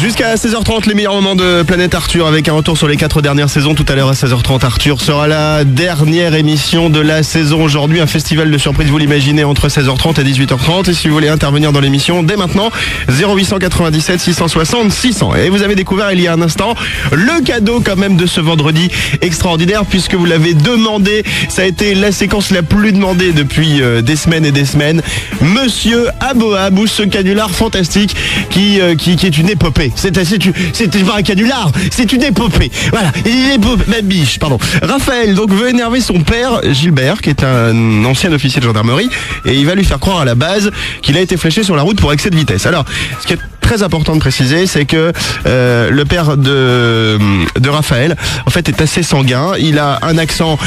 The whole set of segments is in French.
Jusqu'à 16h30, les meilleurs moments de Planète Arthur avec un retour sur les 4 dernières saisons. Tout à l'heure à 16h30, Arthur sera la dernière émission de la saison. Aujourd'hui, un festival de surprises, vous l'imaginez, entre 16h30 et 18h30. Et si vous voulez intervenir dans l'émission, dès maintenant, 0897 660 600. Et vous avez découvert il y a un instant le cadeau quand même de ce vendredi extraordinaire puisque vous l'avez demandé. Ça a été la séquence la plus demandée depuis des semaines et des semaines. Monsieur Aboab, ou ce canular fantastique qui est une épopée. C'était pas un canular, c'est une épopée. Voilà, une épopée, ma biche, pardon. Raphaël donc veut énerver son père Gilbert, qui est un ancien officier de gendarmerie, et il va lui faire croire à la base qu'il a été fléché sur la route pour excès de vitesse. Alors, ce qui est très important de préciser, c'est que le père de Raphaël, en fait, est assez sanguin. Il a un accent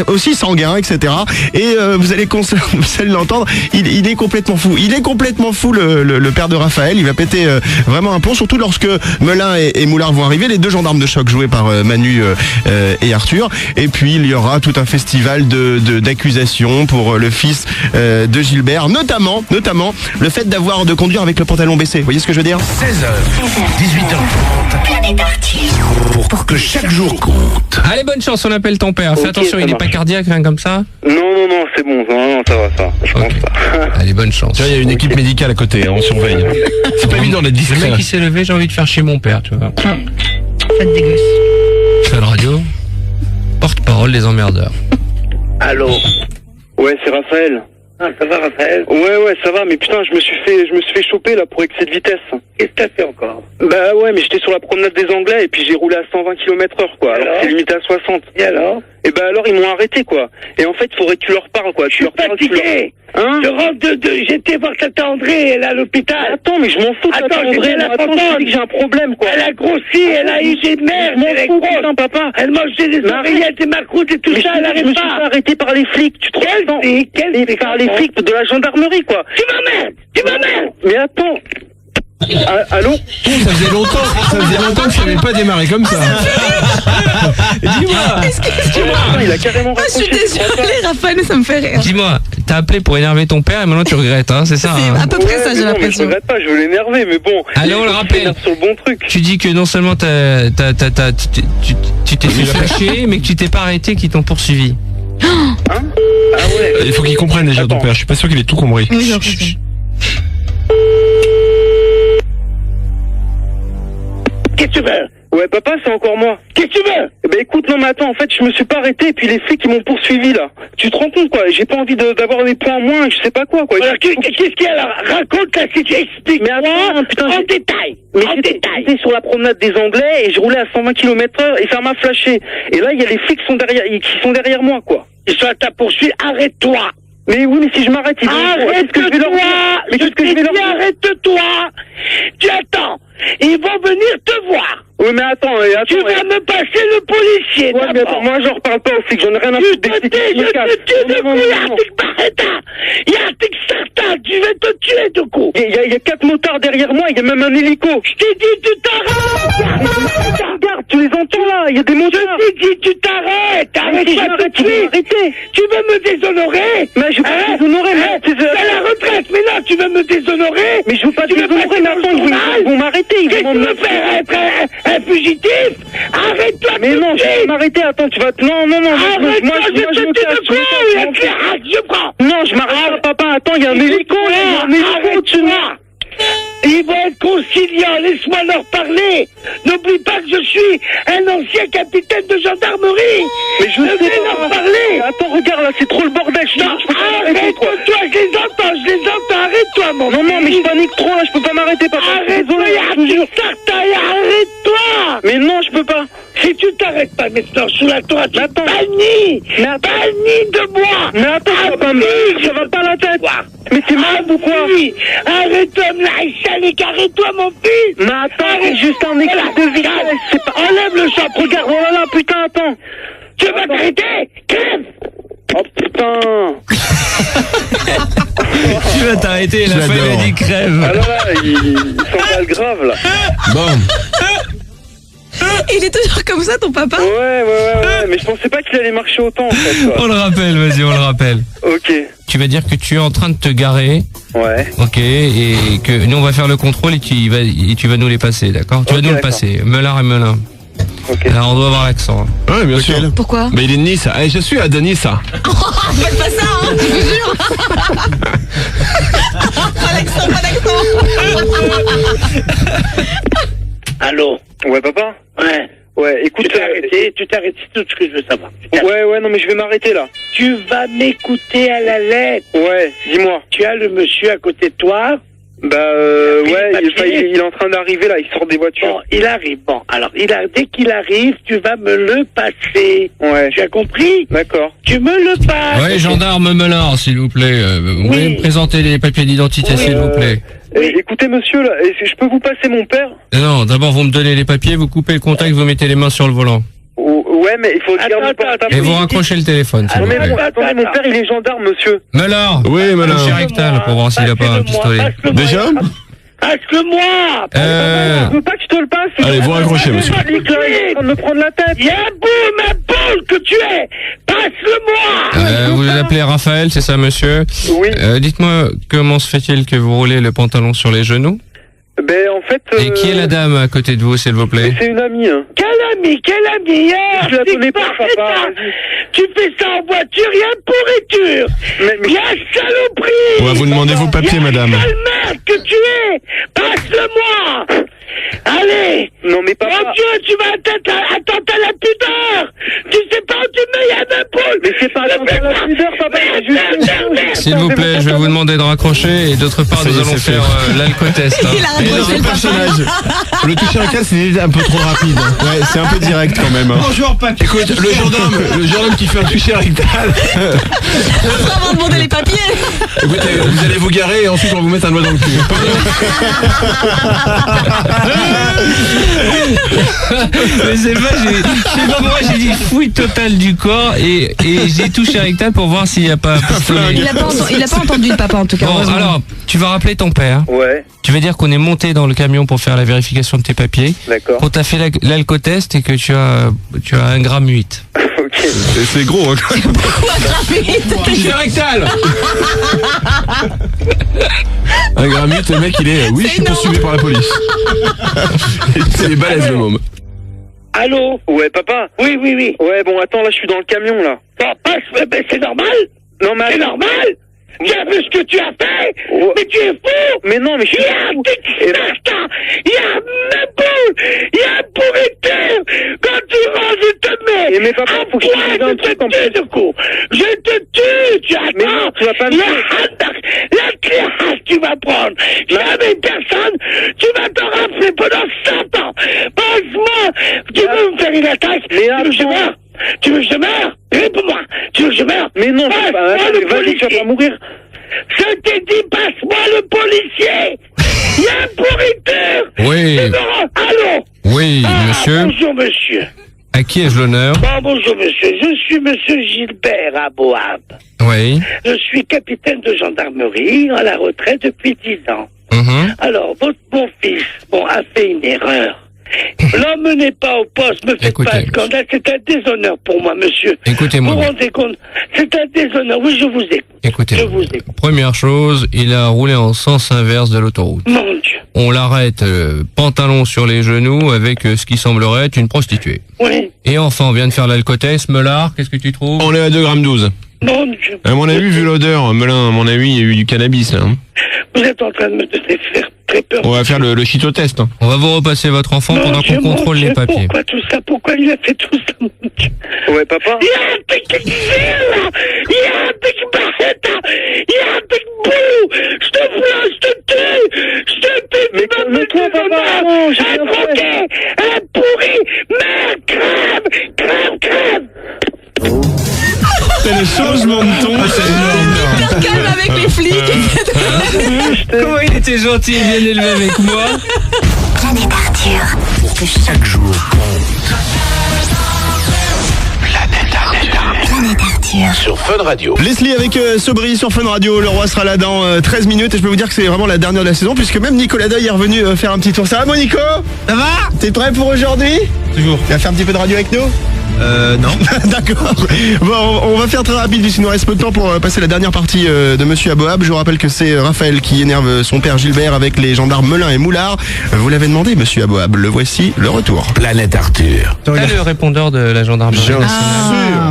aussi sanguin, etc. Et vous allez l'entendre. Il est complètement fou. Il est complètement fou le père de Raphaël. Il va péter vraiment un plomb, surtout lorsque Melun et Moulard vont arriver, les deux gendarmes de choc joués par Manu et Arthur. Et puis il y aura tout un festival d'accusations pour le fils de Gilbert, notamment le fait de conduire avec le pantalon baissé. Vous voyez ce que je veux dire? 16h, 18h30. Planète Arthur. Pour que chaque jour compte. Allez, bonne chance, on appelle ton père. Fais Ok, attention, ça il n'est marche. pas cardiaque, rien comme ça. Non, c'est bon. Non, ça va. Je pense pas. Allez, bonne chance. Tu vois, il y a une équipe médicale à côté, on surveille. C'est pas évident d'être Le discret. mec qui s'est levé, j'ai envie de faire chez mon père, tu vois. Faites des gosses. Fun Radio, porte-parole des emmerdeurs. Allô? Ouais, c'est Raphaël. Ah, ça va, Raphaël? Ouais, ça va, mais putain, je me suis fait choper là pour excès de vitesse. Qu'est-ce que t'as fait encore? Bah ouais, mais j'étais sur la promenade des Anglais et puis j'ai roulé à 120 km/h quoi. Alors Alors c'est limité à 60. Et alors? Et bah alors ils m'ont arrêté quoi. Et en fait, faudrait que tu leur parles quoi. Je suis fatigué! Hein? Je rentre j'étais voir tata André, elle est à l'hôpital. Attends, mais je m'en fous de Attends, Tata j'ai André, bien la attends, je te dis que j'ai un problème quoi. Elle a grossi, elle a eu des merdes, elle est Je m'en fous, grosse. putain, papa. Elle mangeait des Mais oreillettes et macroutes et tout Mais ça, elle je me n'arrive suis fait pas. arrêter par les flics, tu te rends compte? Quel Par les flics de la gendarmerie quoi. Tu m'emmerdes! Mais attends. Allô? Ça faisait longtemps que ça n'avait pas démarré comme ça. Dis-moi. Putain, il a carrément Je suis raccroché. désolée, Raphaël, mais ça me fait rire. Dis-moi, t'as appelé pour énerver ton père et maintenant tu regrettes, hein, c'est ça? C'est Hein à peu près ça, j'ai Non, mais je l'impression. regrette pas, je veux l'énerver, mais bon. Allez, on le rappelle. Sur le bon truc. Tu dis que non seulement tu t'es fait fâcher, mais que tu t'es pas arrêté, qu'ils t'ont poursuivi. Hein? Ah ouais. Il faut qu'il comprenne déjà ton Attends. père. Je suis pas sûr qu'il ait tout compris. Oui, j'ai l'impression. Qu'est-ce que tu veux? Ouais, papa, c'est encore moi. Qu'est-ce que tu veux? Eh ben écoute, non mais attends, en fait, je me suis pas arrêté et puis les flics ils m'ont poursuivi là. Tu te rends compte quoi? J'ai pas envie d'avoir des points en moins, je sais pas quoi. Alors, qu'est-ce qu'il y a là? Raconte la situation, explique-moi Mais attends, putain, en j'étais- détail. Mais En j'étais détail. sur la promenade des Anglais et je roulais à 120 km/h et ça m'a flashé. Et là, il y a les flics qui sont derrière moi quoi. Ils sont à ta poursuite, arrête-toi! Mais oui, mais si je m'arrête, ils vont... Qu'est-ce que je vais leur dire? Mais qu'est-ce que je vais leur dire? Arrête-toi! Tu attends! Ils vont venir te voir! Oui, mais attends, Tu vas me passer le policier, Ouais, mais d'abord! attends, moi je reparle pas aux flics, j'en ai rien à Je foutre des te flics. dis, je me casse. te tue de Non, coups, non, Yartik non. Barretta! Yartik Sarta, tu vas te tuer de coups! Il y a 4 motards derrière moi, il y a même un hélico. Je t'ai dit, tu t'arrêtes! Regarde, tu les entends là, il y a des motards. Je t'ai dit, tu t'arrêtes! Mais si je Arrête-toi m'arrête, tout de tu vas suite! m'arrêter. Tu veux me déshonorer? Mais je veux pas te déshonorer, mais C'est la retraite, mais là, tu veux me déshonorer? Mais je veux pas te Tu veux déshonorer, passer mais dans le attends, journal? ils vont m'arrêter, ils Qu'est-ce vont que tu m'emmener. veux faire? Être un fugitif? Arrête-toi Mais tout non, de je vais suite! m'arrêter, attends, tu vas... Non, Arrête-toi, moi, je te me tue casse, de coups! Il y a que les hacks, je prends! Non, je m'arrête pas, papa, attends, il y a un hélico, là, il y a un hélico au-dessus de moi. Arrête-toi! Ils vont être conciliants, laisse-moi leur parler! N'oublie pas que je suis un ancien capitaine de gendarmerie! Mais je sais vais pas. leur parler! Attends, regarde, là, c'est trop le bordel, je Non, peux pas m'arrêter, quoi. arrête-toi, je les entends, arrête-toi, mon Non, mais je panique trop, là, je peux pas m'arrêter, papa. Arrête-toi, je te jure. arrête-toi! Mais non, je peux pas. Si tu t'arrêtes pas maintenant sous la toile, tu Attends. bannis! Mais attends. Bannis de moi! Mais attends, ça va pas la tête. Mais t'es malade ou quoi? Oui. Arrête-toi, Mlaïchalik, arrête-toi, mon fils! Mais attends, c'est juste un excès de vitesse, c'est pas... Enlève le chapeau, regarde, Oh là là, putain, attends. tu vas t'arrêter! Crève! Oh putain. Tu vas t'arrêter, la Je fin il a l'adore. dit crève. Ah là là, il s'emballe grave là. Bon. Il est toujours comme ça, ton papa? Ouais, mais je pensais pas qu'il allait marcher autant en fait. Quoi. On le rappelle, vas-y, on le rappelle. Ok. tu vas dire que tu es en train de te garer. Ouais. Ok, et que nous on va faire le contrôle et tu vas nous les passer, d'accord? Tu vas Ok, nous le d'accord. passer. Melun et Melun. Ok. Alors on doit avoir l'accent. Ouais, bien sûr. Pourquoi? Mais il est de Nice. Eh, je suis à de Nice. Faites pas ça, hein, je vous jure. Pas d'accent, pas d'accent. Allô? Ouais, papa? Ouais. Ouais, écoute. Tu t'es arrêté, c'est tout ce que je veux savoir. Ouais, non, mais je vais m'arrêter là. Tu vas m'écouter à la lettre. Ouais, dis-moi. Tu as le monsieur à côté de toi. Bah, pris ouais, les papiers. il est en train d'arriver là, il sort des voitures. Bon, il arrive. Bon, alors, dès qu'il arrive, tu vas me le passer. Ouais. Tu as compris? D'accord. Tu me le passes. Oui, gendarme Melun, s'il vous plaît. Vous pouvez me présenter les papiers d'identité, s'il vous plaît. Écoutez, monsieur, là, je peux vous passer mon père? Non, d'abord vous me donnez les papiers, vous coupez le contact, vous mettez les mains sur le volant. Ouais, mais il faut Attends, garder le attends, portable. Et vous raccrochez le téléphone, s'il Non, vous mais plaît. attendez, mon père, il est gendarme, monsieur. Melun. Oui, Melun. Toucher rectal pour voir s'il a pas un pistolet. Déjà? Passe-le-moi. Je veux pas que je te le passe. Allez, vous raccrochez, monsieur. Il est en train de me prendre la tête. Il y a un bout, ma boule que tu es. Passe-le-moi. Vous appelez Raphaël, c'est ça, monsieur? Oui. Dites-moi, comment se fait-il que vous roulez le pantalon sur les genoux? Ben, en fait. Et qui est la dame à côté de vous, s'il vous plaît? C'est une amie, hein. Quel ami hier? Je la connais pas, fais papa, ça. vas-y. Tu fais ça en voiture, il y a pourriture. Mais- Il y a saloperie. On va vous demander vos papiers, madame. Quelle merde que tu es. Passe-le-moi. Allez. Non, mais Mon papa. Dieu, tu vas attendre à la pudeur. Tu sais pas où tu mets, il y a un poule. Mais c'est pas attendre à la pudeur, papa, c'est juste une chose. S'il vous plaît, je vais vous demander de raccrocher et d'autre part, Ça y nous est, allons c'est faire l'alcotest. Il a Et dans raccroché le le personnage, le toucher un cas, c'est un peu trop rapide. Ouais, c'est un peu direct quand même. Bonjour, papy. Écoute, le gendarme qui fait un toucher rectal. Après avoir demandé les papiers. Écoutez, vous allez vous garer et ensuite on va vous mettre un doigt dans le cul. Mais c'est pas, je sais pas pourquoi j'ai dit fouille totale du corps et j'ai touché rectal pour voir s'il n'y a pas un pistolet. Il a pas entendu le papa en tout cas. Bon, heureusement. alors, tu vas rappeler ton père. Ouais, Tu vas dire qu'on est monté dans le camion pour faire la vérification de tes papiers, d'accord. qu'on t'a fait l'alcotest et que tu as 1,8 g. Ok. Et c'est gros, hein. Touché rectal. Un gramute, le mec il est. Oui, je suis poursuivi par la police. C'est balèze le môme. Allô? Ouais, papa. Oui. Ouais, bon, attends, là, je suis dans le camion, là. Bon, passe, mais c'est normal. Non, mais C'est normal. Tu as vu ce que tu as fait? Ouais. Mais tu es fou. Mais non, mais je Il suis y a un fou. dictateur, il y a un boule, il y a un pourriture. Quand tu ranges, je te mets. Et mais papa, faut que je te dise un truc en tue, plus. du coup. Je te tue, tu attends. Mais non, tu vas pas me tuer. La classe, tu vas prendre. Jamais personne, tu vas te rafler pendant 100 ans. Passe-moi. Tu veux me faire une attaque? Mais Tu veux que je attends. meure? Tu veux que je meure? Réponds-moi. Tu veux que je meure? Mais non, je Passe-moi vas le vas-y, tu vas policier. pas mourir. Je t'ai dit, passe-moi le policier. Il y a un pourriture. Oui, Allô? oui, Ah, monsieur. bonjour, monsieur. À qui ai-je l'honneur? Bon, bonjour, monsieur. Je suis monsieur Gilbert Aboab. Oui. Je suis capitaine de gendarmerie à la retraite depuis 10 ans. Mhm. Alors, votre bon fils, a fait une erreur. L'emmenez pas au poste, me faites Écoutez, pas un scandale. C'est un déshonneur pour moi, monsieur. Écoutez-moi Vous vous bien. rendez compte? C'est un déshonneur. Oui, je vous écoute. Je Écoutez-moi. vous écoute. Première chose, il a roulé en sens inverse de l'autoroute. Mon Dieu. On l'arrête, pantalon sur les genoux, avec ce qui semblerait être une prostituée. Oui, Et enfin, on vient de faire l'alcotest. Melard, qu'est-ce que tu trouves? On est à 2,12 g. mon Dieu. À mon avis, vu l'odeur, Melun, à mon avis, il y a eu du cannabis là. hein. Vous êtes en train de me donner très peur. On va faire le chitotest. Hein. On va vous repasser votre enfant pendant qu'on contrôle les papiers. Pourquoi tout ça? Pourquoi il a fait tout ça, mon Dieu? Ouais, papa. Il y a un truc qui tire, là. Il y a un truc qui m'arrête, là. Il y a un truc bout. Je te fous, je te tue. Je te tue. Mais calme-toi, papa. Non, j'ai rien Un fait. troquet, un pourri. Merde, crève. C'est le changement de ton. Hyper calme avec les flics. Comment il était gentil et bien élevé avec moi. Planète Arthur. Pour que chaque jour compte. Planète Arthur. Sur Fun Radio. Leslie avec Sobri sur Fun Radio. Le roi sera là dans 13 minutes et je peux vous dire que c'est vraiment la dernière de la saison puisque même Nicolas Deuil est revenu faire un petit tour. Ça va mon Nico? Ça va? T'es prêt pour aujourd'hui? Toujours. Tu vas faire un petit peu de radio avec nous? Non. D'accord. Bon, on va faire très rapide, puisqu'il nous reste peu de temps pour passer la dernière partie de Monsieur Aboab. Je vous rappelle que c'est Raphaël qui énerve son père Gilbert avec les gendarmes Melun et Moulard. Vous l'avez demandé, Monsieur Aboab. Le voici, le retour. Planète Arthur. T'as le répondeur de la gendarmerie.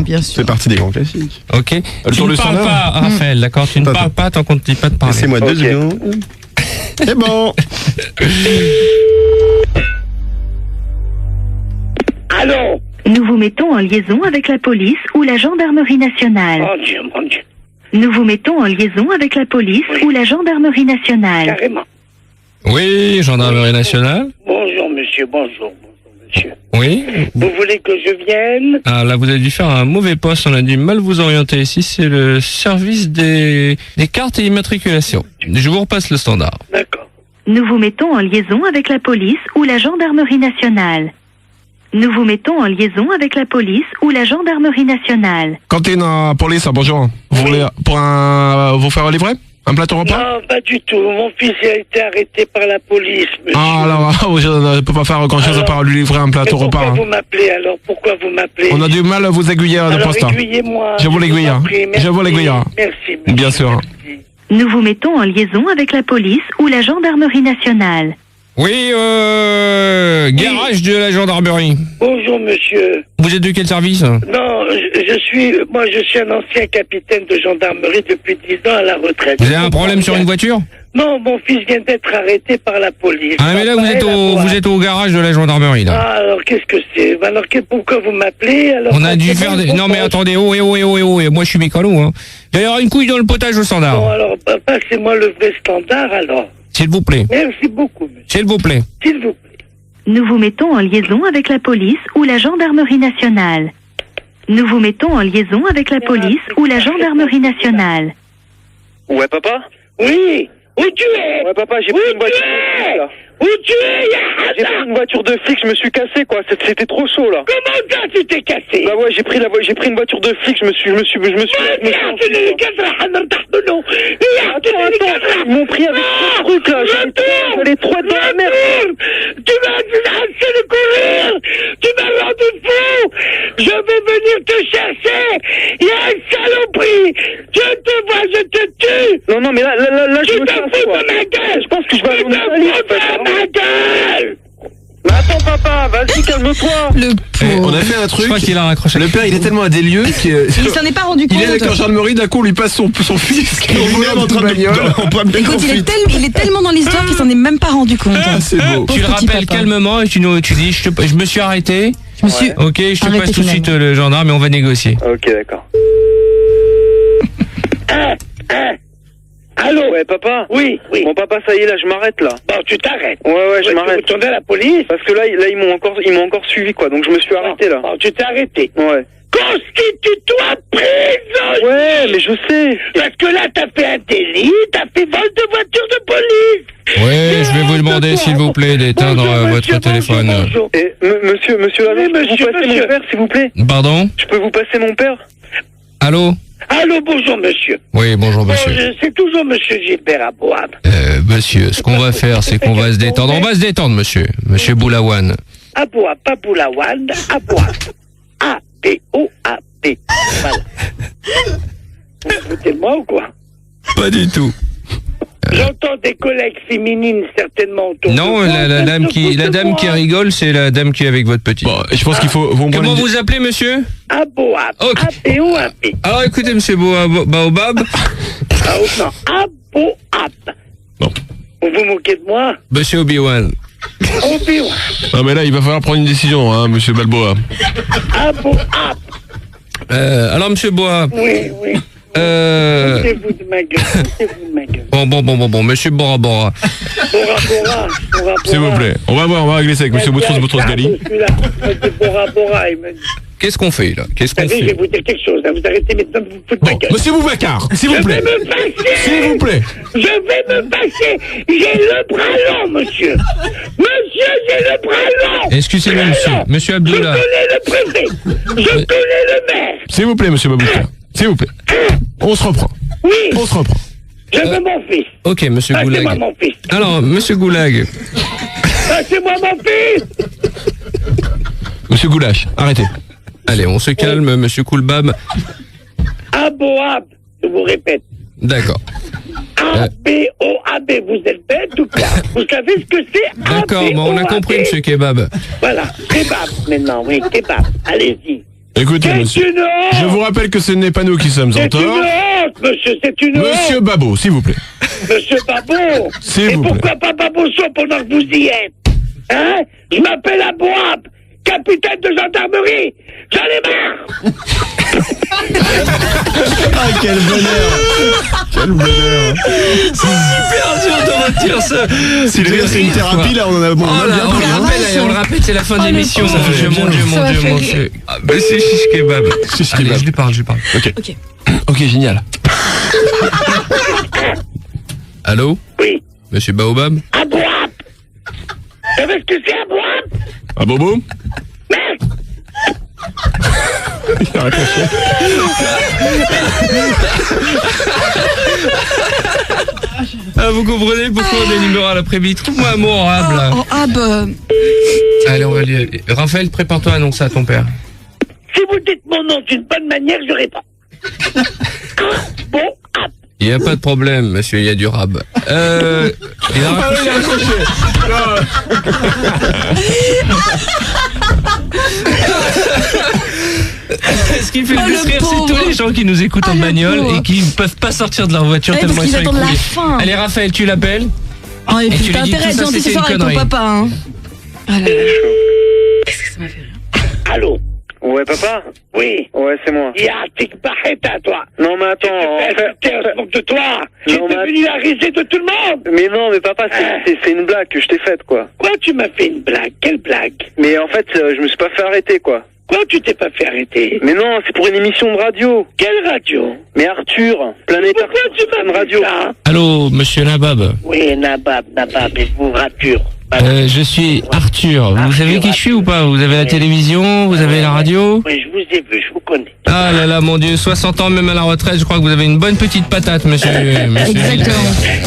Bien sûr. C'est partie des grands classiques. Ok. Tu Sur ne le parles standard. pas, Raphaël, d'accord? Tu ne Pas parles pas tant qu'on ne te dit pas de parler. Laissez-moi 2 secondes. C'est bon. Allô? Nous vous mettons en liaison avec la police ou la gendarmerie nationale. Mon Dieu, mon Dieu. Nous vous mettons en liaison avec la police ou la gendarmerie nationale. Carrément. Oui, gendarmerie nationale. Bonjour, monsieur, bonjour. Bonjour, monsieur. Oui. Vous voulez que je vienne? Ah, là, vous avez dû faire un mauvais poste. On a dû mal vous orienter ici. C'est le service des cartes et immatriculations. Je vous repasse le standard. D'accord. Nous vous mettons en liaison avec la police ou la gendarmerie nationale. Nous vous mettons en liaison avec la police ou la gendarmerie nationale. Cantine police, bonjour. Vous voulez vous faire livrer un plateau repas? Non, pas du tout. Mon fils a été arrêté par la police, monsieur. Ah, alors, je ne peux pas faire grand-chose à part lui livrer un Mais plateau pourquoi repas. vous m'appelez alors? Pourquoi vous m'appelez? On a du mal à vous aiguiller de Alors poste. aiguillez-moi. Je vous l'aiguille. en prie. Merci. Je vous l'aiguille. Merci, monsieur. Bien sûr. Merci. Nous vous mettons en liaison avec la police ou la gendarmerie nationale. Oui, garage de la gendarmerie. Bonjour, monsieur. Vous êtes de quel service? Non, je suis un ancien capitaine de gendarmerie depuis 10 ans à la retraite. Vous avez un problème sur une voiture? Non, mon fils vient d'être arrêté par la police. Ah, mais là, vous êtes au garage de la gendarmerie, là. Ah, alors qu'est-ce que c'est? Alors pourquoi vous m'appelez? Alors, On a dû faire des... Non, mais attendez, oh, moi je suis mécano, hein. Il va y avoir une couille dans le potage au Bon, standard. alors, passez-moi le vrai standard, alors. S'il vous plaît. Merci beaucoup, monsieur. S'il vous plaît. S'il vous plaît. Nous vous mettons en liaison avec la police ou la gendarmerie nationale. Nous vous mettons en liaison avec la police ou la gendarmerie nationale. Ouais, papa? Oui. Où tu es? Ouais, papa, j'ai pris une voiture de flic, là. Où tu es, Yahada? J'ai pris une voiture de flic, je me suis cassé, quoi. C'était trop chaud, là. Comment ça, tu t'es cassé? Bah ouais, j'ai pris une voiture de flic, je me suis enfui, quoi. Ils m'ont pris avec trop de trucs, là. J'allais trop être dans la merde. Tu m'as assez de courir. Tu m'as rendu fou. Je vais venir te chercher. Il y a une saloperie. Je te vois, je te tue. Non, mais là, je Tu me te casse, fous quoi. de ma gueule. Je pense que je vais aller Tu en te Italie, fous en fait, de ma gueule. Mais attends, papa, vas-y, calme-toi. On a fait un Je truc. crois qu'il a raccroché. Le père, il est tellement à des lieux qu'il Il s'en est pas rendu compte. est avec la gendarmerie, d'un coup, on lui passe son fils qui est Il est même en train de Écoute, il est tellement dans l'histoire qu'il s'en est même pas rendu compte. Ah, c'est beau. Tu le Pauvre petit rappelles papa. calmement et tu dis je me suis arrêté. Je me suis... Ok, je te Arrêtez passe tout de suite finalement. le gendarme et on va négocier. Ok, d'accord. Allô? Ouais, papa? Oui. Bon, papa, ça y est, là, je m'arrête, là. Bon, tu t'arrêtes. Ouais, je Tu m'arrête. retournes à la police. Parce que là, ils m'ont encore suivi, quoi. Donc, je me suis arrêté, là. Bon, tu t'es arrêté. Ouais. Constitue-toi prisonnier. Ouais, mais je sais. Parce que là, t'as fait un délit, t'as fait vol de voiture de police. Ouais, je vais vous demander s'il vous plaît d'éteindre Bonjour, votre monsieur, téléphone. bonjour. Et, monsieur Lavin, Oui, je peux vous passer monsieur. mon père, s'il vous plaît? Pardon? Je peux vous passer mon père? Allô? Allô, bonjour, monsieur. Oui, bonjour Bon, monsieur. c'est toujours monsieur Gilbert Aboab. Monsieur, ce qu'on va faire, c'est qu'on va se détendre. On va se détendre, monsieur. Monsieur Boulawan. Aboab, pas Boulawan, Aboab. A-B-O-A-B. Voilà. Vous vous foutez de moi ou quoi? Pas du tout. J'entends des collègues féminines certainement autour Non, de moi. la dame qui rigole, c'est la dame qui est avec votre petit. Bon, je pense qu'il faut... vous Comment prendre une- vous appelez, monsieur? Aboab. Ok. A-B-O-A-B. Alors écoutez, monsieur Baobab. Ah, non, Aboab. Bon. Vous vous moquez de moi? Monsieur Obi-Wan. Obi-Wan. Non, mais là, il va falloir prendre une décision, hein, monsieur Balboa. Aboab. Alors, monsieur Bois. Oui. Foutez-vous de ma gueule. Foutez-vous de ma gueule. Bon, monsieur Bora. Bora. S'il vous plaît. On va régler ça avec monsieur Boutros Ghali. Bora, il me dit. Qu'est-ce qu'on fait, là? Qu'est-ce qu'on Vous savez, je vais fait? vous dire quelque chose. Hein. Vous arrêtez maintenant de vous foutre de ma Bon, gueule. monsieur Boubacar, s'il vous Je vais plaît. me passer. S'il vous plaît. Je vais me passer. J'ai le bras long, monsieur. Monsieur, j'ai le bras long. Excusez-moi, monsieur. Monsieur Je Abdullah. connais le préfet. Je connais le maire. S'il vous plaît, monsieur Babouka. S'il vous plaît. On se reprend. Oui, On se reprend. je veux mon fils. Ok, monsieur Passez-moi Goulag. mon fils. Alors, monsieur Goulag. Passez-moi mon fils. Monsieur Goulash, arrêtez. Allez, on se calme, monsieur Coolbab. Aboab, je vous répète. D'accord. A-B-O-A-B, vous êtes bête ou quoi? Vous savez ce que c'est? D'accord, mais on a compris, monsieur Kebab. Voilà, kebab maintenant, oui, kebab. Allez-y. Écoutez, C'est monsieur. une honte. Je vous rappelle que ce n'est pas nous qui sommes en C'est une tort. honte, monsieur, c'est une honte. Monsieur Babot, s'il vous plaît. Monsieur Babo. S'il Et vous plaît. pourquoi pas Baboso pendant que vous y êtes? Hein? Je m'appelle Aboab, capitaine de gendarmerie. J'en ai marre. Ah, quel bonheur. Quel bonheur. Super dur de retenir ça. Si le rire, c'est une thérapie, là, on en a, Oh là, on le rappelle, c'est la fin de l'émission. pauvre. Mon Dieu, mon Dieu, Ça mon m'a Dieu, fait mon rire. Dieu. Ah, bah, c'est Chiche Kebab. Chiche Allez, Kebab. je lui parle. Ok, génial. Allô? Oui. Monsieur Baobab? Aboab. Vous savez ce que c'est Aboab? Ah, Bobo? Merde. Il a réfléchi. Ah, vous comprenez pourquoi on a une numéro à l'après-midi? Trouve-moi un mot arabe, là. Allez, on va lui aller. Raphaël, prépare-toi à annoncer à ton père. Si vous dites mon nom d'une bonne manière, je réponds. Aboab. Il n'y a pas de problème, monsieur Yadurab. Il a raccroché. Ce qui fait le plus rire, c'est tous les gens qui nous écoutent en bagnole et qui ne peuvent pas sortir de leur voiture tellement parce ils qu'ils sont attendent la écroulés. fin. Allez, Raphaël, tu l'appelles? Oh, et Et tu puis lui t'as dis intérêt à tout être ça, gentil ce c'était soir une avec ton connerie. papa, hein. Ah là là. Qu'est-ce que ça m'a fait rire. Allô? Ouais, papa? Oui. Ouais, c'est moi. Yatik Baheta, toi. Non, mais attends, en fait... T'es un de toi. Tu es Non, mais- devenu la risée de tout le monde. Mais non, mais papa, c'est une blague que je t'ai faite, quoi. Quoi, tu m'as fait une blague? Quelle blague? Mais en fait, je me suis pas fait arrêter, quoi. Quoi, tu t'es pas fait arrêter? Mais non, c'est pour une émission de radio. Quelle radio? Mais Arthur, Planète Pourquoi Arthur, tu c'est m'as une radio. dit ça? Allô, monsieur Nabab. Oui, Nabab, et vous, Rature. Je suis Arthur. Vous savez qui je suis ou pas? Vous avez la télévision? Vous avez la radio? Oui, je vous ai vu, je vous connais. Ah là là, mon Dieu, 60 ans, même à la retraite, je crois que vous avez une bonne petite patate, monsieur. Exactement.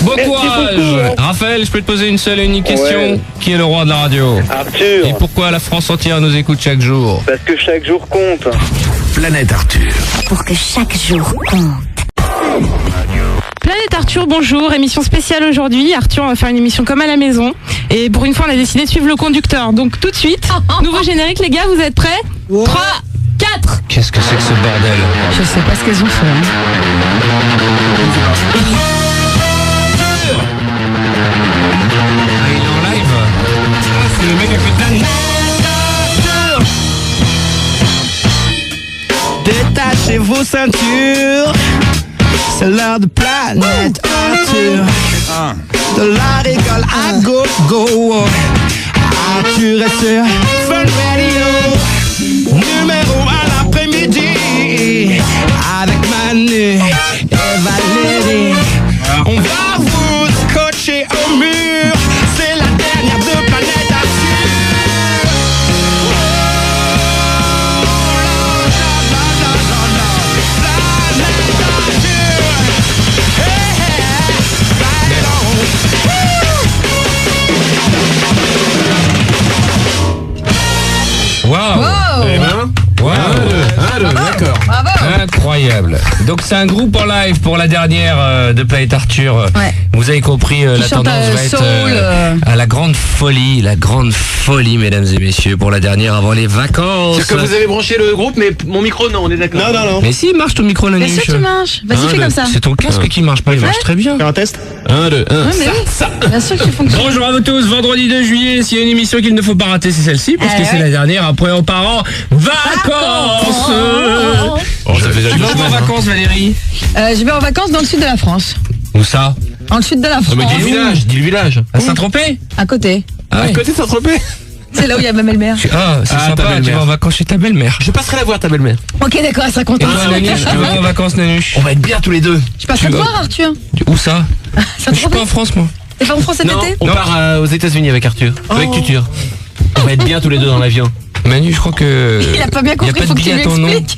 Bon Merci courage. beaucoup. Raphaël, je peux te poser une seule et unique question. Ouais. Qui est le roi de la radio? Arthur, Et pourquoi la France entière nous écoute chaque jour? parce que chaque jour compte. Planète Arthur. Pour que chaque jour compte. Planète Arthur, bonjour, émission spéciale aujourd'hui. Arthur, on va faire une émission comme à la maison. Et pour une fois, on a décidé de suivre le conducteur. Donc tout de suite, nouveau générique, les gars, vous êtes prêts? 3, 4. Qu'est-ce que c'est que ce bordel? Je sais pas ce qu'elles ont fait. Ah, il est en live? C'est le mec qui a fait Détachez vos ceintures, c'est l'heure de Planète Arthur. De la rigole à go-go. Arthur est sur Fun Radio. Numéro à l'après-midi. Avec Manu et Valérie. On va vous scotcher au mur. C'est la dernière de Planète Arthur. Waouh! Eh ben, d'accord. Incroyable. Donc c'est un groupe en live pour la dernière de Planète Arthur. Ouais. Vous avez compris, la chante, tendance va être soul, à la grande folie, mesdames et messieurs, pour la dernière avant les vacances. C'est que vous avez branché le groupe, mais mon micro, non, on est d'accord. Non. Mais si, marche ton micro, Bien Nanuche. sûr, tu marches. Vas-y, fais comme ça. C'est ton casque qui marche pas, il marche très bien. Faire un test? 1, 2, 1. Ouais, mais oui. Bien sûr que tu fonctionnes. Bonjour à vous tous, vendredi 2 juillet, s'il y a une émission qu'il ne faut pas rater, c'est celle-ci, parce que c'est la dernière, après on part en vacances. Oh, ça fait déjà Tu une vas où en semaine, hein. vacances, Valérie? Je vais en vacances dans le sud de la France. Où ça? Dans le sud de la France. Mais dis le village. À Saint-Tropez? À côté. À côté de Saint-Tropez. C'est là où il y a ma belle-mère. Ah, c'est Ah, ta sympa, tu belle-mère. vas en vacances chez ta belle-mère. Je passerai la voir, ta belle-mère. Ok, d'accord, ça compte. Et toi, Nanuche, tu vas où en vacances, Nanuche? On va être bien tous les deux. Tu passes Tu te vas- voir, Arthur. Où ça? Ça Je suis pas en France, moi. T'es pas en France cet Non, été on part aux États-Unis avec Arthur. Avec Tutur. On va être bien tous les deux dans l'avion. Manu, je crois que... Il a pas bien Y a compris, pas faut de que tu billet lui à ton nom. expliques.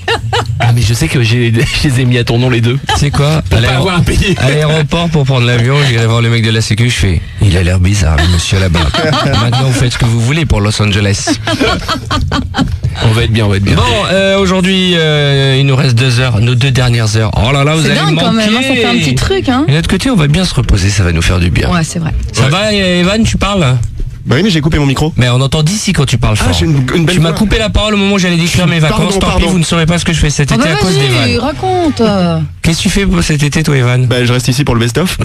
Ah, mais je sais que je les ai mis à ton nom les deux. Tu sais quoi? Pour pas avoir à payer. À l'aéroport pour prendre l'avion, je vais aller voir le mec de la sécu, je fais il a l'air bizarre le monsieur là-bas. Maintenant vous faites ce que vous voulez pour Los Angeles. On va être bien. Bon, aujourd'hui, il nous reste 2 heures, nos 2 dernières heures. Oh là là, vous C'est allez dingue manquer. quand même, hein, ça fait un petit truc, hein. Et de l'autre côté, on va bien se reposer, ça va nous faire du bien. Ouais, c'est vrai. Ça va, Evan, tu parles? Bah oui, mais j'ai coupé mon micro. Mais on entend d'ici quand tu parles fort. j'ai une belle Tu m'as voix. coupé la parole au moment où j'allais décrire mes vacances. Tant pis, vous ne saurez pas ce que je fais cet Ah été bah à cause vas-y, d'Evan. raconte. Qu'est-ce que tu fais pour cet été, toi, Evan? Bah je reste ici pour le best-of.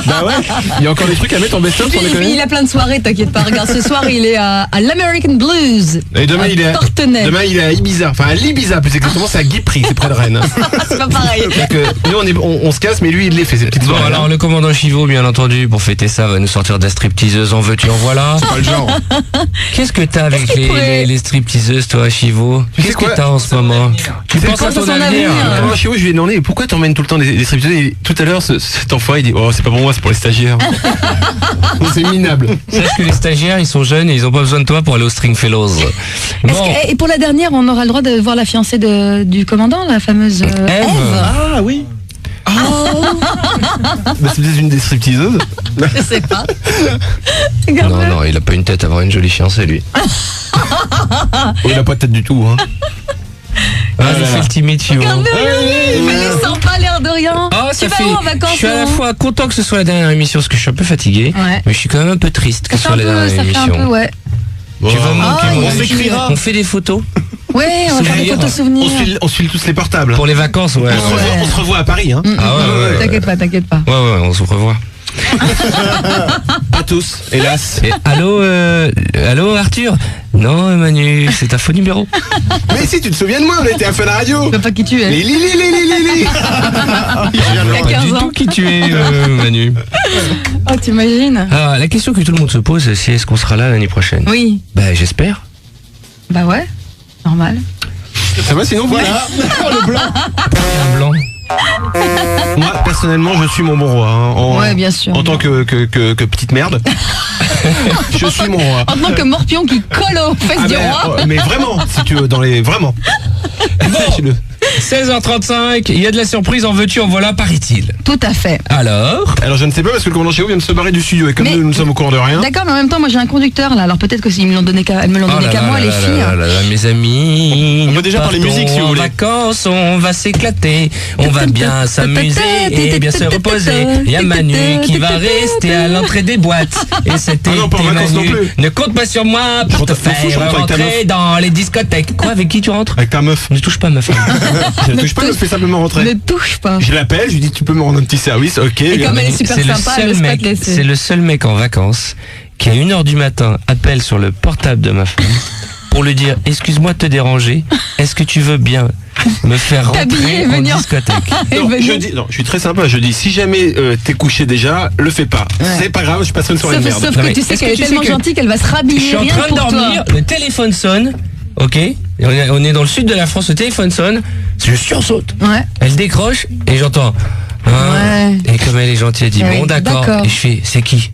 Bah ouais. Il y a encore des trucs à mettre en best-of sans déconner. Il a plein de soirées, t'inquiète pas. Regarde, ce soir, il est à l'American Blues. Et demain, il est Partenaire. demain, il est à Ibiza. Enfin, à l'Ibiza, plus exactement, c'est à Guipry, c'est près de Rennes. C'est pas pareil. Donc, nous, on se casse, mais lui, il les fait, ses petites Bon, soirées. alors, le commandant Chivot, bien entendu, pour fêter ça, va nous sortir de la stripteaseuse en veux-tu, en voilà. C'est pas le genre. Qu'est-ce que t'as avec les stripteaseuses, toi, Chivot? Tu sais Qu'est-ce que quoi t'as en ce moment? Tu penses à ton avenir? Comment chez vous, je lui ai demandé pourquoi t'emmènes tout le temps des stripteaseuses. Et tout à l'heure, cet enfant, il dit oh, c'est pas pour moi, c'est pour les stagiaires. C'est minable. Sache que les stagiaires, ils sont jeunes et ils ont pas besoin de toi pour aller au Stringfellows. Bon. Et pour la dernière, on aura le droit de voir la fiancée du commandant, la fameuse Ève. Ah oui. Bah, c'est peut-être une des stripteaseuses. Je sais pas. Non, il a pas une tête à avoir une jolie fiancée, lui. Oh, il a pas de tête du tout, hein. Vas-y, fais le timide, Chivot. Regarde-le, il est sympa, l'air de rien. Oh, Tu vas où en vacances? Je suis à la fois content que ce soit la dernière émission parce que je suis un peu fatigué, Ouais. mais je suis quand même un peu triste que ce soit la dernière Ça fait un émission. peu, ouais. Tu vas me manquer, Ah, mon on ami. s'écrira. On fait des photos Ouais, on va faire des Souvenir. photos souvenirs. On se file tous les portables. pour les vacances, ouais. On se revoit à Paris, hein. Ah ouais. T'inquiète pas. Ouais, on se revoit. Pas tous, hélas. Et, allô Arthur? Non, Manu, c'est ta faux numéro. Mais si, tu te souviens de moi, on était à Fun Radio. Je sais pas qui tu es. Lili. Il y a Pas 15 du ans. tout qui tu es, Manu. Oh, t'imagines? Alors, la question que tout le monde se pose, c'est est-ce qu'on sera là l'année prochaine? Oui. Bah, j'espère. Bah ouais, normal. Ça va sinon, voilà. Le blanc. Un blanc. Moi, personnellement, je suis mon bon roi. Hein, Ouais, bien sûr. En tant que petite merde. Je suis mon roi. En tant que morpion qui colle aux fesses du roi. Mais vraiment, si tu veux, vraiment. Bon, 16h35, il y a de la surprise, en veux-tu, en voilà, paraît-il. Tout à fait. Alors Je ne sais pas parce que le commandant Chivot vient de se barrer du studio et comme Mais- nous sommes au courant de rien. D'accord, mais en même temps, moi j'ai un conducteur là. Alors peut-être que s'ils me l'ont donné qu'à moi, les filles. Mes amis. On peut déjà parler musique, si vous voulez. En vacances, on va s'éclater, on va bien s'amuser et bien se reposer. Il y a Manu qui va rester à l'entrée des boîtes. Et cet Ah non, pas en été, vacances non Manu, plus. ne compte pas sur moi pour te m'en fous, je faire rentre avec ta rentrer meuf. dans les discothèques. Quoi, avec qui tu rentres? Avec ta meuf. Ne touche pas ma femme. Je ne touche pas, je fais simplement Ne rentrer. touche pas. Je l'appelle, je lui dis tu peux me rendre un petit service, ok. Et comme elle est super C'est le sympa, elle seul laisse pas mec- te laisser. C'est le seul mec en vacances qui à 1h du matin appelle sur le portable de ma femme pour lui dire excuse-moi de te déranger, est-ce que tu veux bien me faire T'habiller rentrer et en venir. discothèque? Non, je suis très sympa, je dis si jamais t'es couché déjà, le fais pas. Ouais. C'est pas grave, je passerai une soirée de Sauf merde. Non, que mais tu sais est-ce qu'elle que est tu sais tellement que- gentille qu'elle va se Je rhabiller suis en rien train que de pour dormir, toi. le téléphone sonne, ok, et on est dans le sud de la France, le téléphone sonne, je sursaute, Ouais. elle décroche et j'entends Ouais. et comme elle est gentille, elle dit Ah oui, bon d'accord, d'accord. et je fais c'est qui?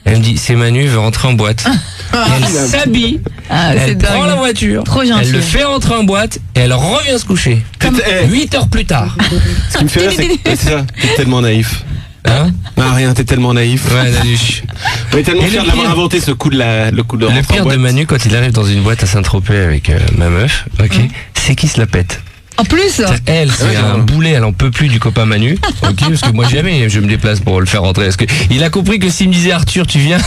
Elle me dit c'est Manu, veut rentrer en boîte. Et elle s'habille, Ah, c'est elle prend dingue. la voiture, Trop gentil. elle le fait rentrer en boîte et elle revient se coucher. Comme- 8 heures plus tard. Ce qui me fait rire, c'est ça, t'es tellement naïf. Hein? Ah rien, t'es tellement naïf. Ouais, Nanuche. On est tellement Et fiers le de l'avoir pire- inventé ce coup de le coup de Le rentrer en pire de boîte. Manu quand il arrive dans une boîte à Saint-Tropez avec ma meuf, ok, c'est qu'il se la pète. En plus, Elle, c'est Ouais, un boulet, elle en peut plus du copain Manu. Ok, parce que moi jamais je me déplace pour le faire rentrer. Parce que il a compris que s'il me disait Arthur, tu viens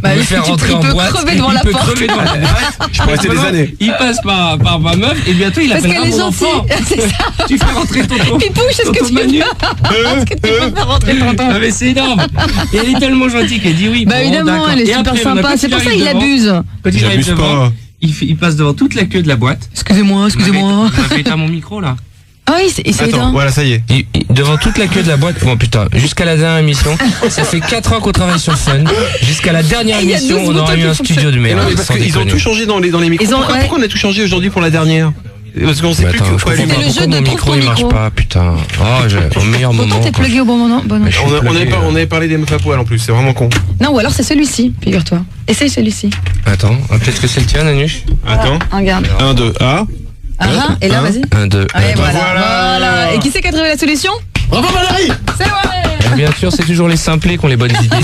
Bah, me il faire peut- rentrer il en peut boîte. crever devant la peut porte. crever devant la porte. Je peux rester des Maintenant, années. Il passe par ma meuf et bientôt il parce appellera qu'elle est mon enfant. gentille. C'est ça. Tu fais rentrer tonton. Pipouche, est-ce que tonton tu Manu. Est-ce que tu peux faire rentrer tonton? Ah mais c'est énorme. Et elle est tellement gentille qu'elle dit oui. Bah bon, évidemment, d'accord. elle est Et super après, maintenant, sympa. quand C'est pour ça arrive qu'il devant- abuse. Quand il arrive J'abuse devant, pas. il passe devant toute la queue de la boîte. Excusez-moi. On va éteindre mon micro là. Ah oui, c'est Attends, éteint. voilà, ça y est. Devant toute la queue de la boîte, bon putain, jusqu'à la dernière émission, ça fait 4 ans qu'on travaille sur Fun. Jusqu'à la dernière Et il y a émission, 12 on aura boutons eu un qui studio de Mais merde. non, mais parce sans qu'ils ont déconner. tout changé dans les micros. Ils ont- Pourquoi, ouais. pourquoi on a tout changé aujourd'hui pour la dernière? Parce qu'on sait Mais plus attends, que je quoi comprends allumer. pas le pourquoi jeu de mon trouve micro ton il marche micro. pas, putain. Oh, au meilleur moment. Pourtant, t'es quoi. plugué au bon moment. Bon, non. Mais je suis plugué. On avait parlé des meufs à poil en plus, c'est vraiment con. Non, ou alors c'est celui-ci, figure-toi. Essaye celui-ci. Attends, peut-être que c'est le tien, Nanuche. Attends. Regarde. 1, 2, A. Ah, et là, vas-y. 1, 2, Ouais, voilà. voilà. Voilà. Et qui c'est qui a trouvé la solution? Bravo Valérie. C'est vrai. Bien sûr, c'est toujours les simplés qui ont les bonnes idées.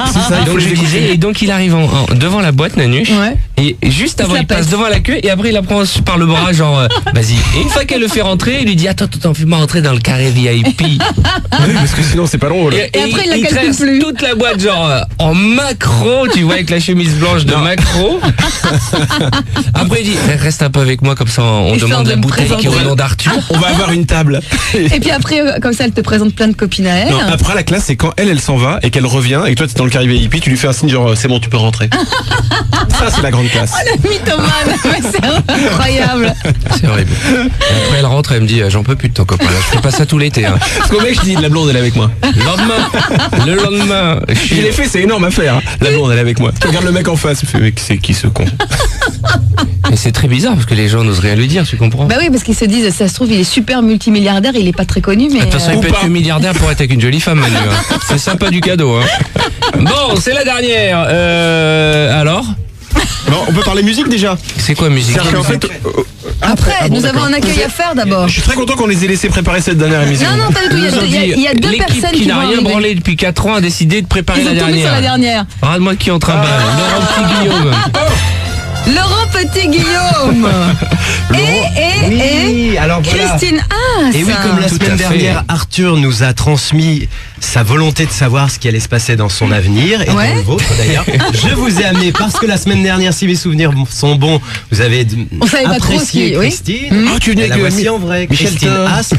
C'est ça, Donc je disais, et donc il arrive devant la boîte, Nanuche, Ouais. Et juste avant, Il se la il passe pète. devant la queue et après il la prend par le bras, genre vas-y. Et une fois qu'elle le fait rentrer, il lui dit attends, fais-moi rentrer dans le carré VIP. Oui, parce que sinon c'est pas drôle. Et après, il la calcule traverse plus. toute la boîte, genre en macro, tu vois, avec la chemise blanche de macro. Après il dit reste un peu avec moi, comme ça on Histoire demande de la me bouteille qui présenter. est au nom d'Arthur. On va avoir une table. Et puis après, comme ça, elle te présente plein de copines à elle. Non, après la classe, c'est quand elle s'en va et qu'elle revient et que toi t'es dans le carré VIP, tu lui fais un signe genre c'est bon, tu peux rentrer. Ça c'est la grande classe. Oh, la mythomane, mais c'est incroyable. C'est horrible. Et après elle rentre, elle me dit j'en peux plus de ton copain là, je fais pas ça tout l'été. Hein. Parce qu'au mec je dis la blonde elle est avec moi. Le lendemain, Je l'ai fait, c'est énorme à faire. Hein. La blonde elle est avec moi. Tu regardes le mec en face, tu fais mec c'est qui ce con. Et c'est très bizarre parce que les gens n'osent rien lui dire, tu comprends? Bah oui, parce qu'ils se disent, ça se trouve, il est super multimilliardaire, il est pas très connu, mais. De toute façon, il Ou peut pas. être que milliardaire pour être avec une jolie femme, Manu. Hein. C'est sympa du cadeau. Hein. Bon, c'est la dernière. Alors, Bon, on peut parler musique déjà. c'est quoi musique? C'est-à-dire qu'en fait, Après, nous avons un accueil à faire d'abord. Je suis très content qu'on les ait laissé préparer cette dernière émission. Non, non, pas du tout. Ils nous ont Il y a dit, deux l'équipe personnes qui qui n'a vont rien arriver. branlé depuis 4 ans a décidé de préparer Ils ont la tombé sur la dernière. Regarde-moi qui est en train de Laurent Petit-Guillaume. Laurent Petit-Guillaume. Et alors voilà. Christine Haas. Et oui, comme la Tout semaine à fait. dernière, Arthur nous a transmis sa volonté de savoir ce qui allait se passer dans son avenir et Ouais. dans le vôtre d'ailleurs. Je vous ai amené parce que la semaine dernière, si mes souvenirs sont bons, vous avez On savait pas trop apprécié qui, oui. Christine. Oh, tu venais Et la avec voici en vrai, Michel Christine Thor. Haas.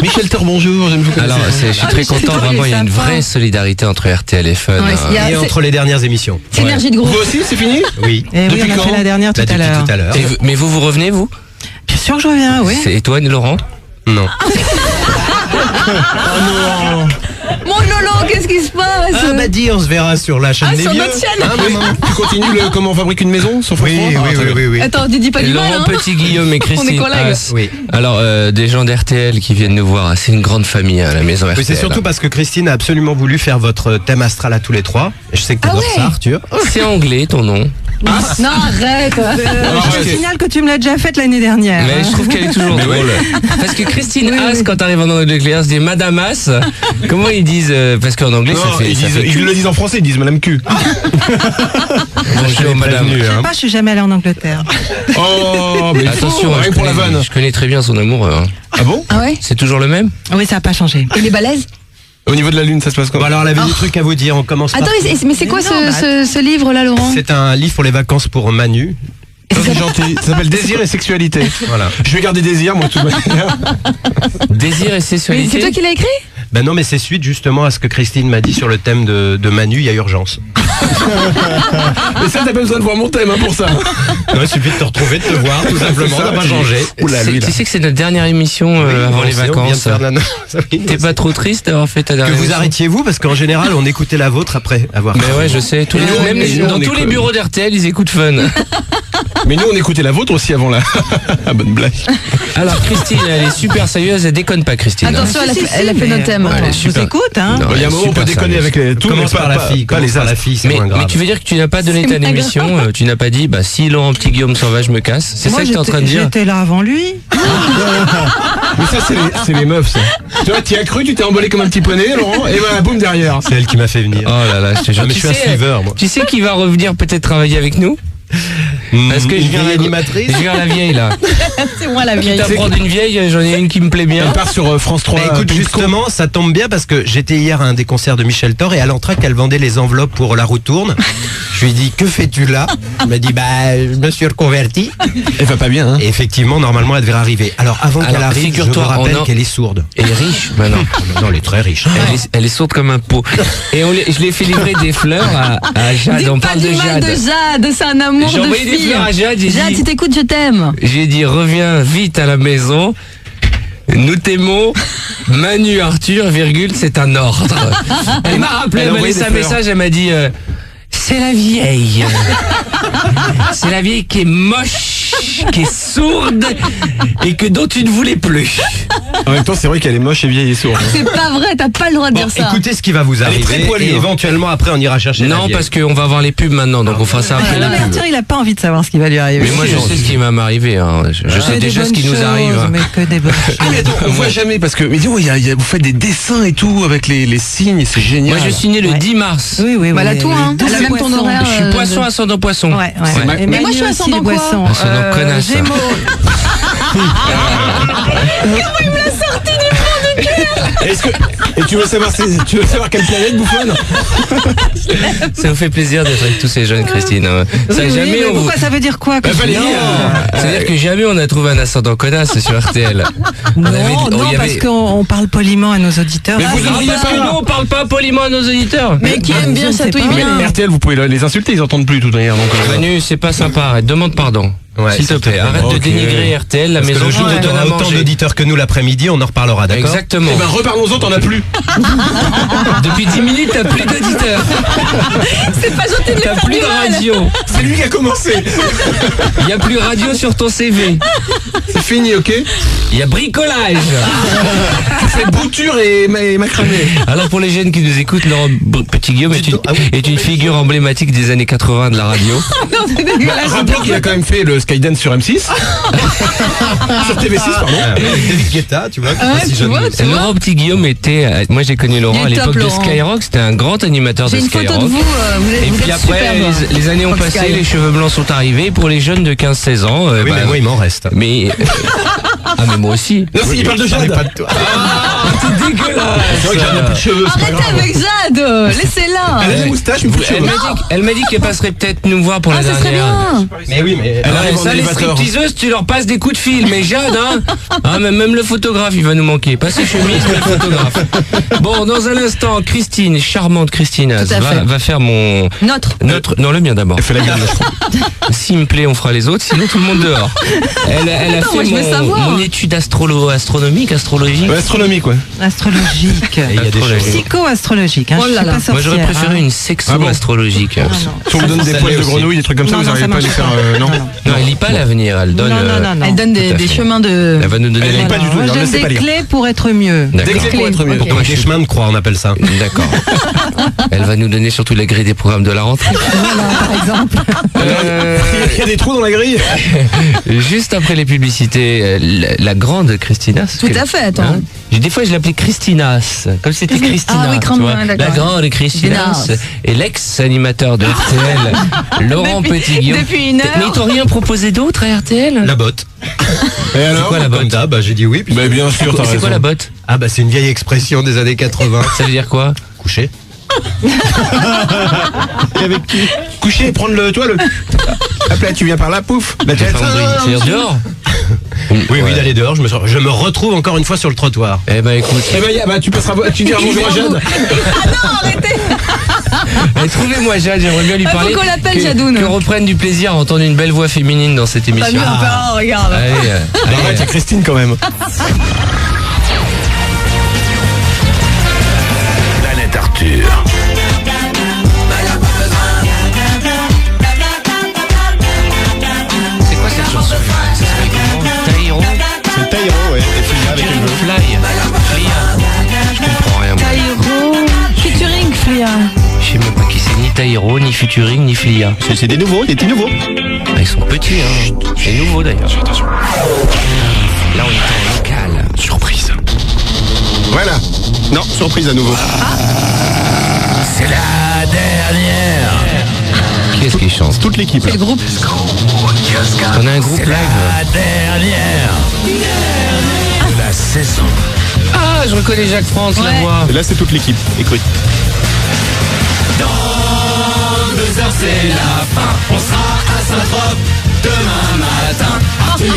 Michel Thor, bonjour, j'aime beaucoup. Alors, je suis très content, vraiment, il y a une vraie solidarité entre RTL et Fun. Ouais, il y a- Et entre les dernières émissions. C'est énergie de groupe. Vous aussi, c'est fini? Oui. Et oui, Depuis on a quand fait la dernière tout Bah, à depuis l'heure. tout à l'heure. Mais vous revenez, vous? Bien sûr que je reviens, oui. Et toi, Laurent? Non. Mon Lolo, qu'est-ce qui se passe? Ah bah dis, on se verra sur la chaîne Ah, des sur vieux. notre chaîne. Hein, maman. Tu continues le comment on fabrique une maison sur France Oui, 3? oui, Ah, très oui, bien. oui, oui. Attends, tu dis pas du mal, Laurent hein. Petit-Guillaume et Christine collègues. Haas. Oui. Alors, des gens d'RTL qui viennent nous voir, c'est une grande famille à la maison RTL. Oui, c'est surtout parce que Christine a absolument voulu faire votre thème astral à tous les trois. Je sais que t'adores Ah ouais. ça, Arthur. C'est anglais, ton nom. Non, arrête. Je te signale que tu me l'as déjà faite l'année dernière. Mais je trouve qu'elle est toujours drôle. Parce que Christine Haas, quand t'arrives en Angleterre, se dit Madame Haas. Comment ils disent parce qu'en anglais, Non, ça fait. ils le disent en français, ils disent Madame Q. Bonjour, Madame. Je sais pas, je suis jamais allée en Angleterre. Oh, mais Attention, rien je pour la connais- vanne. Je connais très bien son amoureux. Hein. Ah bon? Ah ouais? C'est toujours le même? Oui, ça n'a pas changé. Il est balèze? Au niveau de la lune, ça se passe Bon, comment? alors, elle avait des trucs à vous dire. On commence par. Attends, mais c'est quoi Mais non, ce livre-là, Laurent? C'est un livre pour les vacances pour Manu. Ça, c'est gentil. Ça s'appelle Désir et sexualité. Voilà. Je vais garder désir, moi, de toute manière. Désir et Mais sexualité. c'est toi qui l'as écrit? Ben non, mais c'est suite justement à ce que Christine m'a dit sur le thème de Manu. Il y a urgence. Mais ça, t'as pas besoin de voir mon thème hein, pour ça. Non, il suffit de te retrouver, de te voir, tout simplement. C'est ça, On n'a pas tu- changé. Oula, lui, là. Tu sais que c'est notre dernière émission avant les On vient de vacances. faire la- T'es pas trop triste d'avoir fait ta Que dernière vous émission? arrêtiez vous parce qu'en général on écoutait la vôtre après avoir. Mais ouais, je sais. Tous les, nous, même nous, dans on tous les écoute. bureaux d'RTL, ils écoutent Fun. Mais nous, on écoutait la vôtre aussi avant la bonne blague. Alors Christine, elle est super sérieuse, elle déconne pas, Christine. Attention, elle a Si, fait, si, elle a fait mais- notre thème. Ouais, elle est Je vous super. écoute, hein. Non, Il y a un elle est moment où on peut super déconner sérieuse. avec les tout, Commence mais par la fille. pas Commence les par la astres. fille, c'est moins Mais grave. tu veux dire que tu n'as pas donné C'est ta moins démission, tu n'as pas dit, bah si Laurent Petit Guillaume s'en va, je me casse. C'est ça que tu es en train de dire? J'étais là avant lui. Mais ça, c'est les meufs, ça. Tu vois, t'y as cru, tu t'es emballé comme un petit poney, Laurent, et ben, boum, derrière. C'est elle qui m'a fait venir. Oh là là, je te jure. Ah, mais Tu je suis un sais, suiveur, moi. Tu sais qui va revenir peut-être travailler avec nous? Parce que je Une viens vieille la- animatrice. Je viens la vieille là. C'est moi la Quitte vieille. à prendre une vieille, j'en ai une qui me plaît bien. Elle part sur France 3. Bah, écoute, Pimco. justement, ça tombe bien parce que j'étais hier à un des concerts de Michel Thor et à l'entracte, elle vendait les enveloppes pour La Roue tourne. Je lui ai dit, que fais-tu là? Elle m'a dit, bah, je me suis reconverti. Elle va pas bien, hein. Et effectivement, normalement, elle devrait arriver. Alors, avant Alors, qu'elle arrive, je vous figure-toi, rappelle on en- qu'elle est sourde. Elle est riche maintenant. Non, elle est très riche. Elle est sourde comme un pot. Et je l'ai fait livrer des fleurs à Jade. Dis On pas parle du de mal de Jade. Jade, c'est un amour J'ai de envoyé des fille. fleurs à Jade, j'ai Jade, dit- si t'écoutes, je t'aime. J'ai dit reviens vite à la maison. Nous t'aimons. Manu Arthur, virgule, c'est un ordre. Elle m'a rappelé, Elle a elle m'a envoyé laissé un des fleurs. message, elle m'a dit c'est la vieille. C'est la vieille qui est moche, qui est sourde et que dont tu ne voulais plus. En même temps, c'est vrai qu'elle est moche et vieille et sourde. C'est pas vrai, t'as pas le droit de Bon, dire ça. écoutez ce qui va vous Elle est très arriver poilue, et hein. éventuellement après on ira chercher la Non, vieille. parce qu'on va voir les pubs maintenant, donc on fera ça après Non, les mais pubs. Arthur, il a pas envie de savoir ce qui va lui arriver. Mais moi, je sais ce qui va m'arriver. Hein. Je sais Que des déjà ce qui bonnes nous arrive. choses, hein. Mais que des bonnes choses. Ah, mais attends, on voit jamais parce que. Mais dis, vous faites des dessins et tout avec les signes, c'est génial. Moi, je suis né le Ouais. 10 mars. Oui, oui, oui. Bah, elle a oui, tout, oui. hein. Elle a même ton Poisson. horaire. Je suis poisson ascendant poisson. Ouais. Ouais. Et Mais moi, je suis Manu aussi, ascendant les quoi boissons. Ascendant connasse. Gémeaux. Il me l'a sorti du fond du cœur. Et tu veux savoir quelle planète, bouffonne? Ça vous fait plaisir d'être avec tous ces jeunes, Christine. Ça, Oui, jamais mais on vous... pourquoi ça veut dire quoi que Valérie, C'est-à-dire que jamais on a trouvé un ascendant connasse sur RTL. Non, il y parce avait- qu'on parle poliment à nos auditeurs. Mais vous Ah, devriez parce que pas. nous, on parle pas poliment à nos auditeurs. Mais qui aime bien je ne sais chatouiller pas. bien. Mais RTL, vous pouvez les insulter, ils entendent plus de toute manière. Donc, Manu, c'est pas sympa, arrête, demande pardon. Ouais, S'il te plaît, arrête de Ok. dénigrer RTL, la Parce que maison le jour de où donne t'auras à autant manger. d'auditeurs que nous l'après-midi, on en reparlera, d'accord? Exactement. eh ben, reparlons-en, t'en as plus. Depuis 10 minutes, t'as plus d'auditeurs. C'est pas gentil de lui T'as faire plus du de mal. radio. C'est lui qui a commencé. Il y a plus radio sur ton CV. C'est fini, ok? Il y a bricolage. Tu fais bouture et macramé. Alors pour les jeunes qui nous écoutent, Laurent Petit-Guillaume est une figure emblématique des années 80 de la radio. Non, c'est dégueulasse. Rappelons qu'il a quand même fait le Skydance sur M6. Sur TV6, pardon. David Guetta, tu vois, qui est pas si jeune. Laurent Petit-Guillaume était, moi j'ai connu Laurent Il est à l'époque top, de Laurent. Skyrock, c'était un grand animateur de J'ai une photo Skyrock. de vous, Et vous puis êtes après, superbe. les années ont Rock passé, Sky. les cheveux blancs sont arrivés. Pour les jeunes de 15-16 ans, Oui, mais moi, il m'en reste. mais mais moi aussi. Non, il parle de Jade. Pas de toi. C'est dégueulasse. C'est vrai que Jade n'a plus de cheveux, c'est pas Arrêtez grave. avec Jade. Laissez-la. Elle a des moustaches, mais plus de cheveux. Elle m'a dit qu'elle passerait peut-être nous voir pour Ah, la ça serait dernière. bien. Mais oui, mais. Elle Ouais, arrive en ça, les élévateur. stripteaseuses, tu leur passes des coups de fil. Mais Jade, hein, même le photographe, il va nous manquer. Pas ses chemises, mais le photographe. Bon, dans un instant, Christine, charmante Christine, Tout à fait. va faire Notre. non, le mien d'abord. Elle fait la gueule. S'il me plaît, on fera les autres, sinon tout le monde dehors. Elle a Attends, moi, fait je veux savoir. mon étude astronomique. Ouais, astronomique, ouais. Astrologique. Il y a des choses. Psycho-astrologique. Hein, Oh je là suis là. pas sorcière. Moi, j'aurais préféré hein. une section Ah bon astrologique. Si on vous donne des Ça poils l'est de aussi. grenouille, des trucs comme ça, Non, vous non, n'arrivez ça pas à les marche faire. pas. Non. Non, elle lit pas l'avenir, elle donne. Non. Elle donne tout à des fait. chemins de. Elle va nous donner Elle les. lit pas du tout, Moi, alors je laissez donne pas des lire. clés pour être mieux. D'accord. Des clés pour être mieux. Des chemins de croix, on appelle ça. D'accord. Elle va nous donner surtout la grille des programmes de la rentrée. Par exemple. Il y a des trous dans la grille. Juste après les publicités, la grande Christina. Tout à fait, attends. Des fois, je l'appelais Christinas, comme si c'était Christina. Ah oui, tu vois. d'accord. La grande Christinas Christinas. et l'ex-animateur de RTL, Laurent Petit-Guillaume. Depuis une heure. Mais ils t'ont rien proposé d'autre à RTL? La botte. Et alors? quoi la Comme botte? d'hab, j'ai dit oui. puis- Bah, bien sûr, t'as C'est quoi raison. la botte? Ah bah c'est une vieille expression des années 80. Ça veut dire quoi? Coucher. Et avec qui? Coucher et prendre le. Toi, le. Hop là, tu viens par là, pouf. Bah, tu Enfin, c'est-à-dire dehors? Oui, d'aller dehors. Je me retrouve encore une fois sur le trottoir. Eh ben écoute, Eh ben, tu passeras. Tu diras bonjour à Jade. trouvez-moi Jade, j'aimerais bien lui Faut parler. qu'on l'appelle que- Jadoun. Qu'on reprenne du plaisir à entendre une belle voix féminine dans cette T'as émission. mis un peu. Oh, regarde. Allez, allez, Arrête, il y a Christine quand même. Planète Arthur. C'est quoi cette chanson? Ça s'appelle comment? Taïro? C'est Taïro, ouais. Et Flia avec une Fly. Flia. Je comprends rien. moi. Taïro. Featuring Flia. Je sais même pas qui c'est, ni Taïro, ni Futuring, ni Flia. C'est des nouveaux, des petits nouveaux. Ah, ils sont petits, hein. C'est nouveau d'ailleurs. Attention. Là, on est en local. Surprise. Voilà. Non, surprise à nouveau. C'est la dernière. Qui est-ce qui chante? Toute l'équipe. C'est le groupe. On a un groupe live. La dernière de la saison. Ah, je reconnais Jacques France, la Ouais. voix. Et là, c'est toute l'équipe. Écoute. Dans 2 heures, c'est la fin. On sera à Saint-Trope demain matin. Arthur,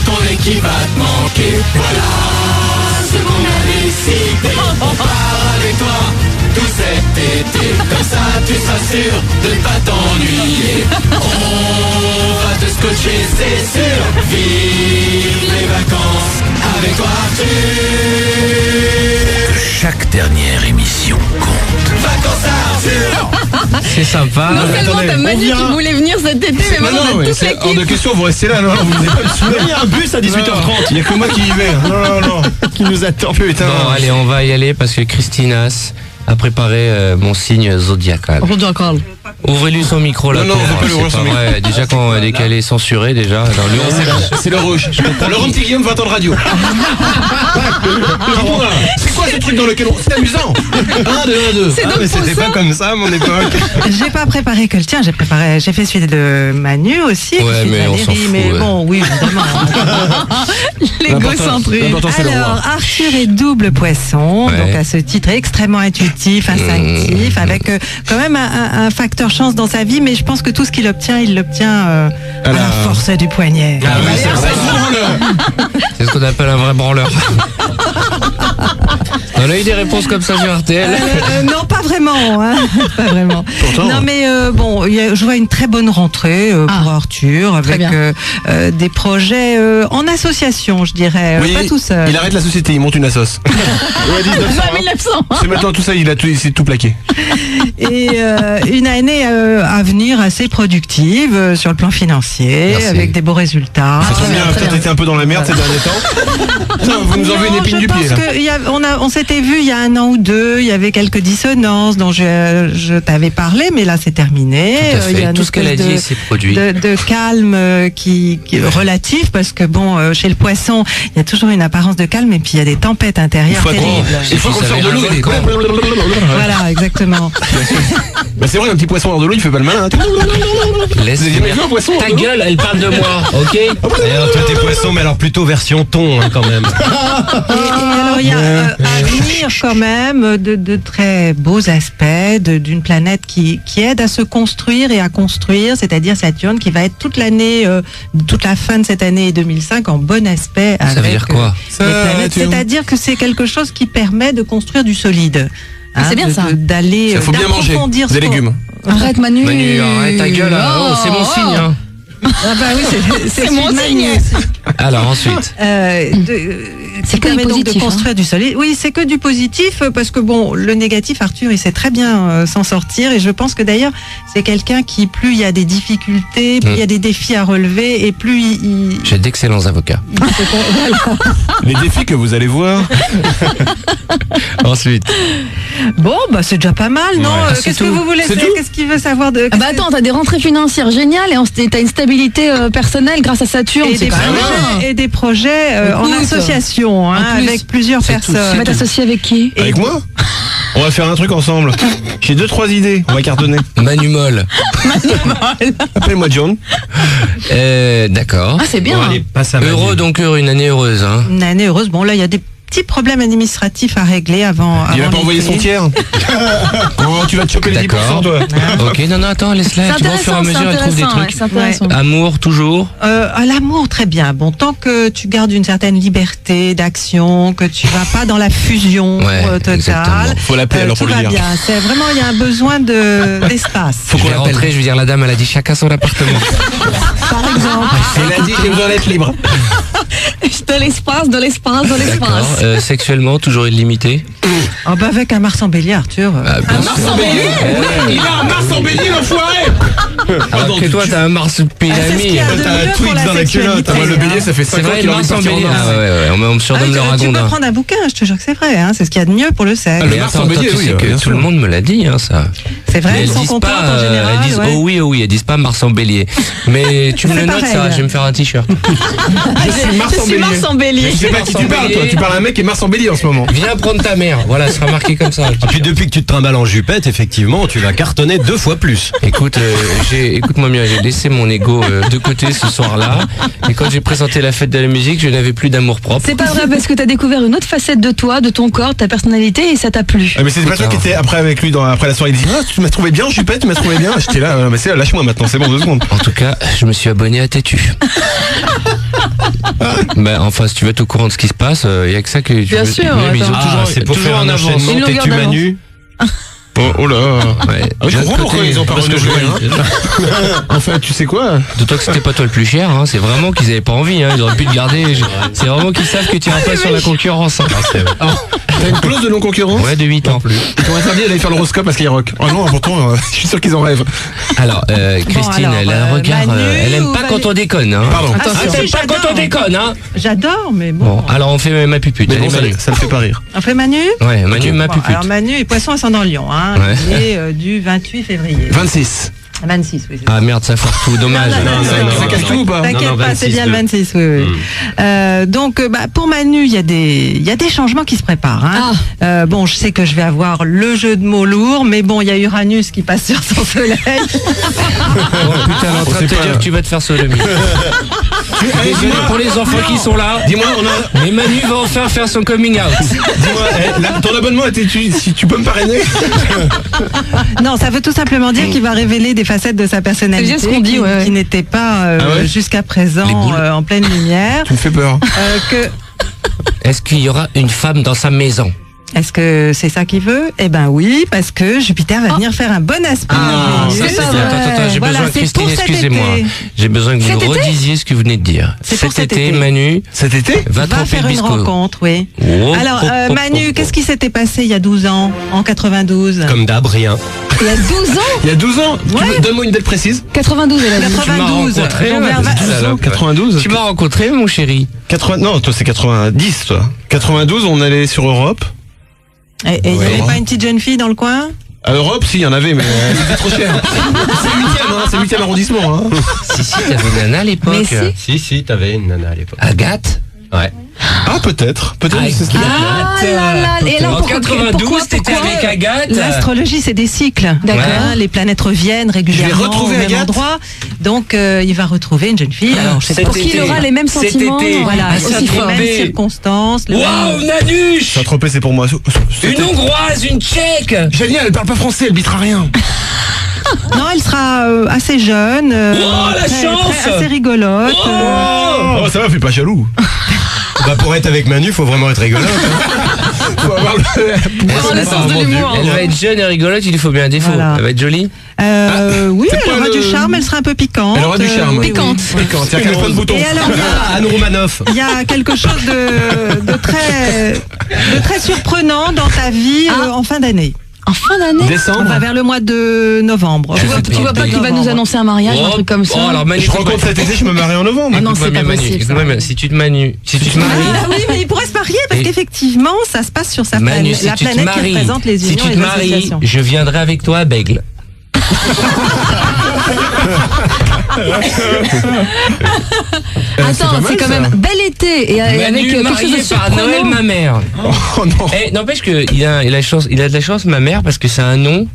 ton équipe va te manquer. Voilà ce qu'on a décidé. On part avec toi tout cet été. Comme ça, tu seras sûr de ne pas t'ennuyer. On va te scotcher, c'est sûr. Vive les vacances avec toi, Arthur. Chaque dernière émission compte. Vacances à Arthur. C'est sympa. Non seulement t'as on Manu qui vient. voulait venir cet été, mais maintenant on a toute c'est hors de l'équipe. question, vous restez là, non, vous n'avez pas le souvenir. Il y a un bus à 18h30. Il n'y a que moi qui y vais. Non. Qui nous attend. Putain. Bon, allez, on va y aller parce que Christinas a préparé mon signe zodiacal. Rondo encore. Ouvrez-lui son micro là. Non, on peut pas lui ouvrir son micro. Déjà quand dès qu'elle est censurée déjà. Alors, lui, C'est le rouge. Laurent Petit Guillaume, 20 ans de radio. Dis-moi, c'est quoi ce truc dans lequel on... C'est amusant. 1, 2, 1, 2. C'est donc c'était pas comme ça à mon époque. J'ai pas préparé que le tien, j'ai fait celui de Manu aussi. Ouais, celui de mais on s'en Valérie, fout, mais ouais. bon, oui, évidemment. L'égocentré. Alors, Arthur est double poisson, Ouais. donc à ce titre extrêmement intuitif, instinctif, avec quand même un facteur chance dans sa vie, mais je pense que tout ce qu'il obtient, il l'obtient à la force du poignet. Ah oui, c'est vrai. C'est ce qu'on appelle un vrai branleur. On a eu des réponses comme ça sur RTL. Non, pas vraiment. Hein. Pas vraiment. Pourtant, non, mais bon, je vois une très bonne rentrée pour Arthur, avec des projets en association, je dirais, Oui, pas tout seul. il arrête la société, il monte une assoce. Ouais, 1900. C'est maintenant tout ça, il s'est tout plaqué. Et une année à venir assez productive sur le plan financier, Merci. avec des beaux résultats. Ça tombe bien, peut-être été un peu dans la merde ces derniers temps. Putain, vous nous enlevez une épine du pied là. On s'était vu il y a 1 an ou 2, il y a quelques dissonances dont je t'avais parlé, mais là c'est terminé. Tout à fait. Il y a une Tout ce qu'elle a espèce dit s'est produit. de calme qui est relatif, parce que bon, chez le poisson, il y a toujours une apparence de calme, et puis il y a des tempêtes intérieures terribles. Il faut qu'on sorte de l'eau. Voilà, exactement. Bah c'est vrai, un petit poisson hors de l'eau, il fait pas le malin. Laisse Vous avez jamais vu un poisson ta gueule, elle parle de moi, ok? D'ailleurs, toi t'es poisson, mais alors plutôt version thon hein, quand même. Et alors il y a à venir quand même de très beaux aspects d'une planète qui aide à se construire et à construire, c'est-à-dire Saturne qui va être toute l'année, toute la fin de cette année 2005 en bon aspect. Ça veut dire quoi? Les planètes. C'est-à-dire que c'est quelque chose qui permet de construire du solide. C'est bien ça. D'aller Il faut bien manger d'approfondir des légumes. Arrête Manu. Manu, arrête ta gueule, là. Oh, c'est mon signe, hein. Ah bah oui, c'est mon signe. Alors ensuite. Qui que du permet donc de positif, construire du solide. Oui, c'est que du positif, parce que bon, le négatif, Arthur, il sait très bien s'en sortir, et je pense que d'ailleurs, c'est quelqu'un qui, plus il y a des difficultés, plus il y a des défis à relever, et plus il J'ai d'excellents avocats. voilà. Les défis que vous allez voir. Ensuite. Bon, bah c'est déjà pas mal, non? Ouais. Qu'est-ce que vous voulez C'est savoir? tout Qu'est-ce qu'il veut savoir de Ah bah attends, t'as des rentrées financières géniales et t'as une stabilité personnelle grâce à Saturne. et C'est des quand même projets, bien. et des projets en Écoute, association, hein, en plus, avec plusieurs c'est tout, personnes. Tu vas t'associer avec qui? Avec moi? On va faire un truc ensemble. J'ai 2-3 idées. On va cartonner. Manu Moll. Appelle-moi John. D'accord. Ah c'est bien. Bon, allez, passe à Manu. Heureux donc, une année heureuse, hein. Une année heureuse. Bon, là, il y a des petits problèmes administratifs à régler avant. Il va avant pas envoyer l'été. son tiers. Oh, tu vas te choper les 10%, D'accord. toi. Ok, non, attends, laisse-la. Tu vois, au fur et à mesure, elle trouve des trucs. c'est intéressant. Amour, toujours. À l'amour, très bien. Bon, tant que tu gardes une certaine liberté d'action, que tu vas pas dans la fusion Ouais, totale. exactement. Faut l'appeler alors tout pour lui va dire. bien. C'est vraiment, il y a un besoin d'espace. Faut qu'on rentrer, je veux dire, la dame, elle a dit chacun son appartement. Par exemple. Elle a dit j'ai besoin d'être libre. De l'espace, de l'espace, de D'accord. l'espace. Sexuellement, toujours illimité. Oh, bah, avec un Mars en bélier, Arthur. Ah, bien sûr. Il a un Mars en bélier, l'enfoiré. Alors que toi, t'as un Mars c'est ce qu'il Pilami. y a de T'as un mieux pour tweet la dans la culotte. sexualité, Moi, le bélier, hein. ça fait C'est 5 ans vrai, qu'il a le envie de Mars en partir en bélier. Mars. Ah ouais, on me Ah, surnomme le tu peux ragondin. prendre un bouquin, je te jure que c'est vrai, hein, c'est ce qu'il y a de mieux pour le sexe. Ah, le Mais Mars attends, en bélier, tu oui, sais que bien tout sûr. le monde me l'a dit, hein, ça. C'est vrai, Mais elles elles sont disent contentes pas, en général. elles disent ouais. oh oui, elles disent pas Mars en bélier. Mais tu me C'est le notes, pareil. ça, je vais me faire un t-shirt. Je suis Mars en bélier. Mars en bélier. Je sais pas qui tu parles, toi. Tu parles à un mec qui est Mars en bélier en ce moment. Viens prendre ta mère, voilà, ce sera marqué comme ça. Et puis depuis que tu te trimbales en jupette, effectivement, tu vas cartonner 2 fois plus. Écoute, écoute-moi bien, j'ai laissé mon ego de côté ce soir-là. Et quand j'ai présenté la fête de la musique, je n'avais plus d'amour propre. C'est pas vrai parce que t'as découvert une autre facette de toi, de ton corps, de ta personnalité et ça t'a plu. Ah, mais c'est pas toi qui étais après avec lui après la soirée. Il dit ah, tu m'as trouvé bien, Jupette, tu m'as trouvé bien. J'étais là, mais c'est lâche-moi maintenant, c'est bon 2 secondes. En tout cas, je me suis abonné à Tétu. Ben, enfin, si tu veux être au courant de ce qui se passe, il y a que ça que tu Bien veux. sûr, Mais ils ont attends. toujours, c'est pour toujours faire en un avance. enchaînement. Une longueur T'es-tu d'avance. Manu? Oh là. Ouais. Ah, je D'un comprends pourquoi côté, ils ont pas parce que renouvelé. je- Hein. Enfin, tu sais quoi D'autant que c'était pas toi le plus cher, hein. C'est vraiment qu'ils avaient pas envie, hein. Ils auraient pu te garder. C'est vraiment qu'ils savent que tu iras pas sur la concurrence, hein. T'as une clause de non-concurrence? Ouais, de 8 ans. Ils t'ont interdit d'aller faire l'horoscope à Skyrock. Oh non, pourtant, je suis sûr qu'ils en rêvent. Alors, Christine, alors, elle a un regard, Manu elle aime ou pas quand Valérie on déconne, hein. Pardon. Attention. Ah, t'aimes pas quand on J'adore. déconne, hein. J'adore, mais bon. Bon, alors on fait ma pupute. Mais Allez, bon, Manu. ça me fait pas rire. On fait Manu? Ouais, Manu, ma Bon, pupute. alors Manu et Poisson ascendant Lion. Hein. hein, et du 28 février. 26. 26, oui. Ah merde, ça foire tout, dommage. Ça casse tout ou pas? T'inquiète pas, c'est bien le 26, oui. Donc, pour Manu, il y a des changements qui se préparent. Hein. Bon, je sais que je vais avoir le jeu de mots lourd, mais bon, il y a Uranus qui passe sur son soleil. Oh putain, elle est en train de te dire que tu vas te faire sodomie. Désolé pour les enfants qui sont là. Dis-moi, mais Manu va enfin faire son coming out. Dis-moi, ton abonnement était si tu peux me parrainer? Non, ça veut tout simplement dire qu'il va révéler des facettes de sa personnalité ce qu'on dit, qui n'étaient pas jusqu'à présent en pleine lumière. Tu me fais peur. Est-ce qu'il y aura une femme dans sa maison? Est-ce que c'est ça qu'il veut? Eh ben oui, parce que Jupiter va venir faire un bon aspect. Attends, j'ai besoin, Christine, excusez-moi. J'ai besoin que vous redisiez ce que vous venez de dire. Cet été, Manu. Cet été? Va faire une rencontre, oui. Alors, Manu, qu'est-ce qui s'était passé il y a 12 ans, en 92? Comme d'hab, rien. Il y a 12 ans? Il y a 12 ans? Donne-moi une date précise. 92, elle a dit. 92. 92. Tu m'as rencontré, mon chéri? Non, toi c'est 90, toi. 92, on allait sur Europe. Et il n'y avait pas une petite jeune fille dans le coin? À Europe, si, il y en avait, mais c'était trop cher. C'est le 8e arrondissement. Hein. Si, t'avais une nana à l'époque. Si, t'avais une nana à l'époque. Agathe? Ouais. Ah, peut-être. C'est ce qu'il Et alors, en 92, t'étais avec Agathe. L'astrologie, c'est des cycles. D'accord. Hein, les planètes reviennent régulièrement au même endroit. Donc, il va retrouver une jeune fille. Alors, je sais pas pour qui il aura les mêmes sentiments. Voilà, aussi les mêmes circonstances. Waouh, Nanuche! Saint-Tropez, c'est pour moi. Une Hongroise, une Tchèque! Génial, elle parle pas français, elle bitera rien. Non, elle sera assez jeune. La chance! Assez rigolote. Oh, ça va, fais pas jaloux. Pour être avec Manu, faut vraiment être rigolote. Faut avoir le sens de l'humour. Elle va être jeune et rigolote, il lui faut bien un défaut. Voilà. Elle va être jolie. Oui, elle aura du charme, elle sera un peu piquante. Elle aura du charme. Piquante. Piquante, il y a quelques de boutons. Et alors, Anne Romanoff. il y a quelque chose de très surprenant dans ta vie en fin d'année. En fin d'année? On va vers le mois de novembre. Tu vois pas qu'il va nous annoncer un mariage, un truc comme ça? Alors, Manu, je me rends compte cet été, je me marie en novembre. Ah non, c'est pas possible. Si tu te maries. Oui, mais il pourrait se marier parce qu'effectivement, ça se passe sur sa Manu, planète. si La tu te planète qui maries, représente les unions et les associations. je viendrai avec toi à Bègle. Attends, c'est quand même bel été et avec quelque chose de par surprenant. Noël, ma mère. Oh non. N'empêche qu'il a de la chance, ma mère, parce que c'est un nom.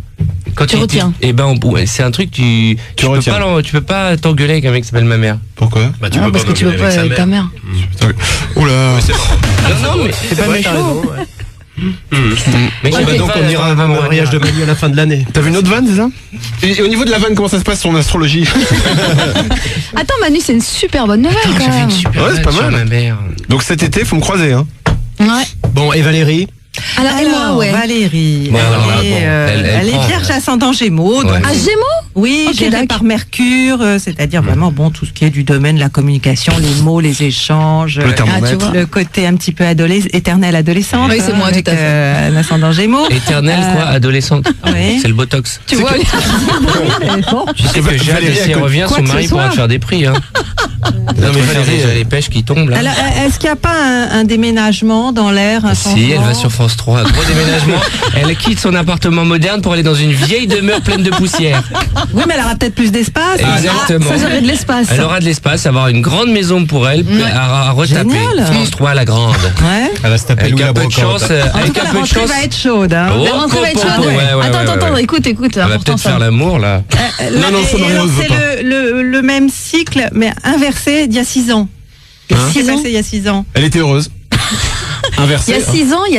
Quand tu retiens. C'est un truc tu peux pas t'engueuler avec un mec qui s'appelle ma mère. Pourquoi? Parce que tu peux pas avec ta mère. Oula. Non, mais c'est pas méchant. Mais donc on ira au mariage de Manu à la fin de l'année. T'as vu une autre vanne, c'est ça? Et au niveau de la vanne, comment ça se passe son astrologie? Attends, Manu, c'est une super bonne nouvelle quand même. Ouais, c'est pas mal. Donc cet été, faut me croiser, hein. Ouais. Bon, et Valérie? Alors, Valérie, elle est vierge ascendant Gémeaux. Donc, Gémeaux? Oui, gérée par Mercure, c'est-à-dire vraiment tout ce qui est du domaine de la communication, les mots, les échanges, le côté un petit peu éternel adolescente. Oui, c'est moi, tout à fait. L'ascendant Gémeaux. Éternel, quoi, adolescente. Oui. C'est le Botox. Tu vois. Tu sais que Jade, si elle revient, son mari pourra te faire des prix. Hein. Non, mais Valérie, les pêches qui tombent là. Alors, est-ce qu'il n'y a pas un déménagement dans l'air? Si, elle va sur France 3, gros déménagement. Elle quitte son appartement moderne pour aller dans une vieille demeure pleine de poussière. Oui, mais elle aura peut-être plus d'espace. Exactement. Ça aurait de l'espace. Elle aura de l'espace, avoir une grande maison pour elle, à retaper. Génial. France 3 la grande. Ouais. Elle va se taper avec un peu de chance. En tout cas, la rentrée va être chaude. Hein. La rentrée va être chaude. Attends, écoute. Elle va peut-être faire l'amour là. Non, c'est le même cycle, mais inversé d'il y a 6 ans. Il y a 6 ans. Elle était heureuse. Inversé. Il y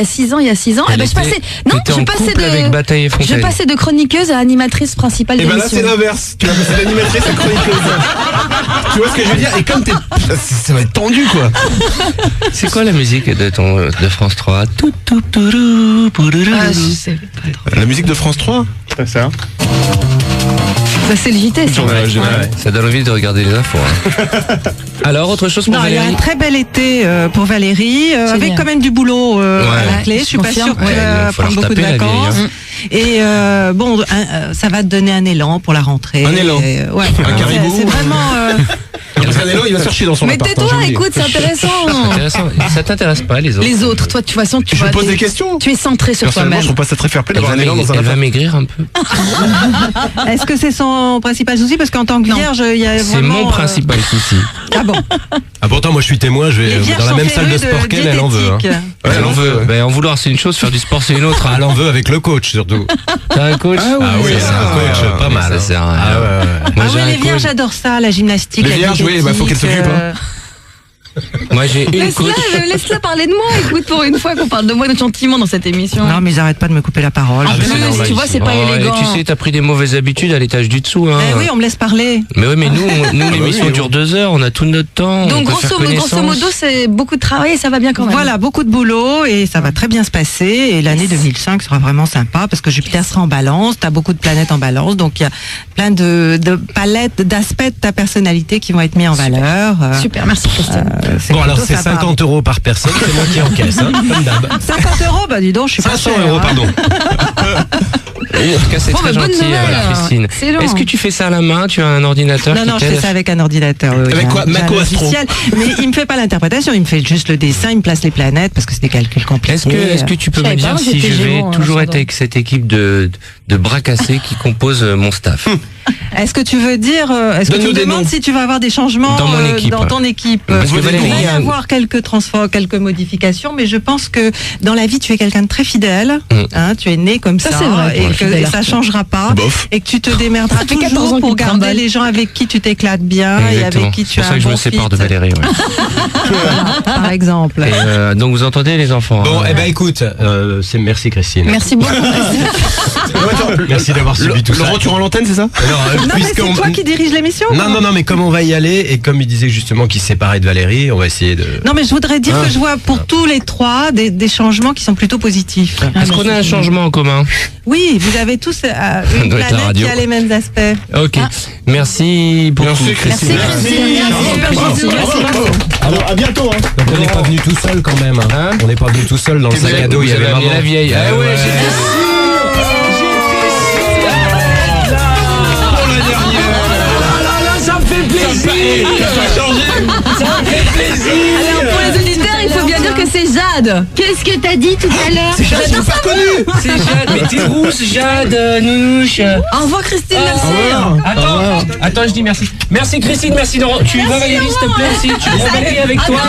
a 6 ans. Je passais de chroniqueuse à animatrice principale de l'émission. Et là, c'est l'inverse. Tu vas passer d'animatrice à chroniqueuse. Tu vois ce que je veux dire? Et comme ça va être tendu, quoi. C'est quoi la musique de France 3? La musique de France 3? C'est ça. C'est le JT, ça. Ça donne envie de regarder les infos. Hein. Alors, autre chose pour Valérie? Il y a un très bel été pour Valérie, avec quand même du boulot à la clé. Je suis pas sûre qu'elle va prendre beaucoup de vacances. Et ça va te donner un élan pour la rentrée. Un élan. Ouais. Un caribou. C'est vraiment. années là, il va se faire chier dans son Mais appart. tais-toi, écoute, c'est intéressant. C'est intéressant. Ça t'intéresse pas, les autres? Les autres, toi, de toute façon, tu Je vois, pose t'es- des questions. Tu es centré sur Personnellement, toi-même. je trouve pas ça très fair play Elle d'avoir un élan dans un elle va appart. maigrir un peu. Est-ce que c'est son principal souci? Parce qu'en tant que Non. vierge, il y a C'est vraiment, mon principal souci. Ah bon? Ah pourtant moi je suis témoin, je Les vais vierges dans la sont même salle de férus sport qu'elle, elle en veut. Hein. diététique. Ouais, Elle en veut. Ben, en vouloir, c'est une chose, faire du sport, c'est une autre. Elle en veut avec le coach surtout. T'as un coach? Ah oui, c'est un coach pas mal. Ça hein. sert à rien. Ah ouais, ouais. Moi, Ah j'ai ouais, un les vierges coach. adorent ça, la gymnastique. Les la vierges, oui, bah, faut qu'elles diététique, s'occupent, Moi, j'ai une coach. Laisse-la parler de moi. Écoute, pour une fois qu'on parle de moi gentiment dans cette émission. Non, mais ils arrêtent pas de me couper la parole. En Je- plus, tu vois, c'est pas Oh, élégant. et tu sais, t'as pris des mauvaises habitudes à l'étage du dessous. Hein. Eh oui, on me laisse parler. Mais oui, mais nous l'émission dure 2 heures, on a tout notre temps. Donc, on peut faire grosso modo, c'est beaucoup de travail et ça va bien quand même. Voilà, beaucoup de boulot et ça va très bien se passer. Et l'année 2005 sera vraiment sympa parce que Jupiter sera en balance, tu as beaucoup de planètes en balance, donc il y a plein de palettes, d'aspects de ta personnalité qui vont être mis en valeur. Super, merci Christine. Bon alors plutôt c'est sympa. 50 € par personne, c'est moi qui encaisse, hein, comme d'hab. 50 €, bah dis donc, je suis pas 500 cher, €, hein. pardon. En tout cas, c'est Bon, très bah, bonne gentil, nouvelle. Christine. Excellent. Est-ce que tu fais ça à la main? Tu as un ordinateur Non, qui non, je t'aide? fais ça avec un ordinateur. oui, Avec j'ai quoi un- j'ai un Maco Astro. logiciel. Mais il me fait pas l'interprétation, il me fait juste le dessin, il me place les planètes parce que c'est des calculs compliqués. Est-ce que tu peux Je me savais dire pas, si je j'étais vais Gémeaux, hein, toujours sans être doute. avec cette équipe de bras cassés qui compose mon staff? Est-ce que tu veux dire, est-ce que tu Donne-nous me des demandes noms. si tu vas avoir des changements Dans mon équipe. dans ton équipe? Parce que Il Valérie, va y il y a un- avoir quelques transforts, quelques modifications, mais je pense que dans la vie, tu es quelqu'un de très fidèle. Hein, tu es né comme ça, Ça, c'est vrai, et ouais, que fidèle, ça Arthur. changera pas. Bof. Et que tu te démerderas Ça fait 14 ans toujours qu'il pour te garder trimballe. les gens avec qui tu t'éclates bien et Exactement. avec qui C'est tu pour as ça un que je bon me sépare de fit. Valérie. Ouais. Par exemple. Et, donc vous entendez les enfants? Bon, hein. eh ben écoute, merci Christine. Merci beaucoup. Merci d'avoir subi tout ça. Laurent, tu rends l'antenne, c'est ça? Alors, Non, mais c'est puisqu'on- toi qui dirige l'émission. Non, non, non, mais comme on va y aller, et comme il disait justement qu'il se séparait de Valérie, on va essayer de... Non, mais je voudrais dire Ah. que je vois pour tous les trois des changements qui sont plutôt positifs. Est-ce qu'on a un changement en commun? Oui, vous avez tous une doit être la planète radio. qui a les mêmes aspects. Ok, merci beaucoup. Merci, Christine. Super gentil, merci beaucoup. Alors, à bientôt, hein. Donc on n'est pas venu tout seul quand même. Hein. On n'est pas venu tout seul dans le sac à dos, il y avait avez amené maman. la vieille. Ah ouais, j'ai fait Ça me fait plaisir. Ça me fait plaisir. Alors pour les auditeurs, il faut bien dire que c'est Jade. Qu'est-ce que t'as dit tout à l'heure? C'est Jade, je l'ai pas reconnu. C'est Jade, mais t'es rousse, Jade, nounouche. Au revoir Christine, merci. Attends, je dis merci. Merci Christine, merci Laurent. Tu vas Valérie, s'il te plaît, aussi. Tu prends Valérie avec toi.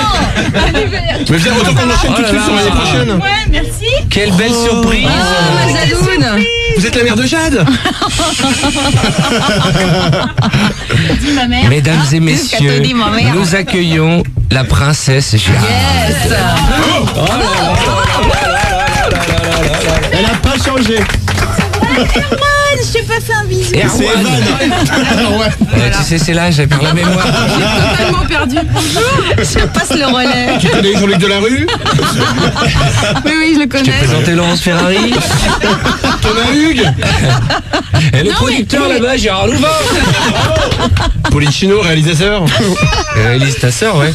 Mais viens, autant qu'on enchaîne tout de suite sur l'année prochaine. Ouais, merci. Quelle belle surprise. Oh, Jadoune. Vous êtes la mère de Jade? Dis ma mère. Mesdames et qu'elle te messieurs, dit, ma mère. nous accueillons la princesse Jade. Yes. Elle a pas changé. Je t'ai pas fait un bisou. Et C'est Erwan. Evan. Ouais. Ouais, tu sais, c'est là, j'ai perdu la mémoire. Totalement perdu. Je passe le relais. Tu connais Jean-Luc Delarue? Oui, oui, je le Je t'ai connais. présenté Laurence Ferrari. Thomas Hugues? Et le producteur là-bas, Gérard Louvain. Pauline Chino, réalisateur? Elise, ta sœur, ouais.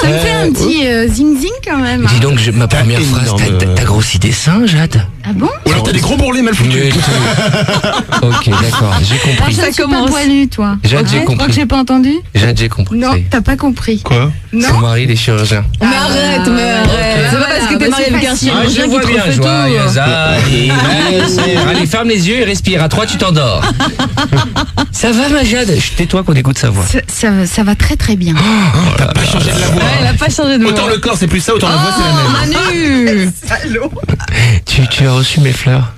Ça me fait un petit zing-zing quand même. Dis donc, ma première phrase, t'as grossi des seins, Jade? Ah bon? Ou alors t'as des gros bourrelets mal foutus? Ok, d'accord, j'ai Ah, compris. je ne suis pas poilue, toi. Jade, j'ai Je crois que compris. j'ai pas entendu. Jade, j'ai compris. Non, t'as pas compris. Quoi? Son mari, il est chirurgien. Mais arrête, mais arrête. C'est pas parce que t'es marié avec un chirurgien qui te refait tout. anniversaire. Allez, ferme les yeux et respire. À 3, tu t'endors. Ça va, ma Jade? Tais-toi qu'on écoute sa voix. Ça va très très bien. T'as pas changé de la voix. Ouais, elle a pas changé de voix. Autant le corps c'est plus ça, autant la voix c'est la même. Manu. Tu as reçu mes fleurs?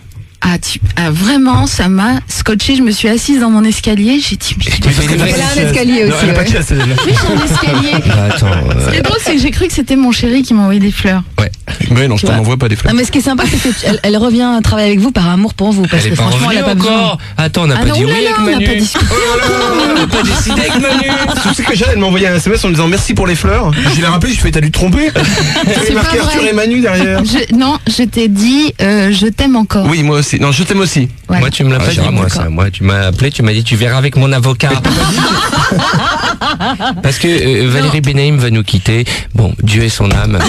Vraiment, ça m'a scotché. Je me suis assise dans mon escalier. J'ai dit, mais Elle a un escalier Non, aussi. elle a pas ouais. de chasse, elle est là. oui, j'ai un escalier. Bah, attends. Ce qui est drôle, c'est que j'ai cru que c'était mon chéri qui m'a envoyé des fleurs. Ouais, non, je t'en envoie pas des fleurs. Non, mais ce qui est sympa, c'est qu'elle revient travailler avec vous par amour pour vous. Parce Elle que est pas franchement, elle a revenue pas besoin. encore. Attends, on n'a Ah pas non, dit oui oulala, avec on n'a Manu. pas discuté. On n'a pas décidé avec Manu. Tu sais que Jade, elle m'a envoyé un SMS en me disant merci pour les fleurs. Je l'ai rappelé, je fais t'as dû te tromper. T'avais C'est marqué pas vrai. Arthur et Manu derrière. Non, je t'ai dit, je t'aime encore. Oui, moi aussi. aussi. Non, je t'aime aussi. Ouais. Moi, tu me l'as pas dit, moi, ça. Moi, tu m'as appelé, tu m'as dit, tu verras avec mon avocat. Parce que Valérie Benaïm va nous quitter. Bon, Dieu et son âme.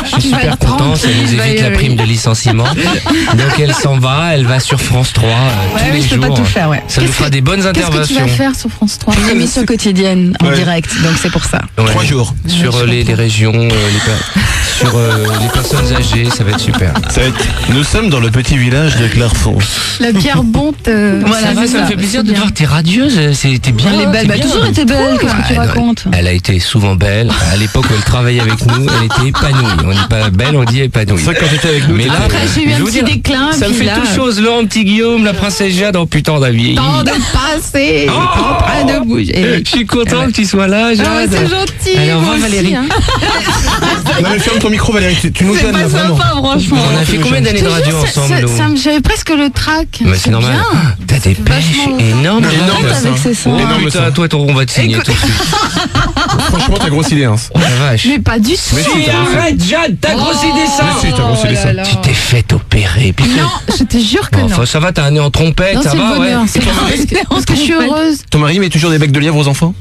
Je suis super content, ça nous évite la prime de licenciement. Donc elle s'en va, elle va sur France 3 tous les je peux jours. pas tout faire, ouais. Ça nous fera des bonnes interventions. Qu'est-ce que tu vas faire sur France 3? Une émission quotidienne en direct, donc c'est pour ça. Ouais. 3 jours. Sur les régions, sur les personnes âgées, ça va être super. Nous sommes dans le petit village de Clarfond. La Pierre Bonte. Voilà, ça me fait plaisir de te voir, t'es radieuse, t'es bien. Elle est belle, t'es elle a bien. toujours été belle, qu'est-ce que tu racontes? Elle a été souvent belle. À l'époque où elle travaillait avec nous, elle était épanouie. On dit pas belle, on dit épanouie. C'est vrai que quand t'étais avec nous, mais là, Après, j'ai eu je un vous petit dire, déclin. ça me puis fait là, toute chose, Laurent, petit Guillaume, la princesse Jade, oh putain, on a vieilli. Tant de passé, en train de bouger. Je suis content que tu sois là, Jade. Ah ouais, c'est gentil. Allez, au revoir, moi aussi, Valérie. hein. Non mais ferme ton micro Valérie, tu nous C'est gênes pas là vraiment. sympa, franchement. On a fait combien d'années de radio ensemble, nous J'avais presque le trac. Mais c'est normal. bien. T'as des pêches énormes. Énorme, ça. Avec ses sons. Oh Énorme, putain, ça. toi, on va te signer tout de suite. Franchement, t'as grossi les uns. Oh la vache. Mais pas du tout. Mais si, t'as grossi. Arrête, Jade, t'as grossi des seins. Mais si, t'as grossi les seins. Tu t'es fait opérer. Puis Non, je te jure que bon, non. enfin, ça va, t'as un nez en trompette, Non, ça c'est le va, ouais. bonheur. C'est parce que je suis heureuse. Ton mari met toujours des becs de lièvre aux enfants?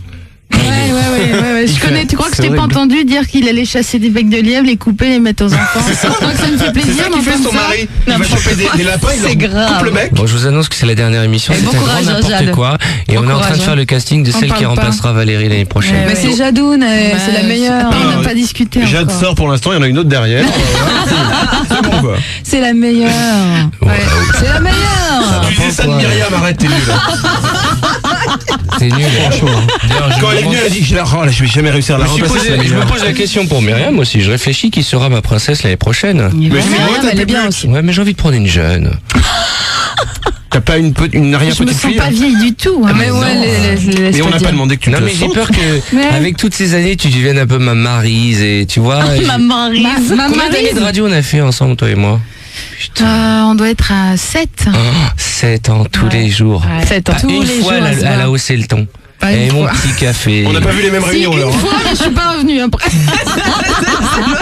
Ouais. Je connais. Tu crois que je t'ai pas entendu dire qu'il allait chasser des becs de lièvre, les couper, les mettre aux enfants? Donc ça me fait plaisir d'entendre ça. Il va choper des lapins, il leur coupe le bec. Bon, je vous annonce que c'est la dernière émission, c'est bon un grand courage, n'importe Jade. quoi. Et Bon on est en train de courage, faire le casting de On celle parle qui pas. remplacera Valérie l'année prochaine. Mais c'est Jadoun, c'est la meilleure. On n'a pas discuté Jade encore. sort pour l'instant, il y en a une autre derrière. C'est bon quoi. C'est la meilleure. Ouais. C'est la meilleure. Tu disais ça de Myriam, arrête, t'es nul. C'est nul, franchement. Quand elle est venue, elle a dit je vais jamais réussir à la remplacer. Je me pose la question pour Myriam aussi. Je réfléchis qui sera ma princesse l'année prochaine. Mais Myriam, elle est bien aussi. Ouais, mais j'ai envie de prendre une jeune. T'as pas une Je me arrière-petite sens fille? pas vieille du tout. hein. Mais ouais, Mais on n'a pas demandé que tu Non, te mais j'ai sentes. peur que, avec toutes ces années, tu deviennes un peu ma Maryse et tu vois. Ma Maryse. Combien d'années de radio on a fait ensemble, toi et moi? On doit être à 7. 7 ans tous les jours. 7 ans. Pas une fois, elle a haussé le ton. Pas Et une mon fois. petit café. On n'a pas vu les mêmes Si, réunions une alors. fois, mais je suis pas revenue après.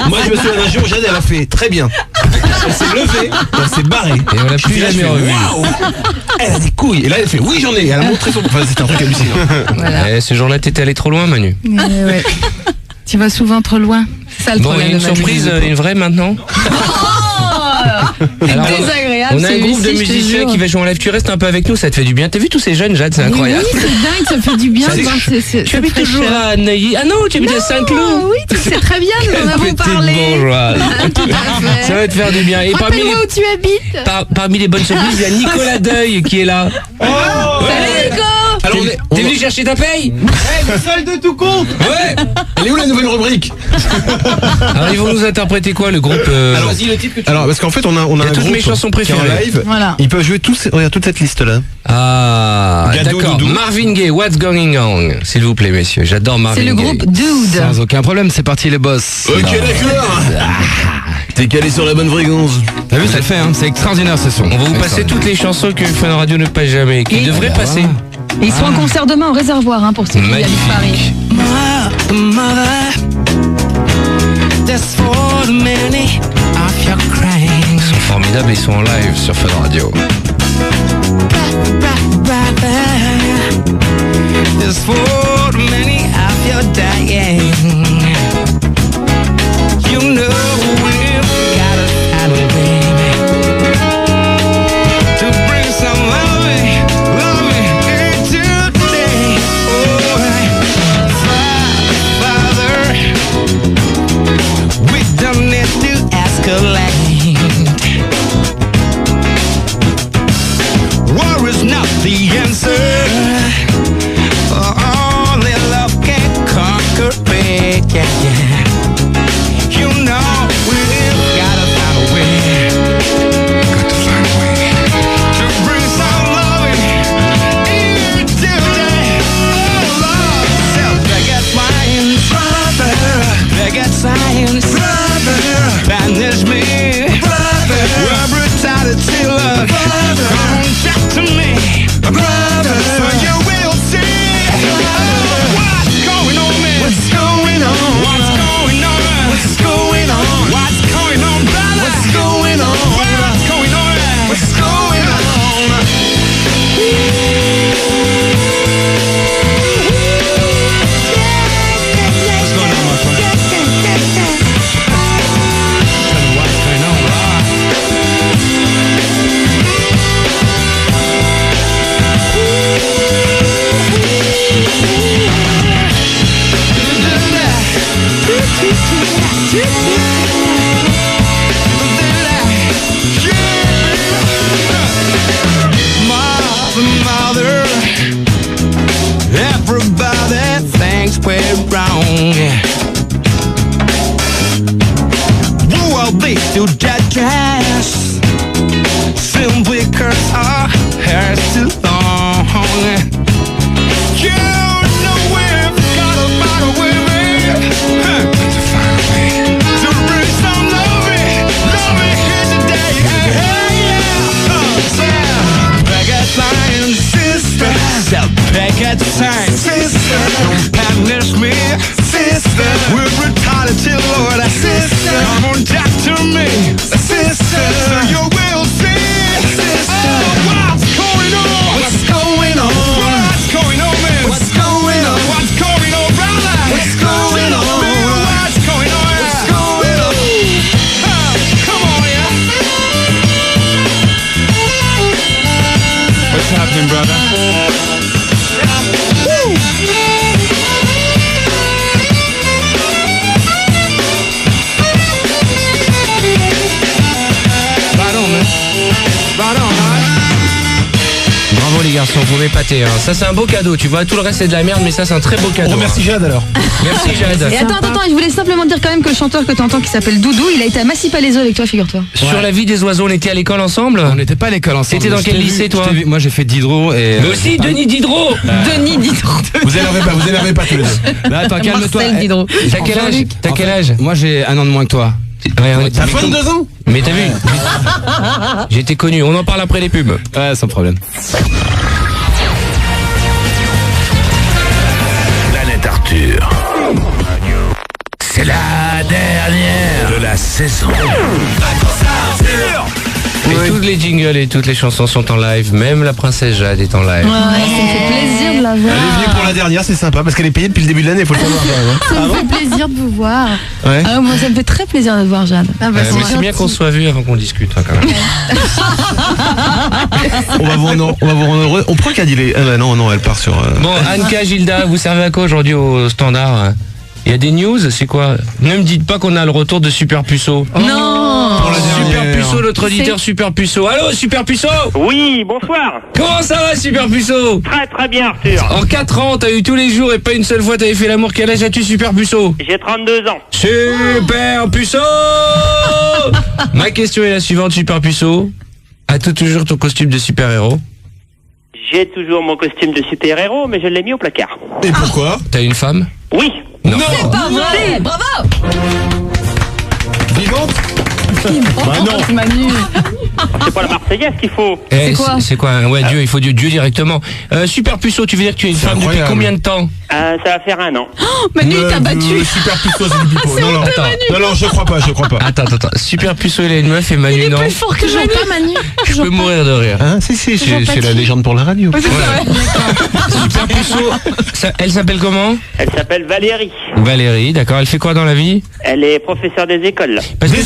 Moi je me souviens d'un jour, Jade elle a fait très bien. Elle s'est levée, elle s'est barrée. Et on l'a plus Puis là, je jamais fais, revu. waouh, elle a des couilles. Et là elle fait oui j'en ai. Et elle a montré son. Enfin c'était un truc hallucinant. Eh, ce jour-là, t'étais allé trop loin, Manu. Ouais. Tu vas souvent trop loin. C'est ça le Bon, il y a problème une de Manu. surprise, une vraie maintenant. Alors, désagréable, on a un groupe de celui-ci, je te musiciens jure. qui va jouer en live. Tu restes un peu avec nous, ça te fait du bien. T'as vu tous ces jeunes, Jade, c'est incroyable. Oui, c'est dingue, ça fait du bien. Ça de voir Tu habites toujours à Neuilly. Ah non, tu habites à Saint-Cloud. Oui, tu sais très bien, nous en avons Petite parlé. bourgeoise. Tout à fait. Ça va te faire du bien. Et parmi Rappelle-moi les, où tu habites. parmi les bonnes surprises, il y a Nicolas Deuil qui est là. Salut Nico. Alors T'es venu chercher ta paye? Salle de tout compte. Ouais. Elle est où la nouvelle rubrique? Alors ils vont nous interpréter quoi, le groupe Alors parce qu'en fait on a Il y a un toutes groupe mes chansons qui est en préférées. live. Voilà. Ils peuvent jouer tous. Regarde toute cette liste là. Ah, Gado, d'accord. Doudou. Marvin Gaye, What's Going On? S'il vous plaît, messieurs. J'adore Marvin C'est Gaye. le groupe Dude. Sans aucun problème, c'est parti les boss. Ok d'accord. T'es calé sur la bonne fréquence. T'as vu, ça le fait, hein. C'est extraordinaire ce son. On va vous passer toutes les chansons que Fun Radio ne passe jamais, qui devraient passer. Et ils sont en concert demain au réservoir pour ceux qui habitent Paris. Ils sont formidables, ils sont en live sur Fun Radio. Mother, everybody thinks we're wrong. Well, they do judge us simply 'cause our hair's too long. You know we've got a bottle with me. To find a way to bring some love here today. Hey, yeah. Picket line, sister. Picket sign, sister. Don't punish me, sister. We're retarded till Lord, sister. Come on, doctor me, sister. So you will see, sister. Oh, what's going on? What's going on? What's going on, man? What's going on? What's going on, brother? What's going on? What's going on? What's going on? Come on, yeah. What's happening, brother? Woo! Bravo les garçons, vous m'épatez. Hein. Ça c'est un beau cadeau, tu vois, tout le reste c'est de la merde, mais ça c'est un très beau cadeau. Merci Jade alors. Merci Jade. Et attends, je voulais simplement dire quand même que le chanteur que t'entends qui s'appelle Doudou, il a été à Massy-Palaiseau avec toi, figure-toi. Sur la vie des oiseaux, on était à l'école ensemble? On n'était pas à l'école ensemble. T'étais dans quel lycée toi? Moi j'ai fait Diderot et... Mais aussi Denis Diderot. Denis Diderot. Vous énervez pas tous les deux. Bah attends, calme-toi. Marcel Diderot. T'as quel âge? Moi j'ai un an de moins que toi. Ouais, T'as 22 ans? Mais t'as vu? J'ai été connu, on en parle après les pubs. Ouais, sans problème. Planète Arthur. C'est la dernière de la saison. Et tous les jingles et toutes les chansons sont en live, même la princesse Jade est en live. Ouais, ça me fait plaisir de la voir. Elle est venue pour la dernière, c'est sympa parce qu'elle est payée depuis le début de l'année, faut le savoir quand même. Ça me fait plaisir de vous voir. Ouais. Ah, moi, ça me fait très plaisir de voir Jade. Ah, bah, Mais c'est bien qu'on soit vu avant qu'on discute hein, quand même. On va vous rendre heureux. On prend Cadillé. Non, elle part sur... Bon, Anka, Gilda, vous servez à quoi aujourd'hui au standard? Il y a des news, c'est quoi? Ne me dites pas qu'on a le retour de Super Puceau. Non. Pour la Super dernière. Puceau, notre auditeur Super Puceau. Allô, Super Puceau? Oui, bonsoir. Comment ça va, Super Puceau? Très très bien, Arthur. En 4 ans, t'as eu tous les jours et pas une seule fois t'avais fait l'amour. Quel âge as-tu, Super Puceau? J'ai 32 ans. Super Puceau. Ma question est la suivante, Super Puceau. As-tu toujours ton costume de super-héros? J'ai toujours mon costume de super-héros, mais je l'ai mis au placard. Et pourquoi? T'as une femme? Oui. Non. C'est pas vrai. Bravo. Vivante? Bah non. Manu. C'est pas la Marseillaise qu'il faut. C'est quoi? C'est quoi? Ouais, Dieu, il faut Dieu directement. Super Puceau, tu veux dire que tu es une femme depuis combien de temps? Ça va faire 1 an. Oh, Manu, il t'a battu. Super Puceau, c'est du pipeau. Non, je crois pas. Attends. Super Puceau, il a une meuf et Manu, Il est non? plus fort que Manu. Pas Manu. Je peux mourir de rire. Hein, si, c'est la légende pour la radio. Ouais, c'est ça, ouais. Super Puceau, elle s'appelle comment? Elle s'appelle Valérie. Valérie, d'accord. Elle fait quoi dans la vie? Elle est professeure des écoles. Parce que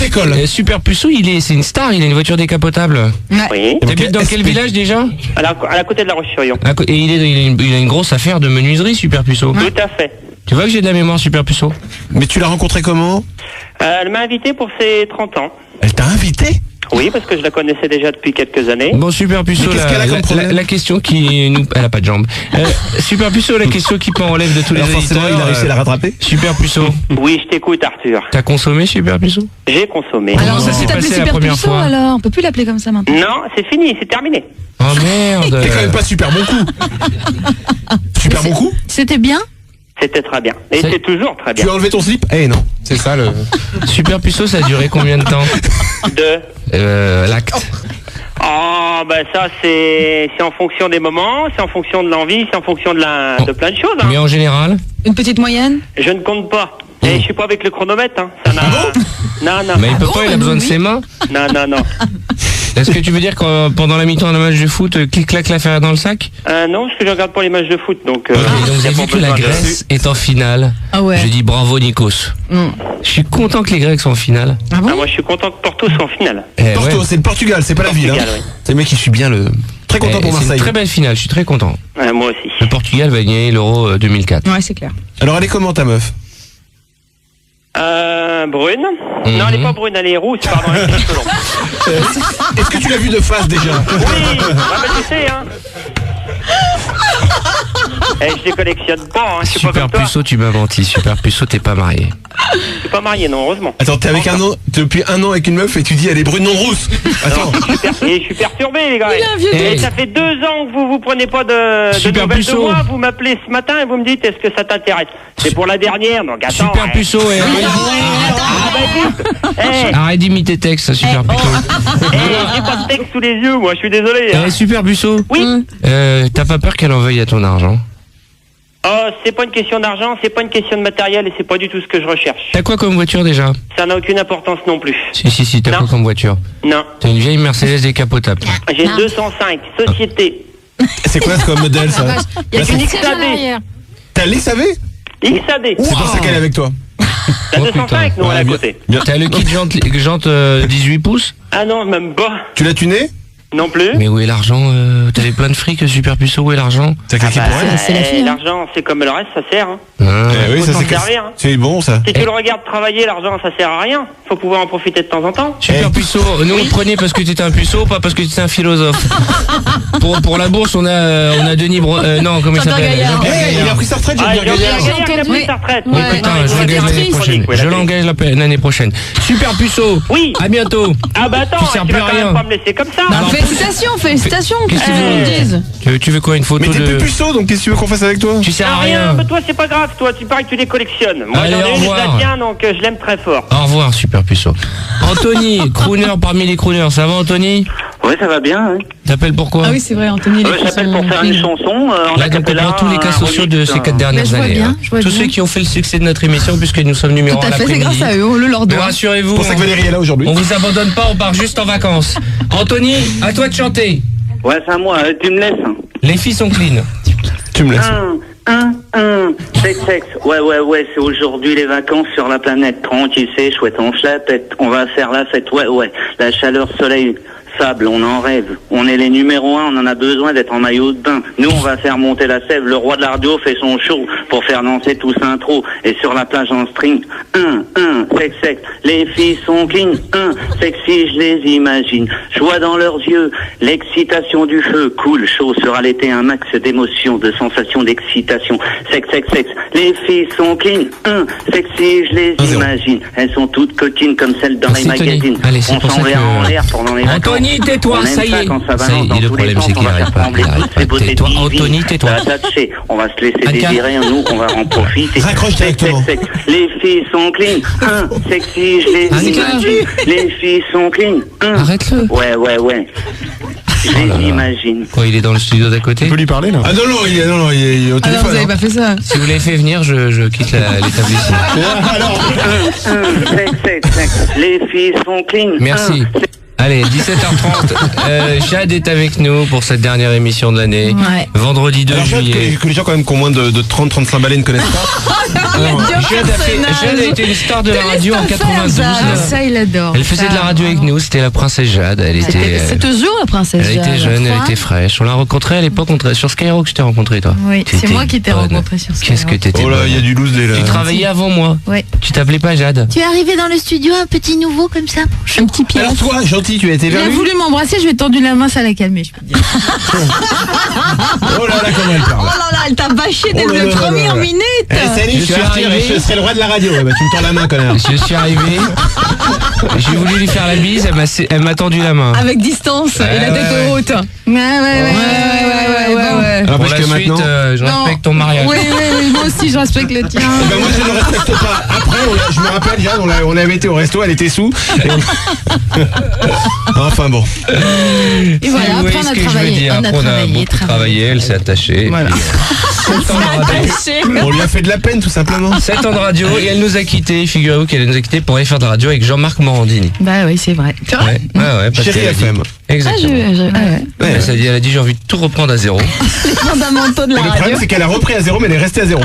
Super Puceau, c'est une star, il a une voiture décapotable. Oui. T'habites dans quel village déjà? À la côté de la Roche-sur-Yon. Et il a une grosse affaire de menuiserie, Super Puceau. Tout à fait. Tu vois que j'ai de la mémoire, Super Puceau? Mais tu l'as rencontré comment? Elle m'a invité pour ses 30 ans. Elle t'a invité? Oui, parce que je la connaissais déjà depuis quelques années. Bon, Super Puceau, la question qui nous... Elle a pas de jambes. Super Puceau, la question qui prend en relève de tous les forcément, auditeurs. il a réussi à la rattraper. Super Puceau. Oui, je t'écoute, Arthur. T'as consommé, Super Puceau? J'ai consommé. Alors, ça s'est passé la première Puceau, fois? alors, on peut plus l'appeler comme ça maintenant. Non, c'est fini, c'est terminé. Oh merde. T'es quand même pas super bon coup. Super bon coup? C'était bien? C'était très bien. Et c'est toujours très bien. Tu as enlevé ton slip? Eh non. C'est ça le... Super Puceau, ça a duré combien de temps? L'acte. Oh, ben ça, c'est en fonction des moments, c'est en fonction de l'envie, c'est en fonction de plein de choses. Hein. Mais en général? Une petite moyenne? Je ne compte pas. Et je suis pas avec le chronomètre. Hein. Ça n'a... Non. Mais il peut pas, il a besoin de ses mains? Non. Est-ce que tu veux dire que pendant la mi-temps d'un match de foot, clic-clac l'affaire dans le sac? Non, parce que je regarde pas les matchs de foot, donc... donc vu que la Grèce est en finale, je dis bravo Nikos. Je suis content que les Grecs soient en finale. Ah bon? Moi je suis content que Porto soit en finale. Porto, c'est le Portugal, c'est pas la ville. Hein. Oui. C'est le mec qui suit bien le... Très content pour Marseille. C'est une très belle finale, je suis très content. Moi aussi. Le Portugal va gagner l'Euro 2004. Ouais, c'est clair. Alors elle est comment ta meuf? Brune. Non, elle est pas brune, elle est rousse, pardon, elle est cheveux longs. Est-ce que tu l'as vu de face déjà? Oui, tu sais, hein. Je les collectionne pas, hein. Je suis pas Super comme toi. Puceau, tu m'as menti. Super Puceau, t'es pas marié. Je suis pas marié, non, heureusement. Attends, t'es avec depuis un an avec une meuf et tu dis elle est brune non rousse. Attends. Et je suis perturbé, les gars. Il a un vieux Et dos. ça fait 2 ans que vous prenez pas de Super nouvelles de Puceau. moi. Vous m'appelez ce matin et vous me dites est-ce que ça t'intéresse? C'est pour la dernière, donc attends. Super Puceau, arrête d'imiter texte, Super Puceau. J'ai pas de texte sous les yeux, moi, je suis désolé. Eh, Super Puceau. Oui. T'as pas peur qu'elle en veuille à ton argent? Oh, c'est pas une question d'argent, c'est pas une question de matériel et c'est pas du tout ce que je recherche. T'as quoi comme voiture déjà? Ça n'a aucune importance non plus. Si, t'as quoi comme voiture? Non. T'as une vieille Mercedes décapotable. J'ai 205, société. C'est quoi ce comme modèle ça? Il y a une XAD. T'as l'XAV? XAD. C'est pour ça qu'elle est avec toi. T'as 205, nous, à la côté. T'as le kit jante 18 pouces? Ah non, même pas. Tu l'as tuné? Non plus. Mais où est l'argent? T'avais plein de fric, Super Puceau, où est l'argent? T'as claqué pour elle? C'est la fille. Hein. L'argent, c'est comme le reste, ça sert. Hein. Oui, Faut ça s'en c'est servir, hein. C'est bon ça. Si tu le regardes travailler, l'argent, ça sert à rien. Faut pouvoir en profiter de temps en temps. Super Puceau, nous on te prenait parce que t'étais un puceau, pas parce que t'étais un philosophe. Pour la bourse, on a Denis non, comment il s'appelle? Gaillard. Jean-Pierre Il a pris sa retraite, Ah, Jean-Pierre Gaillard. il a pris sa retraite. Oh putain, je l'engage l'année prochaine. Je l'engage l'année prochaine. Super Puceau. Oui. À bientôt. Ah bah attends, Tu sers tu plus vas à quand rien. même pas me laisser comme ça. Alors, Félicitations, qu'est-ce que tu veux Eh. qu'on dise? Tu veux quoi, une photo Mais t'es plus de... puceau, donc qu'est-ce que tu veux qu'on fasse avec toi? Tu sers à Rien, rien. mais toi c'est pas grave, toi tu parais que tu les collectionnes. Moi Allez, j'en au ai une, je revoir. la tiens, donc je l'aime très fort. Au revoir, Super Puceau. Anthony, crooner parmi les crooners. Ça va, Anthony? Ouais, ça va bien. Hein. T'appelles pourquoi? Ah oui, c'est vrai, Anthony. il est Je t'appelle pour faire une chanson. En Là, donc, on acapella, prend tous les cas sociaux de ces 4 dernières je vois années. bien, hein. je vois Tous bien. ceux qui ont fait le succès de notre émission, puisque nous sommes numéro Tout 1 à fait, c'est l'après-midi. grâce à eux, on le leur Mais doit. rassurez-vous, C'est pour ça que Valérie est là aujourd'hui. on vous abandonne pas, on part juste en vacances. Anthony, à toi de chanter. Ouais, c'est à moi. Tu me laisses. Les filles sont clean. Tu me laisses. Sexe. Ouais, c'est aujourd'hui les vacances sur la planète. Tranquille, c'est chouette, on se la pète. On va faire la fête, ouais. La chaleur, soleil, sable, on en rêve. On est les numéros 1, on en a besoin d'être en maillot de bain. Nous, on va faire monter la sève. Le roi de la radio fait son show pour faire danser tous intro. Et sur la plage en string, sexe. Les filles sont clean, sexy, je les imagine. Je vois dans leurs yeux l'excitation du feu. Cool, chaud sera l'été, un max d'émotion, de sensations, d'excitation. Sexe. Les filles sont clean, sexy, je les imagine. Elles sont toutes coquines comme celles dans Merci, les Tony. magazines. Allez, c'est On pour ça s'enverra que- en l'air pendant les vacances. Anthony, tais-toi, On aime ça y est. quand ça Ça y balance est, dans le tous les problème, sens. c'est qu'il On va arrive faire pas. trembler Il arrive toutes pas. ces beautés Tais-toi, divines. Anthony, tais-toi. Ça va toucher. On va se laisser Un cas. désirer, nous, on va en profiter. Raccroche directement. Sexe. Les filles sont clean, sexy, je les Un cas. imagine. Les filles sont clean, Arrête-le. Ouais. Je les imagine. Quoi, il est dans le studio d'à côté? Tu peux lui parler là? Ah non, il est au Ah non, téléphone. vous avez pas fait ça. Si vous l'avez fait venir, je quitte l'établissement. Sexe. Les filles sont clean. Merci. Allez, 17h30. Jade est avec nous pour cette dernière émission de l'année. Ouais. Vendredi 2 Alors, juillet. que les gens quand même qui ont moins de 30-35 balais ne connaissent pas. Jade a été une star de la radio en 92. Ça, il adore. Elle faisait de la radio avec nous, c'était la princesse Jade. Elle était, C'est toujours la princesse. elle était Jade, jeune, je elle crois. était fraîche. On l'a rencontrée à l'époque sur Skyrock, je t'ai rencontré toi. Oui, c'est T'étais moi qui t'ai bonne. rencontré sur Skyrock. Qu'est-ce que t'étais Oh là, bonne. il y a du loose là. Tu travaillais avant moi. Ouais. Tu t'appelais pas Jade. Tu es arrivé dans le studio un petit nouveau comme ça. Un petit pied. Alors toi, gentil, tu as été Il vers a lui? voulu m'embrasser, je lui ai tendu la main, ça l'a calmé, je peux te dire. Oh là là, comment elle parle. Oh là là, elle t'a bâché dès Oh là les là là premières là. minutes. Salut, Je suis arrivé. je serai le roi de la radio. Bah, tu me tends la main, connard. Je suis arrivé. J'ai voulu lui faire la bise, elle m'a tendu la main. Avec distance et la tête ouais. haute. Ouais. Alors, Pour parce la que suite, maintenant. je Non. respecte ton mariage. Oui, moi aussi, je respecte le tien. Eh ben moi je ne respecte pas. Après, je me rappelle, Jade, on avait été au resto, elle était sous. Et enfin bon. Et voilà, Si vous après voyez on ce a que je veux travaillé. dire. On a Après, travaillé, beaucoup travaillé, elle s'est attachée. Voilà. Et puis, 7 ans de radio. On lui a fait de la peine tout simplement. 7 ans de radio et elle nous a quittés. Figurez-vous qu'elle nous a quittés pour aller faire de la radio avec Jean-Marc Morandini. Bah oui, c'est vrai. C'est vrai. Ouais, parce Chérie qu'elle a dit- FM. Exactement. Ouais. Elle a dit j'ai envie de tout reprendre à zéro. Les fondamentaux de Et la le radio. problème c'est qu'elle a repris à zéro mais elle est restée à zéro.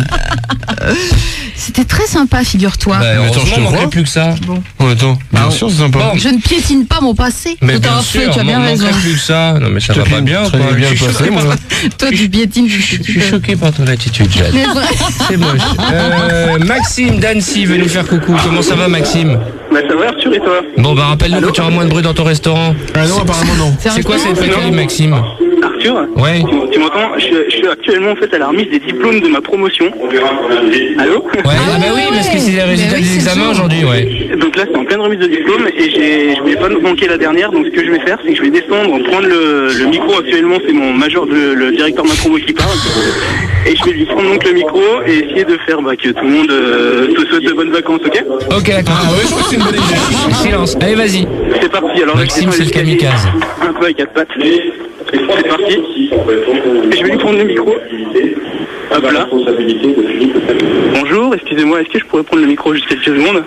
C'était très sympa, figure-toi. Bah, heureusement, il manquerait plus que ça. Bon. Oh, attends, bien sûr, c'est sympa. Je ne piétine pas mon passé. Mais Tout bien à sûr, fait, tu as bien raison. manquerait plus que ça. Non, mais ça va pas bien. Très quoi. bien Je suis passé, choqué moi. Toi, tu piétines. Je suis choqué par ton attitude, Jade. Mais vrai. C'est moche. Maxime d'Annecy veut nous faire coucou. Comment ça va, Maxime? Bah ça va Arthur et toi? Bon, bah rappelle-nous que tu auras moins de bruit dans ton restaurant. Ah non, apparemment non. C'est quoi cette fatiguée, Maxime? Arthur? Ouais. Tu m'entends? Je suis actuellement en fait à la remise des diplômes de ma promotion. Allô? Ouais, bah oui, parce que c'est les résultats des examens aujourd'hui, ouais. Donc là c'est en pleine remise de diplôme et je voulais pas nous manquer la dernière, donc ce que je vais faire c'est que je vais descendre, prendre le micro. Actuellement c'est mon major, le directeur de ma promo qui parle, et je vais lui prendre donc le micro et essayer de faire que tout le monde se souhaite de bonnes vacances, ok? Ok, d'accord. Ah ouais, je crois que c'est une bonne idée. Silence, allez vas-y. C'est parti, alors Maxime, c'est le kamikaze. un peu à quatre pattes. C'est parti. Et je vais lui prendre le micro. Hop là. Bonjour, excusez-moi, est-ce que je pourrais prendre le micro juste quelques secondes?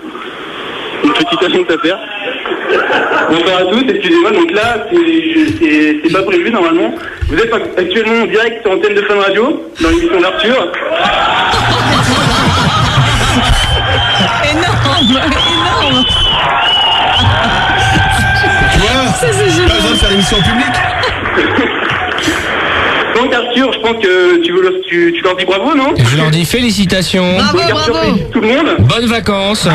Une petite annonce à faire. Bonsoir à tous, excusez-moi, donc là, c'est pas prévu normalement. Vous êtes actuellement en direct sur antenne de Fun Radio, dans l'émission d'Arthur. Énorme. Tu vois, pas besoin de faire l'émission en public. Donc Arthur, je pense que tu leur dis bravo, non? Je leur dis félicitations. Bravo, Donc, Arthur, bravo. félicite tout le monde. Bonnes vacances.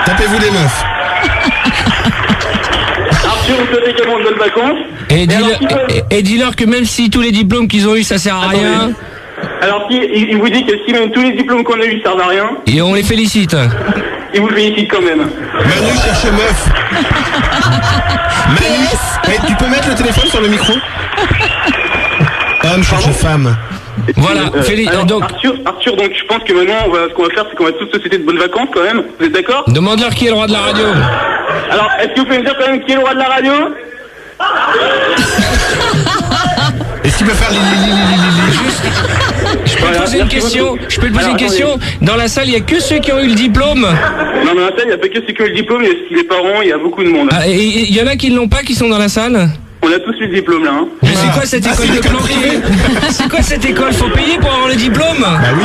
Tapez-vous des meufs. Arthur, vous souhaite également de bonnes vacances. Et dis-leur que même si tous les diplômes qu'ils ont eu ça sert à rien. Alors il vous dit que si même tous les diplômes qu'on a eu servent à rien, Et on les félicite. il vous félicite quand même. Manu cherche meuf. Manu, hey, tu peux mettre le téléphone sur le micro? Homme cherche femme. Voilà, Alors, donc Arthur, donc je pense que maintenant ce qu'on va faire c'est qu'on va tous se souhaiter de bonnes vacances quand même. Vous êtes d'accord? demande-leur qui est le roi de la radio. Alors est-ce que vous pouvez me dire quand même qui est le roi de la radio? Est-ce qu'il peut faire Je peux te poser une question. Je peux te poser Alors, une question. Dans la salle, il y a que ceux qui ont eu le diplôme. Non, mais dans la salle, il n'y a pas que ceux qui ont le diplôme, il y a aussi les parents, il y a beaucoup de monde. Ah, et il y en a qui ne l'ont pas, qui sont dans la salle. On a tous eu le diplôme là. Hein. Mais c'est quoi cette école de planqué? C'est quoi cette école? Faut payer pour avoir le diplôme? Bah oui.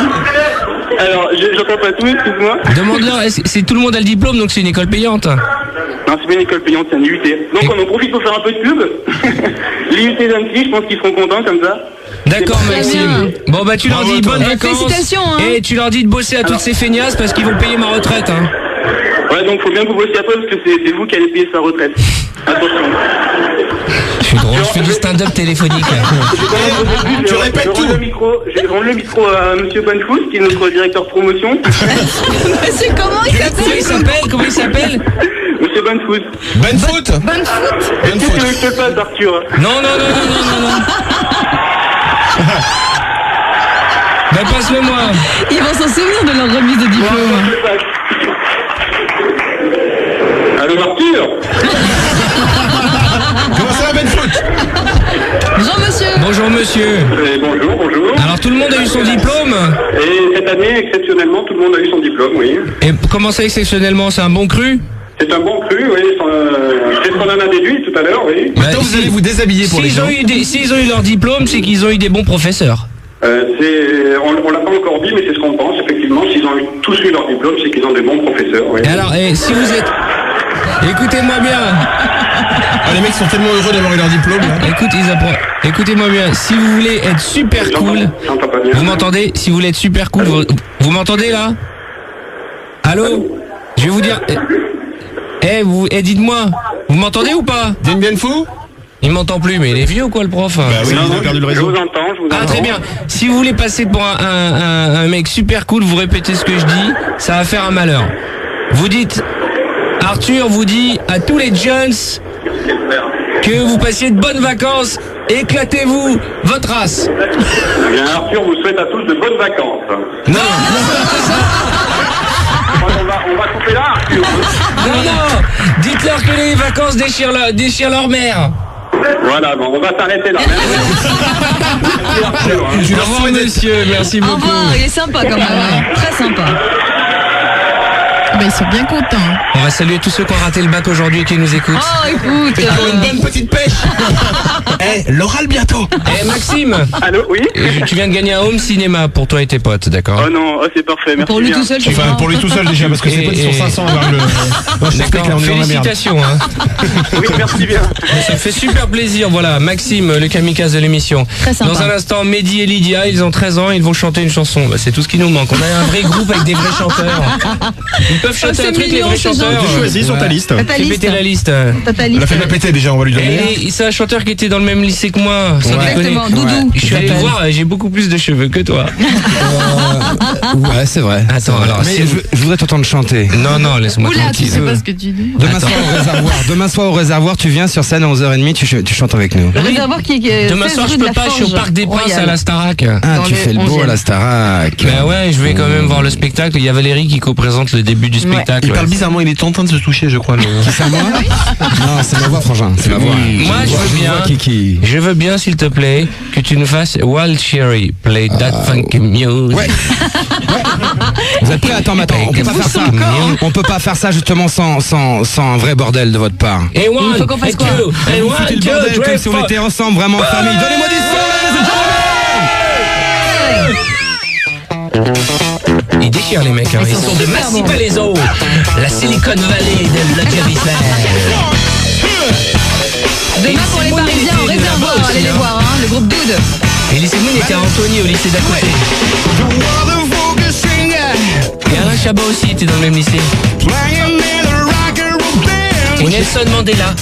Alors, j'entends pas tout, excuse-moi. Demande-leur, c'est tout le monde a le diplôme, donc c'est une école payante. Non, c'est pas une école payante, c'est un IUT. Donc on en profite pour faire un peu de pub. L'IUT d'Annecy, je pense qu'ils seront contents comme ça. D'accord, Maxime. Bon bah tu leur dis bonnes vacances. Félicitations, hein. Et tu leur dis de bosser à toutes ces feignasses parce qu'ils vont payer ma retraite. Hein. Ouais, donc faut bien que vous bossiez après parce que c'est vous qui allez payer sa retraite. Attention. Je suis drôle, je fais du stand-up téléphonique. Tu répètes tout. Je vais rendre le micro à Monsieur Bonnefoot, qui est notre directeur de promotion. C'est comment il s'appelle? Comment il s'appelle? Monsieur Bonnefoot. Bonnefoot. Est-ce que tu veux que je te le passe, Arthur? Non. Bah passe-le-moi. Ils vont s'en souvenir de leur remise de diplôme. Allô, Arthur? Comment ça va, Bonnefoot? Bonjour monsieur. Bonjour monsieur. Bonjour. Alors tout le monde a eu son diplôme? Et cette année, exceptionnellement, tout le monde a eu son diplôme, oui. Et comment ça exceptionnellement? C'est un bon cru? C'est un bon cru, oui. C'est ce qu'on en a déduit tout à l'heure, oui. Maintenant, vous allez vous déshabiller pour les gens. S'ils ont eu leur diplôme, c'est qu'ils ont eu des bons professeurs. On l'a pas encore dit, mais c'est ce qu'on pense, effectivement. S'ils ont tous eu leur diplôme, c'est qu'ils ont des bons professeurs, oui. Et alors, si vous êtes... Écoutez-moi bien. Ah, les mecs sont tellement heureux d'avoir eu leur diplôme, là. Écoutez-moi bien. Si vous voulez être super cool... Vous m'entendez? Si vous voulez être super cool, vous m'entendez, là? Allô? Je vais vous dire... dites-moi, vous m'entendez ou pas? Dien Bien Phu? Il m'entend plus, mais il est vieux ou quoi le prof? Bah oui, il a perdu le réseau. Je vous entends. Ah très bien. Si vous voulez passer pour un mec super cool, vous répétez ce que je dis, ça va faire un malheur. Vous dites, Arthur vous dit à tous les jeunes que vous passiez de bonnes vacances, éclatez-vous votre race. Eh bien, Arthur vous souhaite à tous de bonnes vacances. Non. On va couper là, Arthur. Non. Dites-leur que les vacances déchirent leur mère. Voilà, bon, on va s'arrêter là. Merci Arthur. Au revoir monsieur, merci beaucoup. Au revoir, il est sympa quand même, hein. Très sympa. Ils sont bien contents. On va saluer tous ceux qui ont raté le bac aujourd'hui et qui nous écoutent. Oh, écoute. Une bonne petite pêche. L'oral bientôt. Maxime. Allô, oui. Tu viens de gagner un home cinéma pour toi et tes potes, d'accord? Oh non, c'est parfait, merci. Pour lui bien. tout seul, Enfin, pour lui tout seul déjà, parce que c'est pas sur 500 avoir le. Moi, je D'accord, que là, on est dans la merde. félicitations. Hein. Oui, merci bien. Ça me fait super plaisir. Voilà, Maxime, le kamikaze de l'émission. Très sympa. Dans un instant, Mehdi et Lydia, ils ont 13 ans, ils vont chanter une chanson. Bah, c'est tout ce qui nous manque. On a un vrai groupe avec des vrais chanteurs. Ils peuvent chanter c'est un truc, mignon, les vrais ces chanteurs. gens. Tu choisis sur ta liste. T'as ta Fais liste. péter la liste. T'as ta On liste. a fait de la péter déjà, on va lui donner. Et c'est un chanteur qui était dans le même lycée que moi, sans déconner. Exactement, Doudou. Je suis allé le voir, j'ai beaucoup plus de cheveux que toi. Ouais, c'est vrai. Attends, alors, mais si je voudrais t'entendre chanter. Non, laisse-moi Oula, tu tranquille. sais pas ce que tu dis. Demain soir au réservoir, tu viens sur scène à 11h30, tu chantes avec nous. Le réservoir qui est. Demain soir, je peux pas, je suis au Parc des Princes à la Starac. Ah, Dans tu le fais le beau 11e. à la Starac. Ben ouais, je vais quand même voir le spectacle. Il y a Valérie qui co-présente le début du spectacle. Il parle bizarrement, il est en train de se toucher, je crois. C'est à moi? Non, c'est ma voix, frangin. C'est ma voix. Moi, je veux bien, s'il te plaît, que tu nous fasses Wild Cherry, play that funky music. Ouais. Vous êtes prêts? Attends, on peut pas faire ça. On peut pas faire ça justement sans un vrai bordel de votre part. Et one, Il faut qu'on fasse et quoi? two, et Vous one, foutez le two, bordel three, comme si on four. était ensemble vraiment en famille. Donnez-moi du son, Ils déchirent les mecs, hein. Ils sont de Massy Palaiso, la Silicon Valley de Luxury Fair. Demain pour les Parisiens au réservoir, allez les voir, hein, le groupe Dude. Et Lise Moon était à Antony au lycée d'à côté. Et Alain Chabat aussi était dans le même lycée. Et Nelson Mandela.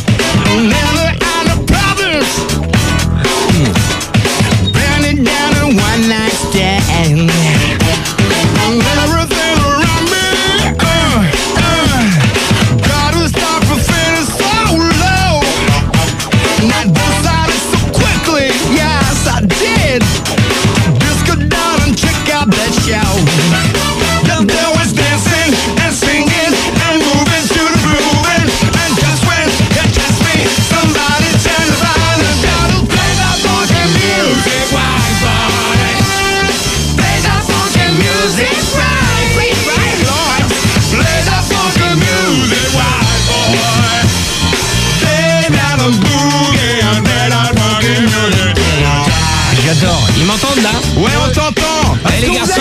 J'adore. Ils m'entendent là? Ouais, on t'entend. Eh les garçons.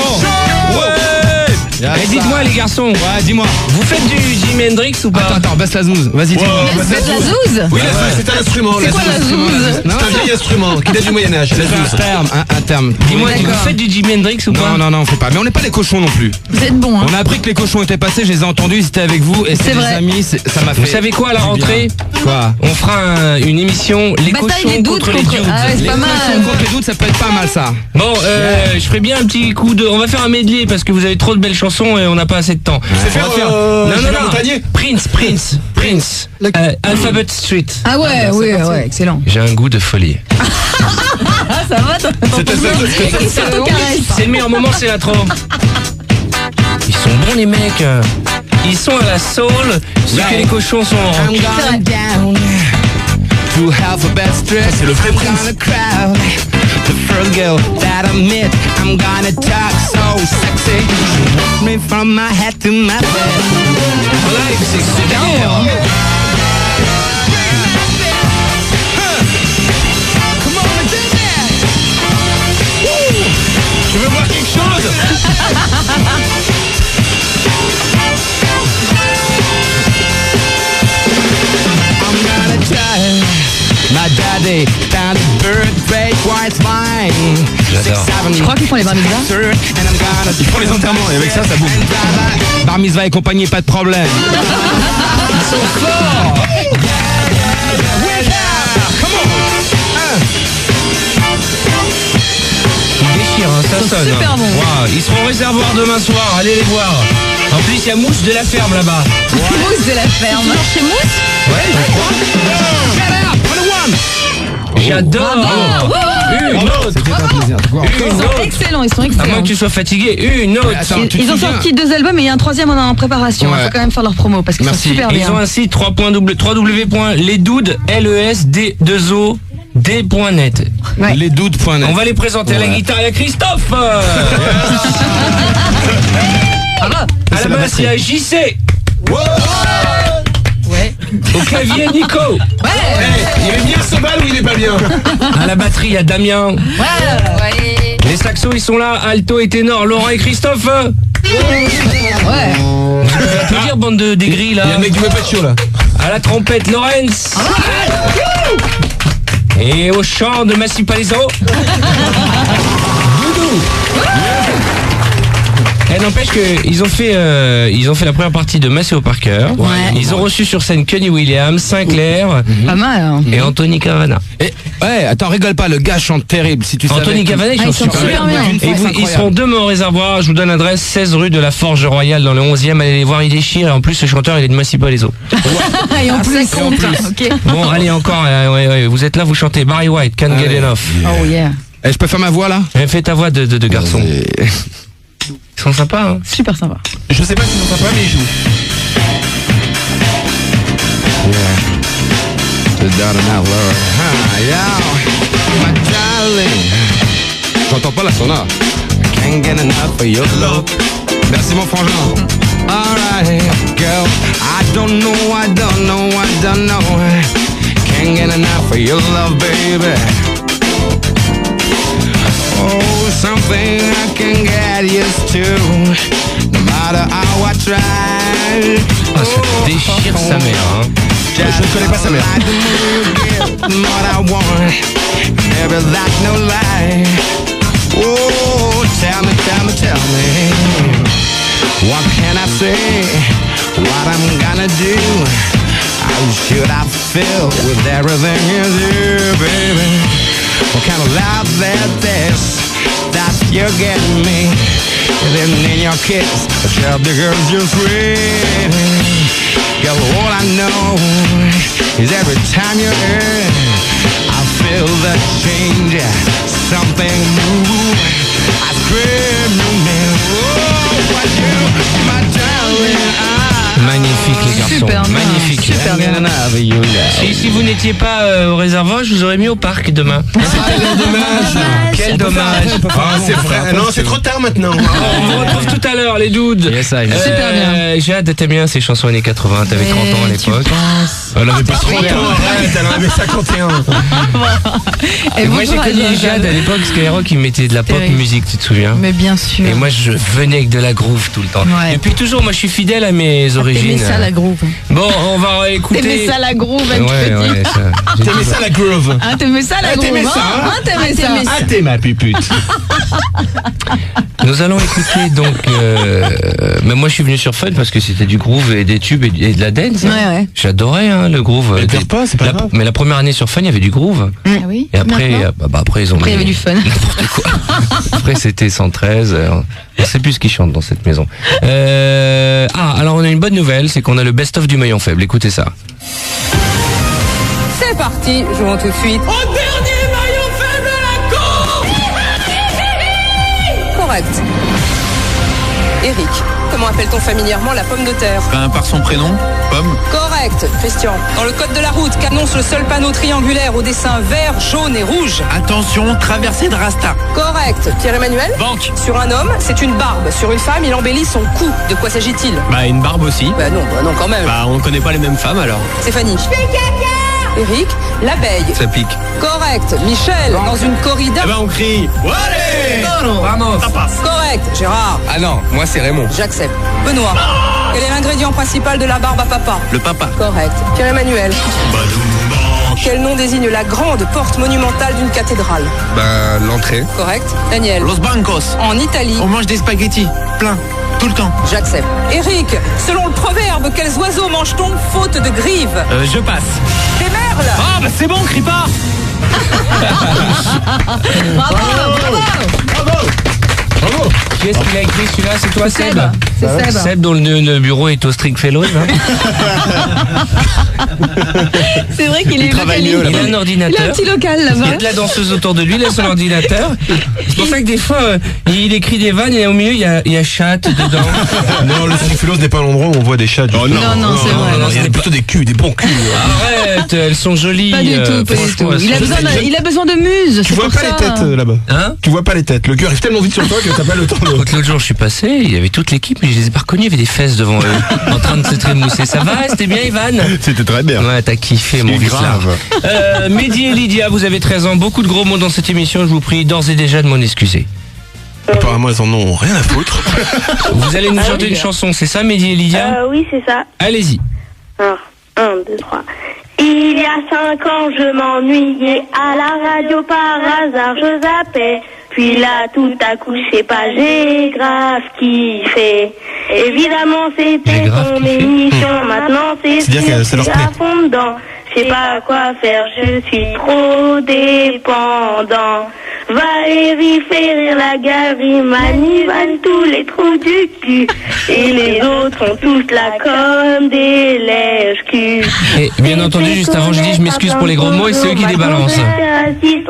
Ouais. Eh, dites-moi les garçons. Ouais, dis-moi. Vous faites du Jimi Hendrix ou pas? Attends, baisse la zouze. Vas-y, dis-moi. Faites la zouze. Oui, la zouze, c'est un instrument. C'est quoi la zouze? C'est un vieil instrument qui date du Moyen-Âge. La C'est zouze. un terme. Dis-moi, vous faites du Jimi Hendrix ou pas? Non, on fait pas. Mais on n'est pas les cochons non plus. Vous êtes bons, hein. On a appris que les cochons étaient passés, je les ai entendus, ils étaient avec vous et c'est des vrai. amis, ça m'a fait. Vous savez quoi à la du bien. rentrée? Quoi? On fera une émission Les Bataille cochons des doutes contre les contre- dudes. Ah ouais, c'est Les pas mal. cochons contre les doutes, ça peut être pas mal ça. Bon, je ferai bien un petit coup de... On va faire un medley parce que vous avez trop de belles chansons et on n'a pas assez de temps. C'est faire Non. Montagnier. Prince. Alphabet Street. Ah ouais, oui, ouais, excellent. J'ai un goût de folie. Ah, ça va, C'est le meilleur moment, c'est l'intro. Ils sont bons les mecs. Ils sont à la soul, ce que les cochons sont en rock. To Alphabet Street, c'est le vrai Prince. The first girl that I met, I'm gonna talk so sexy. She me from my head to my bed. Live, c'est super. Tu veux voir quelque chose? I'm gonna try. My daddy found a birthday quite fine. J'adore. Tu crois qu'ils font les bar mitzvahs? Ils font les enterrements et avec ça, ça bouge. Bar mitzvah et compagnie, pas de problème. Ils sont forts. Ils déchirent, hein, ça Ils sont sonne. super hein. bons. Waouh, ils seront au réservoir demain soir, allez les voir. En plus, il y a Mousse de la ferme là-bas. Mousse de la ferme. Toujours chez Mousse? Ouais, je crois. J'adore. Une autre. C'était un plaisir. Ils Une sont autre. excellents, ils sont À moins excellents. que tu sois fatigué, une autre. Attends, tu te Ils ont souviens sorti 2 albums et il y a un 3e en préparation. Il Ouais. faut quand même faire leur promo parce qu'ils sont Merci. super Ils bien. ont un site www.lesdoudes, LESD2OD.net. Ouais. Lesdoudes.net. On va les présenter à la guitare et à Christophe. À la basse, il y a JC. Ouais. Au clavier, Nico. Il est bien ce bal ou il est pas bien? À la batterie, il y a Damien. Ouais. Les saxos, ils sont là. Alto et ténor, Laurent et Christophe. Ouais. Vous pouvez applaudir, bande de dégris là. Il y a un mec du Mepatio là. À la trompette, Lorenz. Et au chant de Massy Palaiso. Doudou. N'empêche qu'ils ont fait la première partie de Maceo Parker. Ouais. Ils ont reçu sur scène Kenny Williams, Sinclair Pas mal. Hein. et Anthony Cavana. Ouais, attends, rigole pas, le gars chante terrible. Si tu savais. Anthony Cavana, ils sont super bien. Et ils seront demain au réservoir. Je vous donne l'adresse, 16 rue de la Forge Royale dans le 11e. Allez les voir, il déchire. Et en plus, le chanteur, il est de Massy Palaiso. Et en plus, ok. Bon, allez encore. Ouais, vous êtes là, vous chantez Barry White, Can't Get Enough. Oh yeah. Je peux faire ma voix là? Fais ta voix de garçon. Ils sont sympas, hein. Super sympa. Je sais pas s'ils sont sympas, mais ils jouent. My darling. J'entends pas la sona. Can't get enough of your love. Merci mon frangin. Alright, girl. I don't know. Can't get enough of your love, baby. Oh, something I can get used to. No matter how I try. Ah, ça déchire sa mère, hein. Je ne connais pas sa mère. What I want, baby, that's no lie. Oh, tell me. What can I say? What I'm gonna do? How should I feel with everything you do, baby? What kind of love is this that you're getting me? Then in your kiss, I tell the girls you're sweet. Girl, all I know is every time you're here, I feel the change, something new. I scream your name, oh, what you, my darling. Magnifique les garçons, Super bien, magnifique. super bien. Si vous n'étiez pas au réservoir, je vous aurais mis au parc demain. Quel dommage. Ah, c'est vrai. Non, c'est trop tard maintenant. On vous retrouve tout à l'heure les dudes. Super bien. J'ai hâte, t'aimes bien ces chansons années 80, t'avais 30 ans à l'époque. Elle avait pas 30 ans, arrête, elle en avait 51. Et moi j'ai connu Jade à l'époque, Skyrock il mettait de la pop Terrible. musique, tu te souviens? Mais bien sûr. Et moi je venais avec de la groove tout le temps. Ouais. Depuis toujours, moi je suis fidèle à mes origines. T'aimais ça la groove. Bon, on va écouter. T'aimais ça la groove, un Ouais, ça. T'aimais ça la groove? Ah, t'aimais ça la groove. T'aimais ça, hein? Ah, t'aimais ça. Ah, t'es ma pupute. Nous allons écouter donc. Mais moi je suis venu sur Fun parce que c'était du groove et des tubes et de la dance. Ouais. J'adorais le groove. Mais perds pas, c'est pas grave. Mais la première année sur Fun, il y avait du groove. Ah oui. Et après, après ils ont. Après, il y avait du fun. N'importe quoi. Après c'était 113. On sait plus ce qu'ils chantent dans cette maison. Alors on a une bonne nouvelle, c'est qu'on a le best-of du maillon faible. Écoutez ça. C'est parti, jouons tout de suite. Au dernier maillon faible de la cour. Correct. Eric, comment appelle-t-on familièrement la pomme de terre? Par son prénom, Pomme. Correct. Christian, dans le code de la route, qu'annonce le seul panneau triangulaire au dessin vert, jaune et rouge? Attention, traversée de Rasta. Correct. Pierre-Emmanuel? Banque. Sur un homme, c'est une barbe. Sur une femme, il embellit son cou. De quoi s'agit-il? Une barbe aussi. Bah non, quand même. On connaît pas les mêmes femmes alors. Stéphanie? Je fais caca. Eric, l'abeille. Ça pique. Correct. Michel, dans une corrida. On crie. Allez. Vamos. Ça passe. Correct. Gérard. Ah non, moi c'est Raymond. J'accepte. Benoît. Quel est l'ingrédient principal de la barbe à papa? Le papa. Correct. Pierre-Emmanuel. Quel nom désigne la grande porte monumentale d'une cathédrale? L'entrée. Correct. Daniel. Los Bancos. En Italie. On mange des spaghettis. Plein. Tout le temps. J'accepte. Eric, selon le proverbe, quels oiseaux mange-t-on faute de grives? Je passe. Des merles. Ah c'est bon, crie pas. Bravo. Qui est-ce qui l'a écrit celui-là? C'est toi, Seb? C'est Seb. Seb dont le bureau est au Stringfellows. C'est vrai qu'il est travaille mieux, Il a un ordinateur. Il a un petit local Il y a là-bas. de la danseuse autour de lui, il a son ordinateur. C'est pour ça que des fois, il écrit des vannes et au milieu, il y a chatte dedans. Non, le Stringfellows n'est pas l'endroit où on voit des chats. Non, c'est vrai. Il y a plutôt des culs, des bons culs. Arrête, elles sont jolies. Pas du tout, pas du tout. franchement, Il a besoin de muse. Tu vois pas les têtes là-bas. Hein? Tu vois pas les têtes. Le cœur arrive tellement vite sur toi que t'as pas le temps de... Écoute, l'autre jour, je suis passé, il y avait toute l'équipe, mais je les ai pas reconnus, il y avait des fesses devant eux, en train de se trémousser. Ça va? C'était bien, Ivan? C'était très bien. Ouais, t'as kiffé, mon grave. Mehdi et Lydia, vous avez 13 ans, beaucoup de gros mots dans cette émission, je vous prie d'ores et déjà de m'en excuser. Apparemment, elles en ont rien à foutre. Vous allez nous chanter une chanson, c'est ça, Mehdi et Lydia? Oui, c'est ça. Allez-y. Alors, 1, 2, 3. Il y a 5 ans, je m'ennuyais à la radio par hasard, je zappais. Puis là, tout à coup, je sais pas, j'ai grave kiffé. Évidemment, c'était ton émission, maintenant c'est sûr, je suis à fond dedans. Je sais pas quoi faire, je suis trop dépendant. Valérie fait rire la galerie, Manivan tous les trous du cul. Et les autres ont tous la comme des lèches-culs. Et bien entendu, juste avant, je dis je m'excuse pour les gros mots et c'est eux qui les balancent.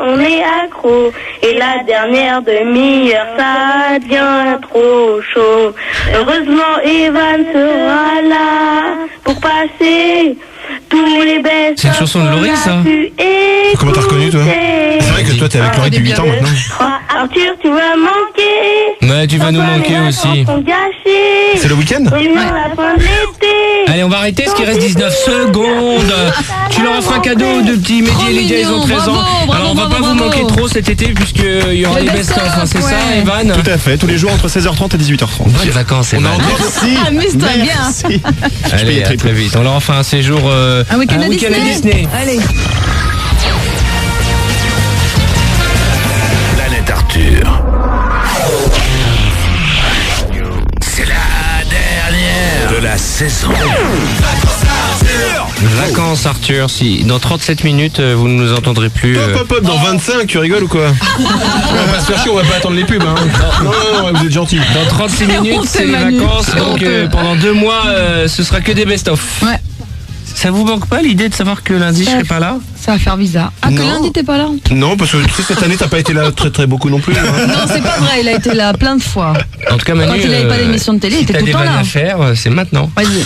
On est accro. Et la dernière demi-heure, ça devient trop chaud. Heureusement, Evan sera là pour passer tous les bêtes. C'est une chanson de Laurie, ça? Comment t'as reconnu, toi? C'est vrai que toi, t'es avec Laurie depuis 8 ans maintenant. Arthur, tu vas manquer. Ouais, tu vas nous manquer aussi. C'est le week-end? Allez, on va arrêter, ce qui reste 19 secondes. Tu leur offres un cadeau de petits Mehdi et Lydia, ils ont 13 ans. Alors, on va pas vous manquer trop cet été, puisqu'il y aura les best-of, c'est ça, Evan? Tout à fait, tous les jours entre 16h30 et 18h30. Bonnes vacances, Evan. Amuse-toi bien. Allez, à très vite. On leur offre un séjour, un week-end à Disney. Allez. Planète Arthur. C'est la dernière de la saison. Vacances Arthur, si dans 37 minutes vous ne nous entendrez plus. Hop, dans 25, tu rigoles ou quoi? On va pas se faire chier, on va pas attendre les pubs. Hein. Non, vous êtes gentils. Dans 36 minutes, c'est les vacances, donc pendant 2 mois, ce sera que des best-of. Ouais. Ça vous manque pas l'idée de savoir que lundi je serai pas là? Ça va faire bizarre. Ah, que lundi t'es pas là? Non, parce que tu sais, cette année t'as pas été là très beaucoup non plus. Hein. Non, c'est pas vrai, il a été là plein de fois. En tout cas, Manu, quand il avait pas d'émission de télé, il était tout le temps là. Si t'as des vannes à faire, c'est maintenant. Vas-y.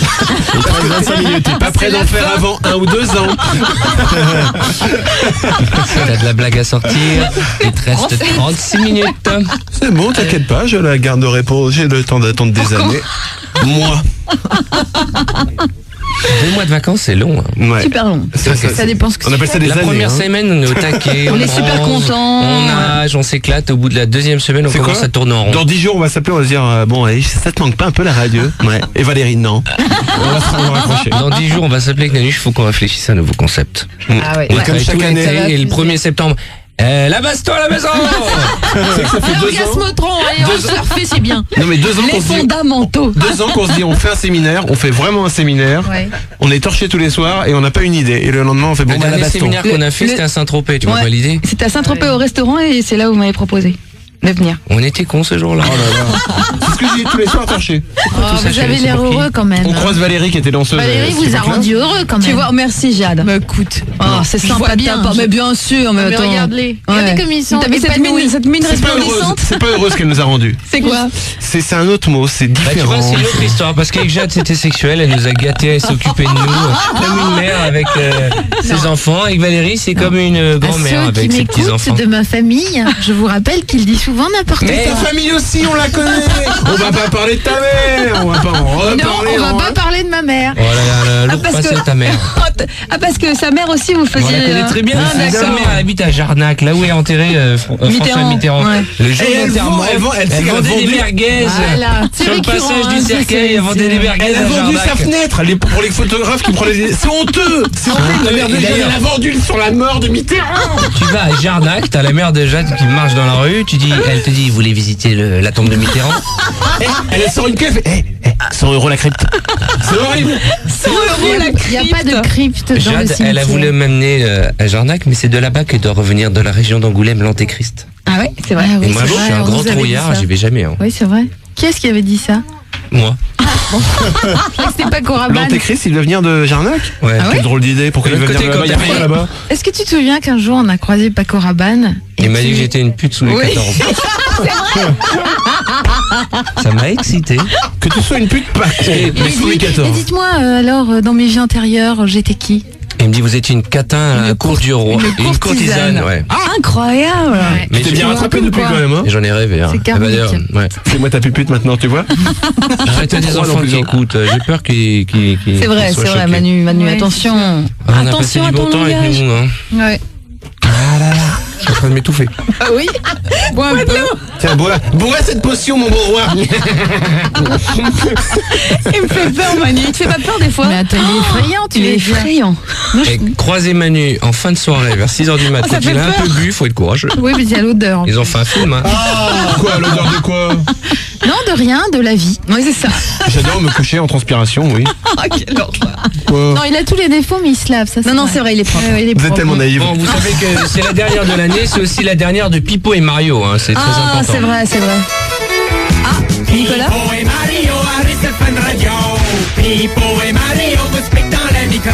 25 minutes, t'es pas prêt d'en faire avant 1 ou 2 ans. T'as de la blague à sortir, il te reste 36 minutes. C'est bon, t'inquiète pas, je la garderai pour... J'ai le temps d'attendre des années. Moi. 2 mois de vacances, c'est long. Hein. Ouais. Super long. Ça dépend ce que on appelle ça des années. La première semaine, on est au taquet. On est super contents. On nage, on s'éclate. Au bout de la 2e semaine, on commence à tourner en rond. Dans 10 jours, on va s'appeler, on va se dire bon, allez, ça te manque pas un peu la radio? Ouais. Et Valérie, non. On va raccrocher. Dans 10 jours, on va s'appeler avec Nanush, il faut qu'on réfléchisse à un nouveau concept. Ah ouais. On comme chaque année. Et le 1er septembre. La baston à la maison. C'est que ça fait 2 ans. Orgasmotron, allez, on se refait, c'est bien. Non mais 2 ans les fondamentaux. 2 ans qu'on se dit on fait un séminaire, on fait vraiment un séminaire. Ouais. On est torché tous les soirs et on n'a pas une idée. Et le lendemain on fait bon la baston. Le séminaire qu'on a fait c'était à Saint-Tropez, tu vois pas l'idée? C'était à Saint-Tropez au restaurant et c'est là où vous m'avez proposé de venir. On était cons ce jour-là. Oh là là. C'est ce que j'ai dit tous les soirs torché. Vous avez l'air heureux quand même. On croise Valérie qui était danseuse. Valérie vous a rendu heureux quand même. Tu vois, merci Jade. Bah écoute, c'est sympa de ta part. Mais bien sûr, mais attends. Regarde-les. Regardez comme ils sont. T'avais cette mine resplendissante. C'est pas heureux ce qu'elle nous a rendu. C'est quoi? C'est un autre mot, c'est différent. Tu vois, c'est une autre histoire parce qu'avec Jade c'était sexuel, elle nous a gâtés, elle s'occupait de nous comme une mère avec ses enfants. Avec Valérie, c'est comme une grand-mère avec ses petits-enfants. De ma famille, je vous rappelle qu'il dit souvent n'importe quoi. Ta famille aussi, on la connaît. On va pas parler de ta mère. On va pas en reparler. Non, on va pas parler de ma mère. Oh là là, lourd passé de ta mère. Ah, parce que sa mère aussi, vous faisiez... On la connaît très bien. Sa mère, elle habite à Jarnac, là où est enterré François Mitterrand. Ouais. Le jour d'enterrement, elle vendait des merguez. Sur le passage du cercueil, elle vendait des merguez. Elle a vendu sa fenêtre pour les photographes qui prenaient des... C'est honteux. C'est honteux. La mère de Jade, elle a vendu sur la mort de Mitterrand. Tu vas à Jarnac, t'as la mère de Jade qui marche dans la rue, elle te dit, vous voulez visiter la tombe de Mitterrand? Elle sort une queue, 100 € la crypte. C'est horrible. 100 € la crypte. Il n'y a pas de crypte dans le Jade, cimetière. elle a voulu m'amener à Jarnac, mais c'est de là-bas que doit revenir de la région d'Angoulême l'Antéchrist. Ah ouais, c'est vrai. Ah oui, et moi, je suis un grand trouillard, j'y vais jamais. Hein. Oui, c'est vrai. Qui est-ce qui avait dit ça? Moi. C'était pas Coraban. L'Antéchrist, il doit venir de Jarnac? Ouais. Quelle drôle d'idée. Pourquoi il veut venir là-bas? Il y a rien là-bas. Est-ce que tu te souviens qu'un jour on a croisé Paco Rabanne? Il m'a dit que j'étais une pute sous les 14. C'est vrai. Ça m'a excité. Que tu sois une pute, pas mais sous les 14. Et dites-moi, alors, dans mes vies antérieures, j'étais qui? Et il me dit, vous étiez une catin à la cour du roi. Une courtisane, ouais. Incroyable. Mais t'es bien rattrapé depuis quand même, hein. Et j'en ai rêvé, hein. C'est karmique. D'ailleurs, ouais. Fais-moi ta pupute maintenant, tu vois. Arrêtez des enfants qui écoutent. J'ai peur qu'ils C'est vrai, soient c'est vrai, choqués. Manu, attention. Ah, on a Attention passé à du ton bon temps avec langage. nous, hein. Ouais. Ah là là, je suis en train de m'étouffer. Ah oui. Bois un peu. Tiens, bois cette potion, mon beau roi. Il me fait peur, Manu. Il te fait pas peur des fois? Mais attends, il est effrayant, tu Il est effrayant. Et croiser Manu en fin de soirée vers 6h du matin, ça il fait a un peur. peu bu, faut être courageux. Oui, mais il y a l'odeur. Ils ont fait un film, hein. Quoi, l'odeur de quoi? Non, de rien, de la vie. Oui, c'est ça. J'adore me coucher en transpiration, oui. Quelle horreur. Quoi? Non, il a tous les défauts, mais il se lave. Ça, Non, c'est vrai, il est propre. il est Vous êtes propre. tellement naïf. Bon, vous savez que c'est la dernière de l'année, c'est aussi la dernière de Pipo et Mario, hein. C'est très Ah, important. c'est vrai, c'est vrai. Ah, Nicolas? Pipo et Mario arrivent sur Fun Radio. Pipo et Mario vous expliquent dans le micro.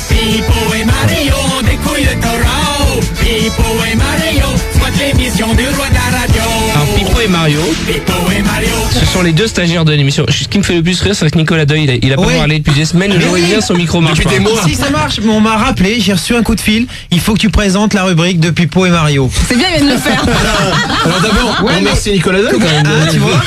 Pipo et Mario ont des couilles de taureau. Pipo et Mario, soit l'émission du roi de la radio. Alors Pipo et Mario, Pipo et Mario. ce sont les deux stagiaires de l'émission. Ce qui me fait le plus rire, c'est que Nicolas Doyle, il a pas Oui. parlé depuis des semaines, le jour où il vient, son micro marche Depuis pas. des mois. Si ça marche, mais on m'a rappelé, j'ai reçu un coup de fil. Il faut que tu présentes la rubrique de Pipo et Mario. C'est bien, il vient de le faire. Alors d'abord, on remercie Nicolas Doyle quand même. Ah, tu vois?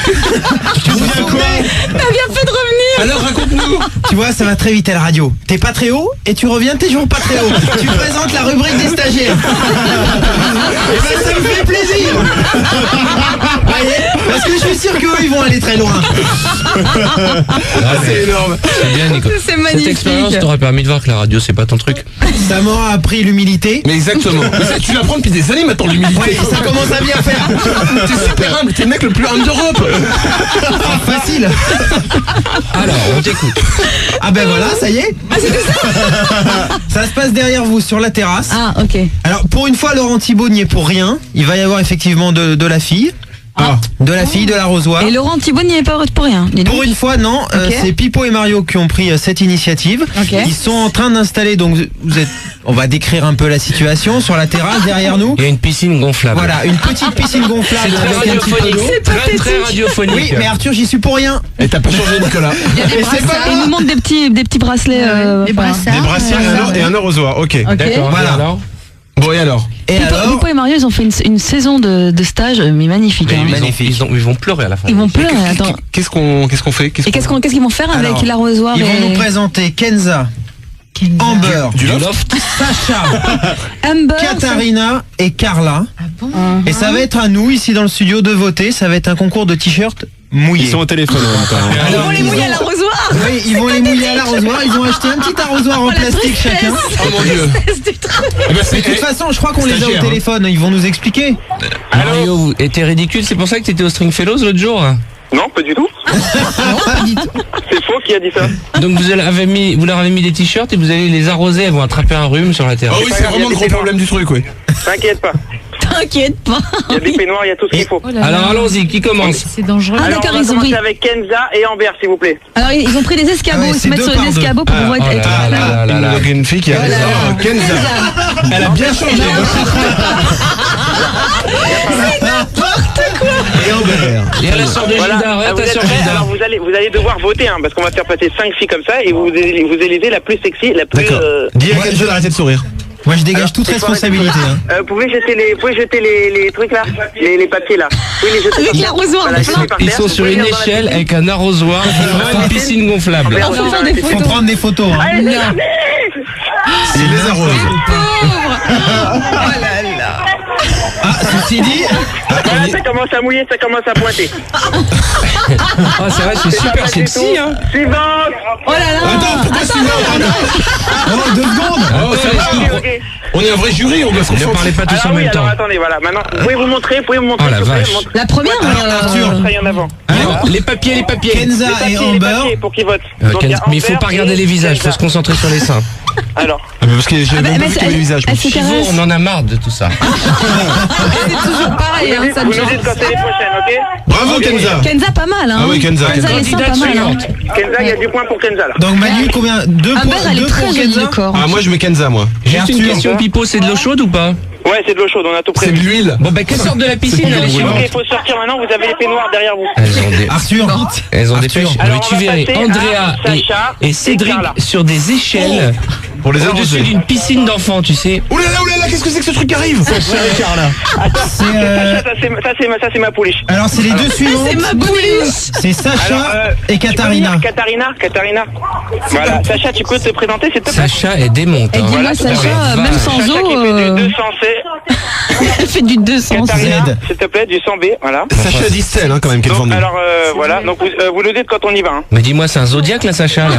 Tu vous dis quoi? T'as bien fait de revenir. Alors raconte-nous. Tu vois, ça va très vite à la radio. T'es pas très haut et tu reviens toujours pas très haut. Tu présentes la rubrique des stagiaires. Et ben ça me fait plaisir. Voyez, parce que je suis sûr qu'eux ils vont aller très loin. C'est énorme. C'est bien, Nico. C'est magnifique. Cette expérience t'aurait permis de voir que la radio, c'est pas ton truc. Ça m'aura appris l'humilité. Mais exactement. Mais ça, tu l'apprends depuis des années maintenant, l'humilité. Oui, ça commence à bien faire. T'es super humble, t'es le mec le plus humble d'Europe. Facile. Alors, on t'écoute. Ah ben voilà, ça y est. Ça se passe derrière vous sur la terrasse. Ah, ok. Alors pour une fois, Laurent Thibault n'y est pour rien. Il va y avoir effectivement de la fille. De la fille, de l'arrosoir. Et Laurent Thibault n'y est pas pour rien. dis donc. Pour une fois, non. C'est Pipo et Mario qui ont pris cette initiative. Ok. Ils sont en train d'installer, donc vous êtes, on va décrire un peu la situation sur la terrasse derrière nous. Il y a une piscine gonflable. Voilà, une petite piscine gonflable. C'est très avec un petit peu radiophonique. d'eau. Très, très radiophonique. Oui, mais Arthur, j'y suis pour rien. Et t'as pas changé, Nicolas. Il y a des Et c'est brassards. pas- Il nous montre des petits bracelets. Des enfin, brassards. Des brassières et un arrosoir, ok. D'accord, Voilà. et alors Bon, et alors? Et alors, Pipo et Mario, ils ont fait une saison de stage, mais magnifique. Mais hein. ils vont pleurer à la fin. Ils vont pleurer, attends. Qu'est-ce qu'on fait? Et qu'est-ce qu'ils vont faire avec Alors, l'arrosoir ils vont et nous présenter Kenza, Amber, Du loft? Sacha, Amber? Katharina et Carla. Uh-huh. Et ça va être à nous, ici dans le studio, de voter. Ça va être un concours de t-shirts mouillés. Ils sont au téléphone en même temps. Ils vont les mouiller à l'arrosoir. Oui, ils vont les mouiller à l'arrosoir. Ils ont acheté un petit arrosoir en Oh, la plastique tristesse. chacun. Oh mon dieu. Mais de toute façon, je crois qu'on les a au Stagiaire, hein. téléphone. Ils vont nous expliquer. Mario, et t'es ridicule, c'est pour ça que t'étais au Stringfellows l'autre jour? Non, pas du tout. C'est faux qui a dit ça. Donc vous leur avez mis des t-shirts et vous allez les arroser, elles vont attraper un rhume sur la terrasse. Oh oui, c'est vraiment le gros problème du truc, oui. T'inquiète pas. T'inquiète pas. Il y a des peignoirs, il y a tout ce qu'il faut. Alors allons-y, qui commence? C'est dangereux. Ah, Alors, d'accord, on va ils ont commencer pris. avec Kenza et Amber, s'il vous plaît. Alors, ils ont pris des escabeaux. Ah ouais, Ils se c'est mettent deux sur par les deux. escabeaux pour pouvoir Oh être. là là là là. Il y a une fille qui a raison. Kenza. Elle a bien changé. Et Amber. Et à la sœur de Voilà. Gilda, Ah, arrête vous ta êtes sœur prêts? Gilda. Alors vous allez devoir voter, hein, parce qu'on va faire passer 5 filles comme ça et vous élisez la plus sexy, la plus. D'accord. Dis à Kenza d'arrêter de sourire. Moi, je dégage toute responsabilité. Hein. Vous pouvez jeter les trucs là, les papiers là. Oui, les jeter. Avec l'arrosoir, Voilà, on jetez par Ils terre. sont Vous sur pouvez une venir dans la échelle piscine. avec un arrosoir devant une piscine gonflable. Amber, On va faire des Faut photos. prendre des photos. Hein. Allez, c'est parti. Il les arrose. Ah, ceci dit, Voilà, ça commence à mouiller, ça commence à pointer. Ah, c'est vrai, c'est super sexy, hein. Suivante. Oh là là. Attends, pourquoi sinon? oh, 2 secondes. Oh, ça va. Ok, ok. On est un vrai jury, on doit se Ne concentrer. parlez pas tous Alors en oui, même temps. alors attendez, voilà. Maintenant, vous pouvez vous montrer, Oh la s'il vous plaît, vache. montrez. La première. Arthur. Montrer en avant. Alors, les papiers. Kenza et Les Amber. papiers pour qu'ils votent. Donc, il y a Mais il faut Amber pas regarder et les visages, il faut Kenza. se concentrer sur les seins. Alors, Parce que j'ai même pas vu tous les visages. Elle se Chivot, caresse. on en a marre de tout ça. C'est toujours pareil, hein, ça vous me nous dites quand c'est les prochaines, ok? Bravo, Kenza. Kenza, pas mal, hein. Ah oui, Kenza. les seins, Candidate pas mal, hein. suivante. Kenza, il y a du point pour Kenza là. Donc Manu, combien? 2 Amber, points. elle est 2 très pour jolie, Kenza. le corps. Ah, moi je mets Kenza, moi. Juste une Arthur. question, Pipo, c'est de l'eau chaude ou pas? Ouais, c'est de l'eau chaude, on a tout C'est prévu. de l'huile. Bon, bah, qu'elle sorte de la piscine, elle est Ok, suivante. il faut sortir maintenant, vous avez les peignoirs derrière vous. Arthur. Elles ont des Arthur. pêches. Alors, Mais tu on va verrais passer Andrea à Sacha et et Cédric Carla. sur des échelles. Pour les au-dessus arroser. d'une piscine d'enfants, tu sais. Oulala, qu'est-ce que c'est que ce truc qui arrive? Sacha et Carla. C'est, Ça, c'est ma pouliche. alors c'est les deux suivants. C'est ma pouliche. C'est Sacha Alors, et Katarina. Katarina. Voilà, Sacha, tu peux te présenter, s'il te plaît? Sacha, elle démonte. Et hein. dis-moi, Sacha, Ouais, même vache. sans Sacha eau. qui fait du 200C. Elle fait du 200. Katarina, Z. s'il te plaît, du 100B, voilà. Sacha Distel, hein, quand même, quelle Donc, forme. alors, voilà, donc vous le dites quand on y va. Hein. Mais dis-moi, c'est un zodiaque, là, Sacha, là.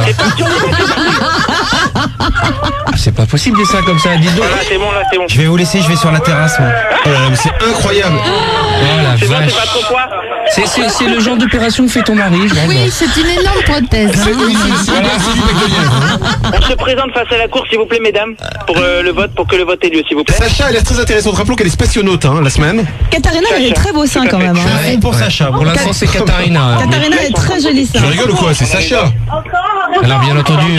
C'est pas possible, ça, comme ça, dis donc. Voilà, c'est bon, là, c'est bon. Je vais vous laisser, je vais sur la terrasse. moi. Mais c'est incroyable. Oh la C'est bon, vache. c'est pas trop froid. C'est le genre d'opération que fait ton mari, je vois. Oui, c'est une énorme prothèse. On se présente face à la cour, s'il vous plaît, mesdames, pour le vote, pour que le vote ait lieu, s'il vous plaît. Sacha a l'air très intéressante. Rappelons qu'elle est spationaute, hein, la semaine. Katarina, elle est très beau sein quand même. Je suis à fond pour Sacha. Pour l'instant, c'est Katarina. Katarina est très jolie sein. Je rigole ou quoi? C'est Sacha. Alors, bien entendu,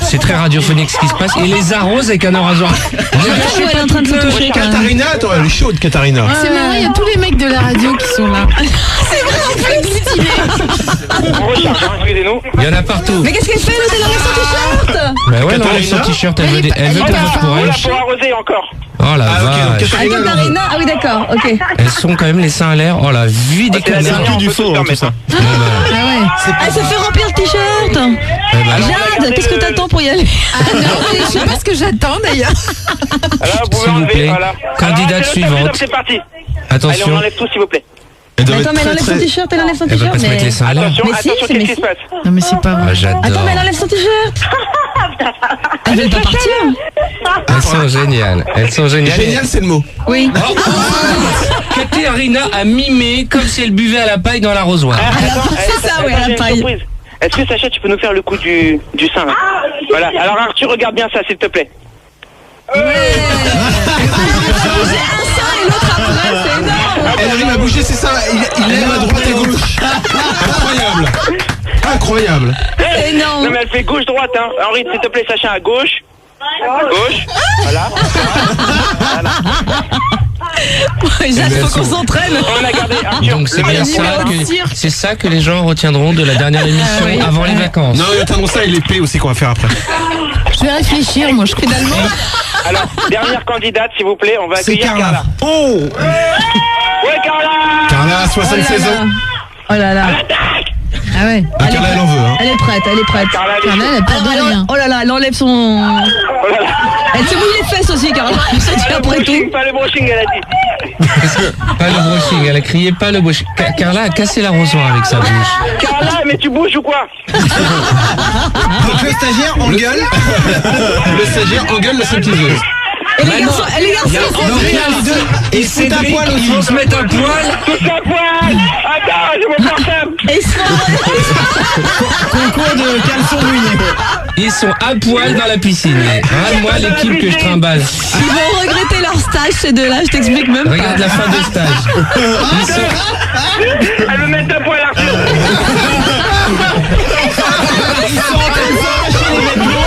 c'est très radiophonique ce qui se passe. Et les arrose avec un rasoir. Elle est en train de se toucher quand même. Katarina, attends, elle est chaude, Katarina. C'est marrant, il y a tous les mecs de la radio qui sont là. C'est vrai, en plus. On recharge, hein, excusez-nous. Il y en a partout. Mais qu'est-ce qu'elle fait l'autre? Elle enlève son t-shirt. Bah ouais, elle enlève son t-shirt, elle veut que le vote pour elle. Voilà, pour arroser encore. Oh la Ah, ok, donc vache. Katarina, elle en veut. Katarina, ah oui d'accord, ok. Elles sont quand même les seins à l'air. Oh la vie des C'est la connards. dernière, que du on peut faux, se hein, permettre, tout ça. Ah bah, Ah ouais. Elle se fait remplir le t-shirt. Jade, qu'est-ce que t'attends pour y aller? Ah non, mais je sais pas ce que j'attends d'ailleurs. Alors, vous pouvez S'il vous enlever, plaît. voilà. Candidate Alors, c'est suivante. C'est parti. Allez, on attention. enlève tout, s'il vous plaît. Elle doit Attends, être mais elle très, enlève son très... t-shirt, elle enlève son Elle va t-shirt. pas se mettre les seins à l'air. Attention, Mais si, attention, c'est- qu'est-ce mais qui se si. passe? Non mais c'est pas Ah, vrai. j'adore. Attends, mais elle enlève son t-shirt. Elle veut pas partir. Elles sont géniales. Elles sont géniales. Génial, c'est le mot. Oui. Katarina a mimé comme si elle buvait à la paille dans l'arrosoir. C'est ça, ouais, Attends, la j'ai une paille. surprise. Est-ce que Sacha, tu peux nous faire le coup du sein là? Voilà, alors Arthur, regarde bien ça, s'il te plaît. J'ai un sein et l'autre après, c'est énorme. Elle arrive à bouger ses seins, il aime à droite et gauche. Incroyable. Incroyable. C'est énorme. Non mais elle fait gauche-droite, hein. Henri, s'il te plaît, Sacha, à gauche. Gauche. Voilà. Jade, faut qu'on s'entraîne. On a gardé Arthur. Donc c'est le bien meilleur. ça que c'est ça que les gens retiendront de la dernière émission oui. avant les vacances. Non, attendons ça et l'épée aussi qu'on va faire après. Je vais réfléchir, moi je crois. Finalement. Alors, dernière candidate, s'il vous plaît, on va C'est accueillir Carla. Carla. Oh Ouais, Carla. Carla, 76 ans. Oh là là. Ah ouais. Ah, Carla, elle en veut, hein. Elle est prête, elle est prête. Carla, elle est Carla, elle a peur de rien. Oh là là, elle enlève son. Oh là là. Elle se mouille les fesses aussi, Carla. C'est dit après tout. Pas le brushing, elle a dit. Pas le brushing, elle a crié pas le brushing. Carla a cassé l'arrosoir avec sa bouche. Carla, mais tu bouges ou quoi? Donc le stagiaire engueule. Le stagiaire engueule la sympathiseuse. Et les garçons, Donc là, les deux, ils se foutent à poil Ils vont aussi. se mettre à poil. Tout à poil. Attends, j'ai mon portable. Et ils sont. Concours de caleçon mouillé. Ils sont à poil dans la piscine. Rends-moi l'équipe que je trimballe. Ils vont regretter leur stage, ces deux-là, je t'explique même pas. Regarde la fin de stage. Ils sont... Elle me met à poil, Arthur. Ils sont en train de s'arracher les vêtements.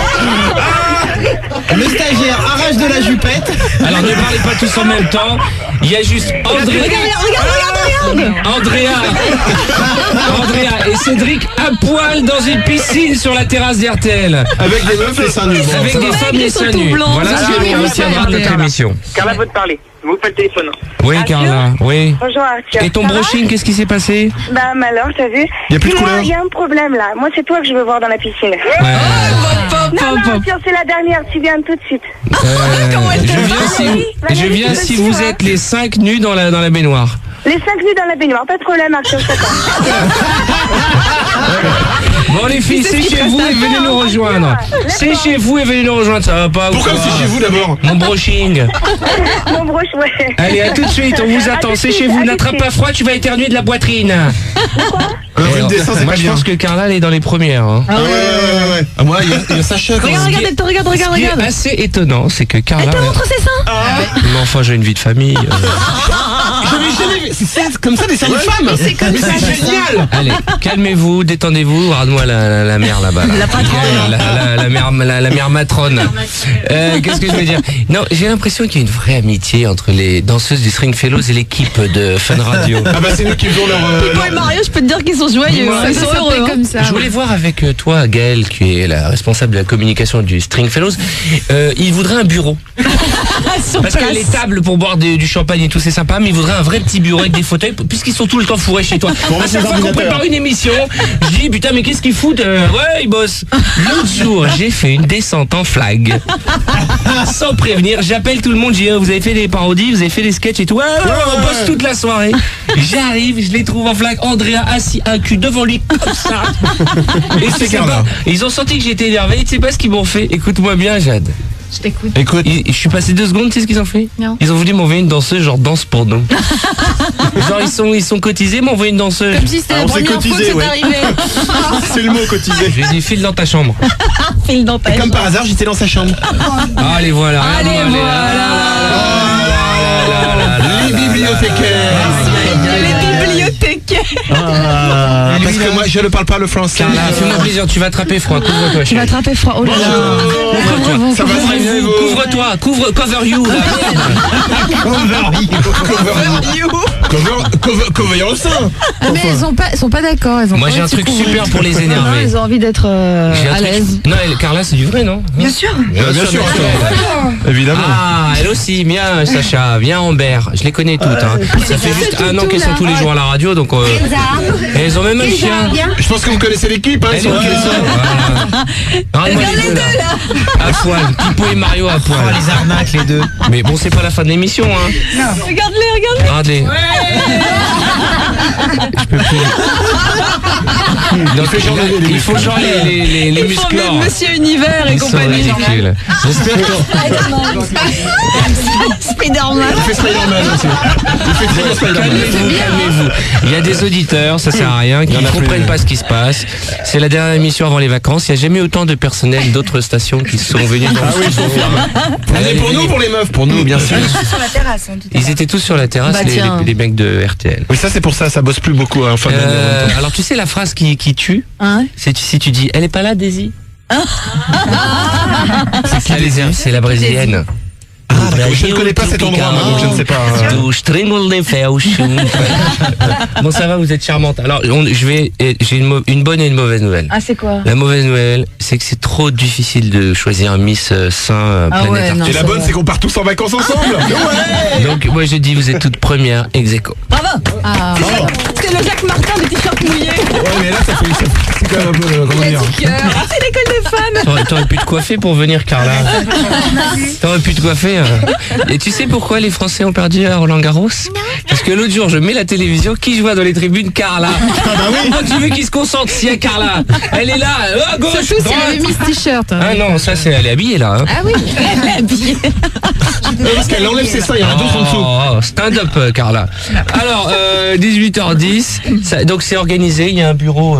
Le stagiaire arrache de la jupette. Alors ne parlez pas tous en même temps. Il y a juste André... Regarde. Andrea et Cédric à poil dans une piscine sur la terrasse d'RTL. Avec des meufs les seins nus. Avec des femmes les seins nus. Voilà ce qu'on retiendra de notre émission. Carla veut te parler. Vous faites le téléphone. Oui Carla, oui. Bonjour Arthur. Et ton Ça va? brushing, qu'est-ce qui s'est passé? Bah alors, t'as vu? Y a plus de Dis-moi, couleur. il y a un problème là. Moi, c'est toi que je veux voir dans la piscine. Non, non, Arthur, c'est la dernière. Tu viens tout de suite. Je viens si vous êtes les 5 nus dans la baignoire. Les 5 nus dans la baignoire. Pas de problème, Arthur, je t'attends. Bon les filles, c'est chez vous et venez nous rejoindre. C'est chez vous et venez nous rejoindre, ça va pas? Pourquoi c'est chez vous d'abord? Mon brushing. Mon broche, ouais. Allez, à tout de suite, on vous attend. C'est chez vous, n'attrape pas froid, tu vas éternuer de la poitrine. Une dessin, c'est moi pas je bien. pense que Carla elle est dans les premières. Hein. Ah ouais. Ah, moi, il y a Sacha quand même. Regarde. Ce qui est assez étonnant, c'est que Carla. Elle te montre ses seins. Mais enfin, j'ai une vie de famille. c'est comme ça des séries de femmes. c'est comme Mais ça. c'est génial. Allez, calmez-vous, détendez-vous, regarde-moi la mère là-bas. là. La patronne. La mère matrone. Qu'est-ce que je veux dire? Non, j'ai l'impression qu'il y a une vraie amitié entre les danseuses du Stringfellows et l'équipe de Fun Radio. Ah bah c'est nous qui faisons leur. Pipo et Mario, je peux te dire qu'ils sont joyeux. Ouais, Ils sont heureux. comme ça. Je voulais voir avec toi, Gaëlle, qui est la responsable de la communication du Stringfellows. Il voudrait un bureau. Parce que les tables pour boire du champagne et tout, c'est sympa, mais il voudrait un vrai petit bureau avec des fauteuils, puisqu'ils sont tout le temps fourrés chez toi. À chaque fois qu'on prépare une émission, je dis putain, mais qu'est-ce qu'ils foutent? Ouais, ils bossent. L'autre jour, j'ai fait une descente en flag. Sans prévenir, j'appelle tout le monde, je dis vous avez fait des parodies, vous avez fait des sketchs et tout. Ouais, on bosse toute la soirée. J'arrive, je les trouve en flag. Andrea assis un cul devant lui comme ça. Et c'est sympa. Et ils ont senti que j'étais énervé. Tu sais pas ce qu'ils m'ont fait? Écoute-moi bien, Jade. Je t'écoute. Écoute. Je suis passé 2 secondes, tu sais ce qu'ils ont fait? Non. Ils ont voulu m'envoyer une danseuse genre danse pour nous. Genre ils sont cotisés, m'envoyer une danseuse. Comme si c'était la première fois que c'est arrivé. C'est le mot cotisé. Je lui ai dit file dans ta chambre. File dans ta Comme par hasard, j'étais dans sa chambre. Allez voilà. Allez, Les bibliothécaires. Les bibliothécaires. Parce que moi, je ne parle pas le français. Carla, fais-moi plaisir, tu vas attraper froid, couvre-toi. Tu vas attraper froid. Oh là là. Ça va Couvre-toi, cover you. Cover au sein. Mais elles sont pas d'accord. Moi j'ai un truc super pour les énerver. Ils ont envie d'être à l'aise. Non, Carla, c'est du vrai, non? Bien sûr. Bien sûr. Évidemment. Ah, elle aussi, bien Sacha, bien Amber, je les connais toutes. Hein. Ça fait juste 1 an qu'elles sont tous les jours à la radio, donc et elles ont même un chien. Je pense que vous connaissez l'équipe. Hein, Regarde les deux là. À poil, Pipo et Mario à poil. Les arnaques, les deux. Mais bon, c'est pas la fin de l'émission, hein. Regarde-les. Regardez. Je peux plus. Donc, il faut genre les Ils font musclores. même Monsieur Univers et Ils sont compagnie. ridicules. J'espère que... Spider-Man. Il fait Spider-Man aussi. Il fait très bien Spider-Man. Calmez-vous. Il y a des auditeurs, ça sert à rien, qui ne comprennent pas ce qui se passe. C'est la dernière émission avant les vacances. Il n'y a jamais autant de personnel d'autres stations qui sont venus dans le studio. Pour nous, pour les meufs, pour nous, bien sûr. Sur la terrasse, en tout cas. Ils étaient tous sur la terrasse, Bah, tiens. les mecs de RTL. Oui, ça c'est pour ça bosse plus beaucoup. Hein, fin d'année, en même temps. Alors tu sais la phrase qui tue, Hein? c'est si tu dis elle est pas là Daisy. C'est la brésilienne. Ah, d'accord. Je ne connais pas cet endroit, moi, donc je ne sais pas. Bon, ça va, vous êtes charmante. Alors, j'ai une bonne et une mauvaise nouvelle. Ah, c'est quoi? La mauvaise nouvelle, c'est que c'est trop difficile de choisir un Miss Saint Ah Planète ouais, non. Arthur. Et la bonne, c'est qu'on part tous en vacances ensemble. Donc, moi, je dis, vous êtes toutes premières ex aequo. Bravo. Ah, C'est le Jacques Martin des t-shirts mouillés. Ouais, mais là, ça fait. C'est quand même un peu. Comment dire? C'est l'école des fans. T'aurais pu te coiffer pour venir, Carla. T'aurais pu te coiffer. Et tu sais pourquoi les Français ont perdu à Roland Garros? Parce que l'autre jour, je mets la télévision, qui je vois dans les tribunes? Carla. Comment tu veux qu'il se concentre s'il y a Carla? Elle est là, à gauche, surtout si droite. elle avait mis ce t-shirt. Ah non, ça c'est, elle est habillée là. Hein. Ah oui, elle est habillée. Parce qu'elle enlève ses seins, il y en a d'autres en dessous. Stand-up, Carla. Alors, 18h10, donc c'est organisé, il y a un bureau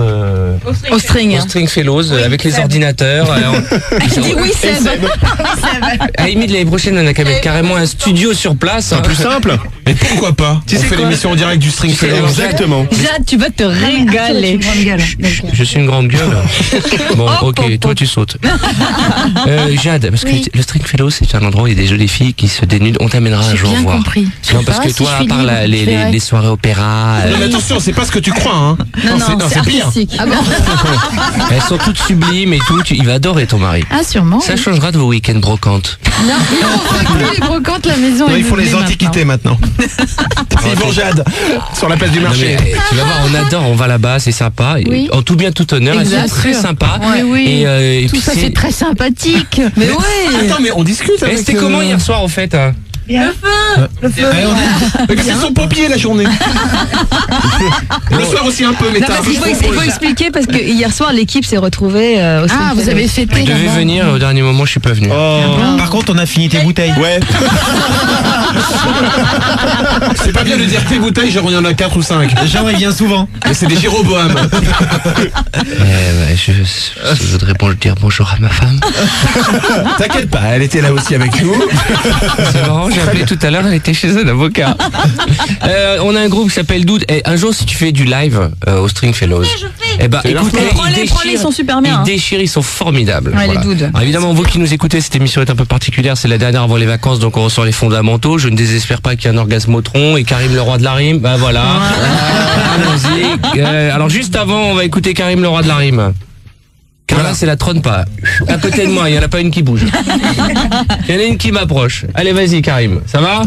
Au string. au Stringfellows avec les ordinateurs. Il dit oui, Seb. À la limite, l'année prochaine, on a qu'à mettre carrément un studio sur place. C'est plus simple. Mais pourquoi pas? Tu On sais fait quoi? l'émission en direct du Stringfellows. Exactement. Jade, tu vas te régaler. Je suis une grande gueule. Bon, ok, toi tu sautes. Jade, parce que le Stringfellows, c'est un endroit où il y a des jolies filles qui se dénudent. On t'amènera un J'ai jour bien voir. compris. Non, parce Ah, que si toi, je à suis part libre, je verrai. les soirées opéra, Non, mais attention, c'est pas ce que tu crois, hein. Non, c'est pire. artistique. Ah bon? elles sont toutes sublimes et tout. Il va adorer ton mari. Ah, sûrement. Ça changera de vos week-ends brocantes. Non, on fait plus les brocantes, la maison. Non, est il faut les meublée antiquités maintenant. C'est Yvan Jade sur la place du Non, marché. mais, tu vas voir, on adore, on va là-bas, c'est sympa. Et Oui. en tout bien, tout honneur, elles Exact. sont très sympas. Mais oui. Et Tout puis ça, c'est- c'est très sympathique. Mais ouais. Attends, mais on discute avec. C'était comment hier soir au fait? Mais c'est son pompier la journée. Le soir aussi un peu, mais Non, t'as un parce peu qu'il faut, trop il faut expliquer parce que hier soir l'équipe s'est retrouvée au Ah, vous avez fêté Je devais là-bas. venir, au dernier moment, je suis pas venu. Par contre, on a fini tes bouteilles. Ouais. C'est pas bien de dire tes bouteilles, genre il y en a 4 ou 5. Jean, il vient souvent. Mais c'est des Jéroboam. Je voudrais dire bonjour à ma femme. T'inquiète pas, elle était là aussi avec nous. C'est marrant, j'ai appelé tout à l'heure, elle était chez un avocat. On a un groupe qui s'appelle Doud. Et un jour, si tu fais du live au Stringfellows, eh ben, écoute, Prends-les, ils sont super bien. Ils déchirent, ils sont formidables. Ouais, les Doud. Alors, évidemment, vous qui nous écoutez, cette émission est un peu particulière. C'est la dernière avant les vacances, donc on ressort les fondamentaux. Je ne désespère pas qu'il y ait un orgasmotron et Karim le roi de la rime. Ben voilà. Allons-y. Alors juste avant, on va écouter Karim le roi de la rime. Car là, c'est la trône pas. À côté de moi, il n'y en a pas une qui bouge. Il y en a une qui m'approche. Allez, vas-y, Karim. Ça va?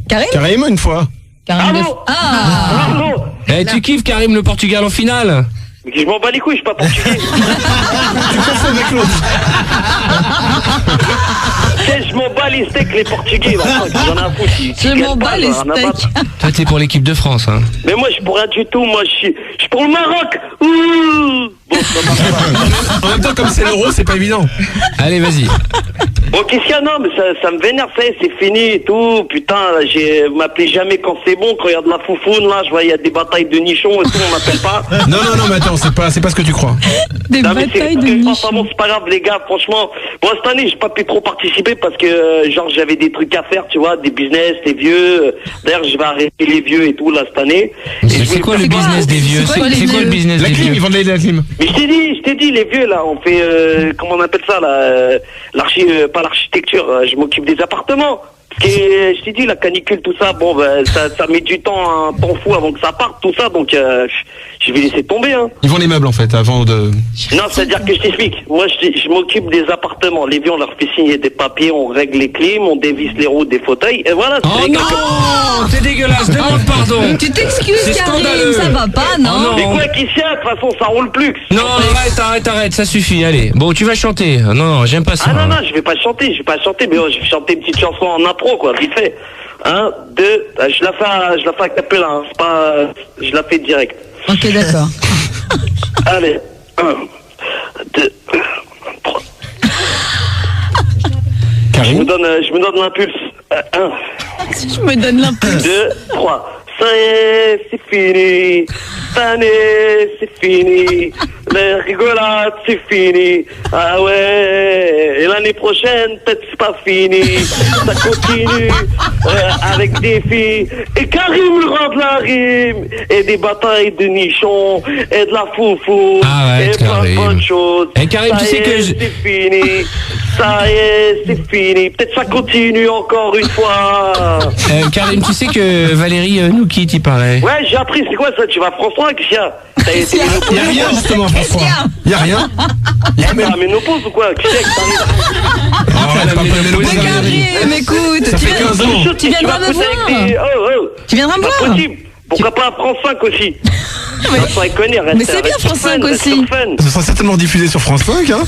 Karim, une fois. Karim Eh, tu kiffes Karim le Portugal en finale? Je m'en bats les couilles, je suis pas portugais. Tu confonds avec l'autre. Je m'en bats les steaks, les portugais. J'en ai un fou. Je m'en bats les steaks. Toi, t'es pour l'équipe de France, hein? Mais moi, je suis pour rien du tout. Moi, je suis pour le Maroc. Ouh. Bon, En même temps, comme c'est l'euro, c'est pas évident. Allez, vas-y. Bon, qu'est-ce qu'il y a? Non, mais ça me vénère, ça y est, c'est fini et tout. Putain, là, vous m'appelez jamais quand c'est bon. Quand il y a de la foufoune, là, je vois, il y a des batailles de nichons et tout, on m'appelle pas. Non, mais attends, c'est pas ce que tu crois. Des batailles de nichons. Bon, c'est pas grave, les gars, franchement. Bon, cette année, j'ai pas pu trop participer parce que, genre, j'avais des trucs à faire, tu vois, des business, des vieux. D'ailleurs, je vais arrêter les vieux et tout, là, cette année. C'est quoi le business des vieux? C'est quoi le business des vieux? Ils vendent la clim. Mais je t'ai dit, les vieux, là, on fait, comment on appelle ça, là, pas l'architecture, je m'occupe des appartements. Parce que, je t'ai dit, la canicule, tout ça, bon, ben, ça met du temps, un temps fou avant que ça parte, tout ça, donc, je vais laisser tomber, hein. Ils vendent les meubles, en fait, avant de... Non, c'est-à-dire que je t'explique. Moi, je m'occupe des appartements. Les vieux, on leur fait signer des papiers, on règle les clims, on dévisse les roues des fauteuils, et voilà. Oh non, t'es dégueulasse, demande pardon. Tu t'excuses, Karim, ça va pas, non? Mais quoi qu'il y a, de toute façon, ça roule plus. Non, arrête, ça suffit, allez. Bon, tu vas chanter. Non, j'aime pas ça. Ah non, je vais pas chanter, mais je vais chanter une petite chanson en impro, quoi, vite fait. 1, 2, je la fais à cappella, hein, c'est pas, je la fais direct. Ok, d'accord. Allez, 1, 2, 3. Je me donne l'impulse. 1. Je me donne l'impulse. 2, 3. Ça y est, c'est fini. Cette année, c'est fini. Les rigolades, c'est fini. Ah ouais. Et l'année prochaine, peut-être c'est pas fini. Ça continue avec des filles. Et Karim le rend de la rime. Et des batailles de nichons. Et de la foufou. Arrête, et plein de bonnes choses. Et Karim, tu sais que c'est fini. Ça y est, c'est fini. Peut-être ça continue encore une fois. Karim, tu sais que Valérie nous quitte, il paraît. Ouais, j'ai appris, c'est quoi ça? Tu vas France 3, qu'est-ce qu'il y a? Il y a rien, justement, François. Il y a rien. Il y a la ménopause ou quoi? Qu'est-ce que Mais Karim, écoute, ça fait 15 ans. Tu viendras me voir. Tu viendras me voir. Pourquoi pas France 5 aussi? Mais c'est bien France 5 aussi. Ce sera certainement diffusé sur France 5, hein.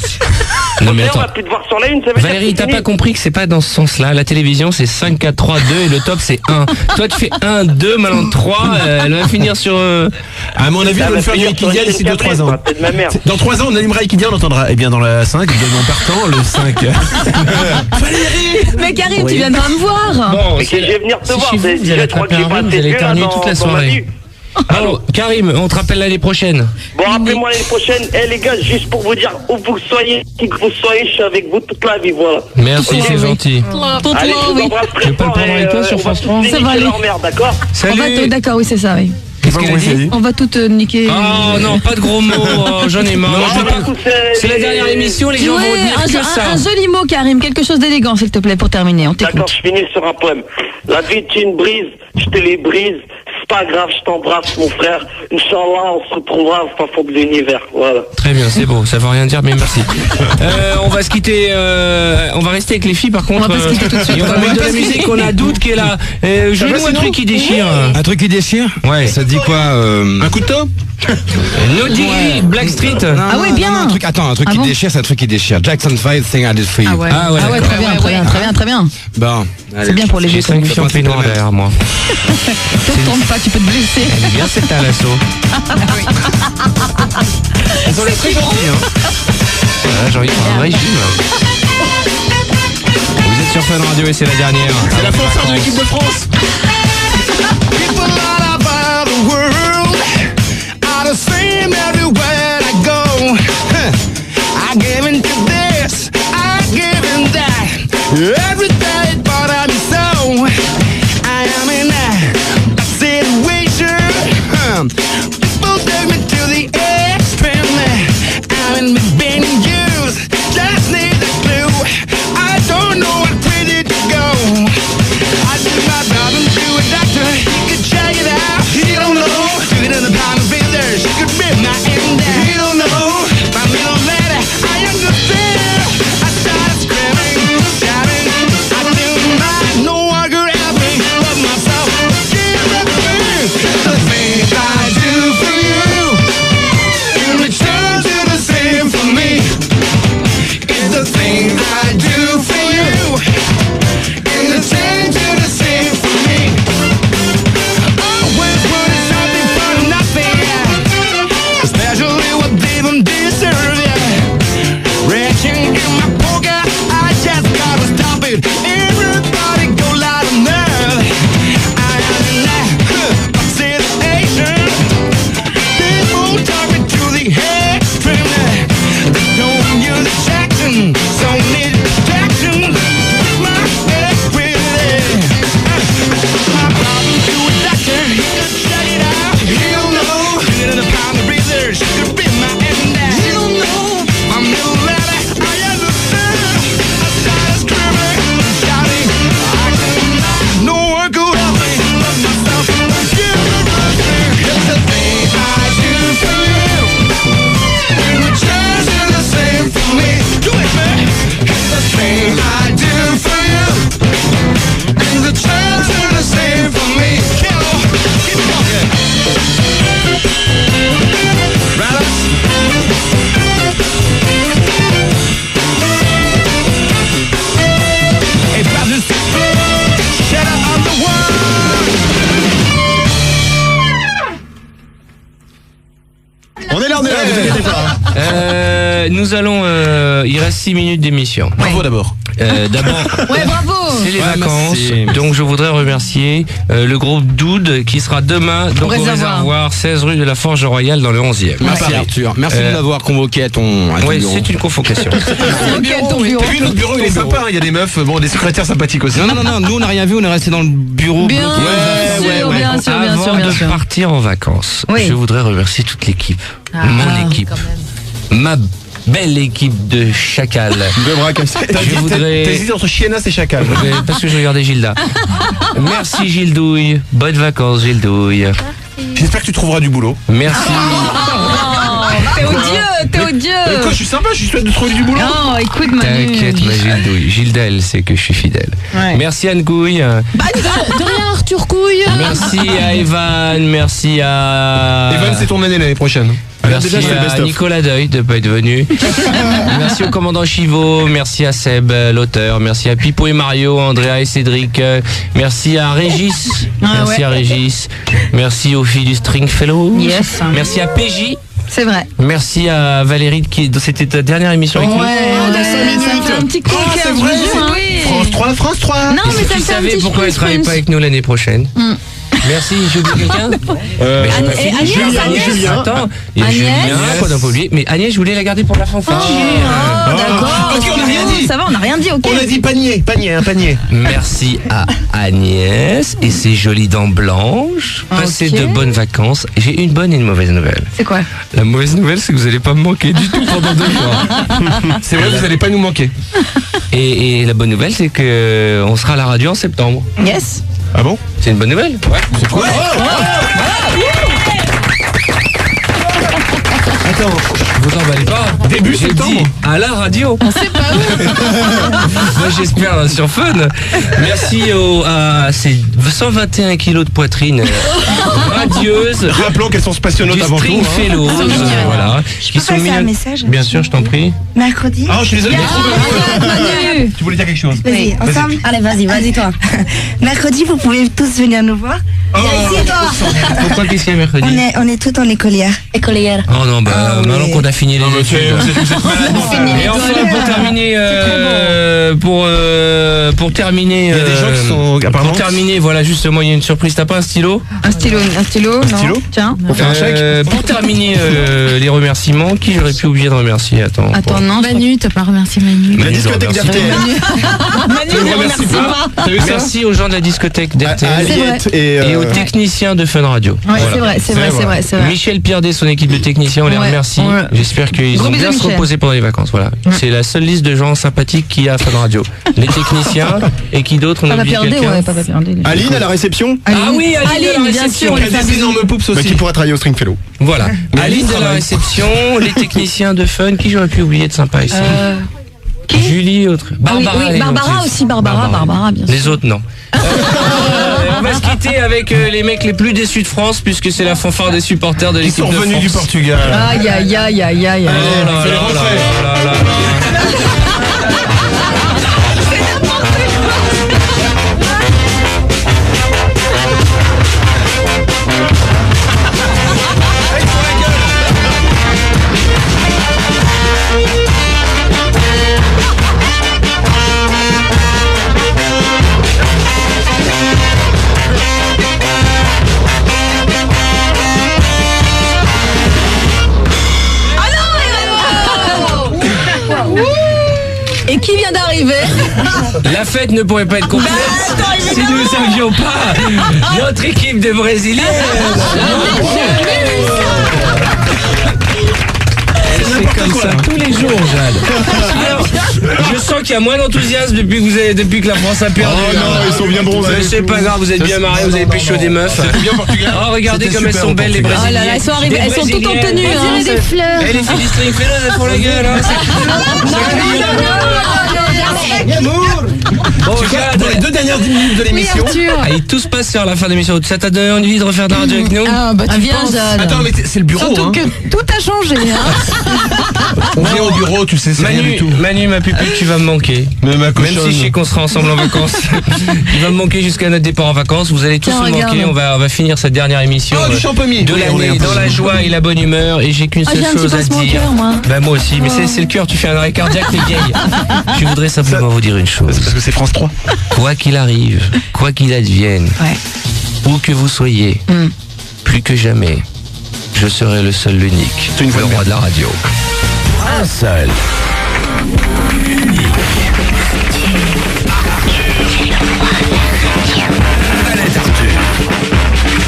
Non mais on attends. va plus te voir sur la une, ça veut Valérie, dire que t'as c'est pas fini. compris que c'est pas dans ce sens-là. La télévision, c'est 5, 4, 3, 2 et le top, c'est 1. Toi, tu fais 1, 2, maintenant 3, elle va finir sur... À mon avis, on va faire du Ikidia d'ici 2-3 ans. Dans 3 ans, on animera Ikidia, on entendra. Eh bien, dans la 5, également partant, le 5. Valérie! Mais Karim, tu viendras me voir. Bon, Mais que je vais venir te voir. Chez vous, vous allez attraper un rhume, vous allez éternuer toute la soirée. Alors, Karim, on te rappelle l'année prochaine. Bon, appelez-moi l'année prochaine. Eh les gars, juste pour vous dire où vous soyez, qui que vous soyez, je suis avec vous toute la vie, voilà. Merci, c'est gentil. Allez, je vous embrasse très Tu veux pas le fort prendre avec toi sur France 3? Ça va aller. D'accord. Salut. D'accord, oui, c'est ça, oui. Qu'est-ce qu'elle a dit? On va tout niquer. Oh non, pas de gros mots, oh, j'en ai marre. C'est la dernière émission, les gens vont dire que ça. Un joli mot, Karim, quelque chose d'élégant, s'il te plaît, pour terminer. On t'écoute. D'accord, je finis sur un poème. La vie est une brise, je te les brise. C'est pas grave, je t'embrasse, mon frère. Inch'Allah, on se retrouvera au fin fond de l'univers. Voilà. Très bien, c'est beau, ça veut rien dire, mais merci. On va se quitter, on va rester avec les filles par contre. On va pas se quitter tout de suite. Et on va mettre de la musique, on a Doute qui est là. Joue-nous un truc qui déchire. Un truc qui déchire? Ouais. Ça dit quoi? Un couteau? Noddy, Blackstreet. Ah ouais, bien. Un truc qui déchire, c'est un truc qui déchire. Jackson 5, Thing I Did For You. Ah ouais, très bien. Bon, c'est bien pour les J'ai vieux. 5 filles en peignoir derrière moi. Te retourne pas, tu peux te blesser. Elle est bien cette à l'assaut. Elles ont les très gentilles, hein. J'ai envie de faire un régime. Vous êtes sur Fun Radio et c'est la dernière. C'est la fanfare de l'équipe de France. People all over the world are the same everywhere I go. I give into this, I give in that. Every day, but I'm so. on est là, vous inquiétez pas. Nous allons... il reste 6 minutes d'émission. Bravo d'abord. D'abord, Ouais, bravo. c'est les Ouais, vacances, merci. donc je voudrais remercier le groupe Doud qui sera demain donc, au Réservoir. réservoir 16 rue de la Forge Royale dans le 11e. Merci Arthur. Merci de m'avoir convoqué à ton Oui, bureau. c'est une convocation. T'as vu, notre bureau, il est sympa. Il y a des meufs, bon, des secrétaires sympathiques aussi. Non, nous on n'a rien vu, on est resté dans le bureau. Bien bloqué. sûr, bien sûr, bien sûr, Avant bien de sûr. partir en vacances, Oui. je voudrais remercier toute l'équipe, mon équipe, ma belle équipe de chacal. De bras cassés. Je voudrais... T'as hésité entre Chiennas et Chacal. Parce que je regardais Gilda. Merci Gilles Douille. Bonnes vacances Gilles Douille. J'espère que tu trouveras du boulot. Merci. T'es odieux, t'es odieux. Quoi, je suis sympa, je suis souhaite de trouver du boulot. Non, écoute Manu. T'inquiète ma Gilles Douille. Gilda elle sait que je suis fidèle. Ouais. Merci Anne Couille. Bah, de rien Arthur Couille. Merci à Evan. Merci à... Evan, c'est ton année l'année prochaine. Merci déjà, c'est le à best-of. Nicolas Deuil de ne pas être venu. Merci au commandant Chivot. Merci à Seb, l'auteur. Merci à Pipo et Mario, Andrea et Cédric. Merci à Régis. Merci à Régis. Merci aux filles du Stringfellow. Yes. Merci à PJ. C'est vrai. Merci à Valérie, c'était ta dernière émission avec nous. Ça me fait un petit coup de cœur, je vous jure, hein. France 3. Non, mais Est-ce ça que me tu fait un savais petit pourquoi elle ne travaille suspense. pas avec nous l'année prochaine Merci, j'ai oublié quelqu'un Julien. Attends, il y a Agnès. Julien, qu'on n'a pas oublié. Mais Agnès, je voulais la garder pour la fanfare. D'accord. Ok, on n'a rien dit. Ça va, on n'a rien dit, ok. On a dit panier. Merci à Agnès et ses jolies dents blanches. Passez Ok. de bonnes vacances. J'ai une bonne et une mauvaise nouvelle. C'est quoi? La mauvaise nouvelle, c'est que vous n'allez pas me manquer du tout pendant 2 mois. C'est vrai, vous allez pas nous manquer. Et la bonne nouvelle, c'est que on sera à la radio en septembre. Yes. Ah bon? C'est une bonne nouvelle. Ouais. C'est quoi? Attends, Vous emballez pas. Début J'ai septembre. dit à la radio. On sait pas où. Moi j'espère sur Fun. Merci à ces 121 kilos de poitrine radieuse. Rappelons qu'elles sont spationautes Du avant tout. Stringfellow, voilà. Je peux passer un message? Bien sûr, je t'en prie. Mercredi. Ah, je suis désolé. Manu. Tu voulais dire quelque chose? Vas-y, ensemble. Allez, vas-y toi. Mercredi, vous pouvez tous venir nous voir. Pourquoi qu'est-ce qu'il y a mercredi? On est toutes en écolière. Écolière. Oh non, maintenant qu'on a fini les études. Et enfin, pour terminer, Il y a des gens qui sont apparemment. pour terminer, voilà, justement, il y a une surprise. T'as pas un stylo? Un stylo, non. stylo Tiens. Pour faire un chèque. Pour terminer les remerciements, qui j'aurais pu oublier de remercier? Attends. Non. Manu, t'as pas remercié Manu. La discothèque d'RTL. Tu ne remercies pas. T'as vu ça? Merci aux gens de la discothèque À d'RTL Aliette et aux techniciens de Fun Radio. Ouais, c'est vrai. Michel Pierdet et son équipe de techniciens, on les Ouais, remercie. ouais. J'espère qu'ils Gros ont bisous, bien se Michel. reposer pendant les vacances. Voilà. C'est la seule liste de gens sympathiques qu'il y a à Fun Radio. Les techniciens et qui d'autres? On a Papa oublié Pierdé, quelqu'un. ouais, Papa Pierdé. Aline à la réception. Ah oui, Aline de la bien réception. sûr. Il y a des énormes poups Bah, aussi. qui pourra travailler au Stringfellow. Voilà. Mais Aline Aline de la travaille. réception, les techniciens de Fun, qui j'aurais pu oublier de sympa ici? Julie, autre. Barbara. oui, les Barbara autres. aussi, Barbara, bien sûr. Les autres, non. On va se quitter avec les mecs les plus déçus de France, puisque c'est la fanfare des supporters de Ils l'équipe sont de France. revenus du Portugal. Aïe. Oh là là là là là. Et qui vient d'arriver? La fête ne pourrait pas être complète si nous n'avions pas notre équipe de Brésiliens. C'est comme ça tous les jours, Jade. Alors, je sens qu'il y a moins d'enthousiasme depuis que la France a perdu. Oh non, ils sont bien bronzés. Mais c'est pas grave, vous êtes bien marrés, vous avez pécho des meufs. bien Portugal. Oh, regardez C'était comme elles super sont au belles, les Portugal. Oh là Brésiliennes. là, elles sont arrivées, Des elles sont toutes en Brésiliennes. tenue, hein. Des fleurs. Eh, les filles du Stringfellow, elles font la gueule, hein. L'amour. Bon, Tu vois, dans les 2 dernières minutes de l'émission. Allez, tout se passe sur la fin de l'émission. Ça t'a donné envie de refaire de la radio avec nous? Ah bah tu Viens, penses. Jade. Attends, mais c'est le bureau. Surtout Hein. que tout a changé. Hein. On vient au bureau, tu sais, c'est rien du tout. Manu, ma pupille, tu vas me manquer. Mais ma Même cochonne. si je sais qu'on sera ensemble en vacances, il va me manquer jusqu'à notre départ en vacances. Vous allez tous Tiens, me manquer. regarde. On va finir cette dernière émission Oh, du champomis. de Oui, on est l'année un peu dans la joie et la bonne humeur. Et j'ai qu'une Ah, seule j'ai un petit chose à pincement au dire. cœur, moi. Bah moi aussi, mais c'est le cœur. Tu fais un arrêt cardiaque, t'es vieille. Je voudrais simplement vous dire une chose. Parce que c'est France 3. Quoi qu'il arrive, quoi qu'il advienne, où que vous soyez, plus que jamais, je serai le seul, l'unique, C'est une voix le de roi de la radio. Un seul. Planète Arthur.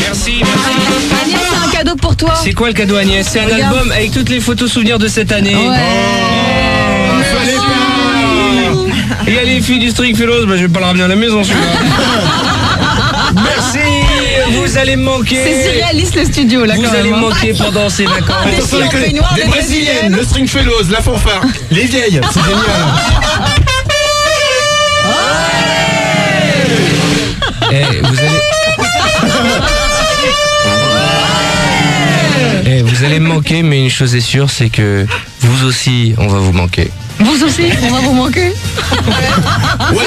Merci. Agnès, c'est un cadeau pour toi. C'est quoi le cadeau, Agnès? C'est un Regarde. album avec toutes les photos souvenirs de cette année. Ouais. Et il y a les filles du Stringfellows, bah, je vais pas le ramener à la maison celui-là. Merci, vous allez me manquer. C'est surréaliste le studio là Vous quand allez même. me manquer pendant ces vacances. Des filles en peignoir, Des des brésiliennes, le Stringfellows, la fanfare, les vieilles, c'est génial. Vous allez me manquer, mais une chose est sûre, c'est que vous aussi, on va vous manquer. Vous aussi, on va vous manquer. Ouais,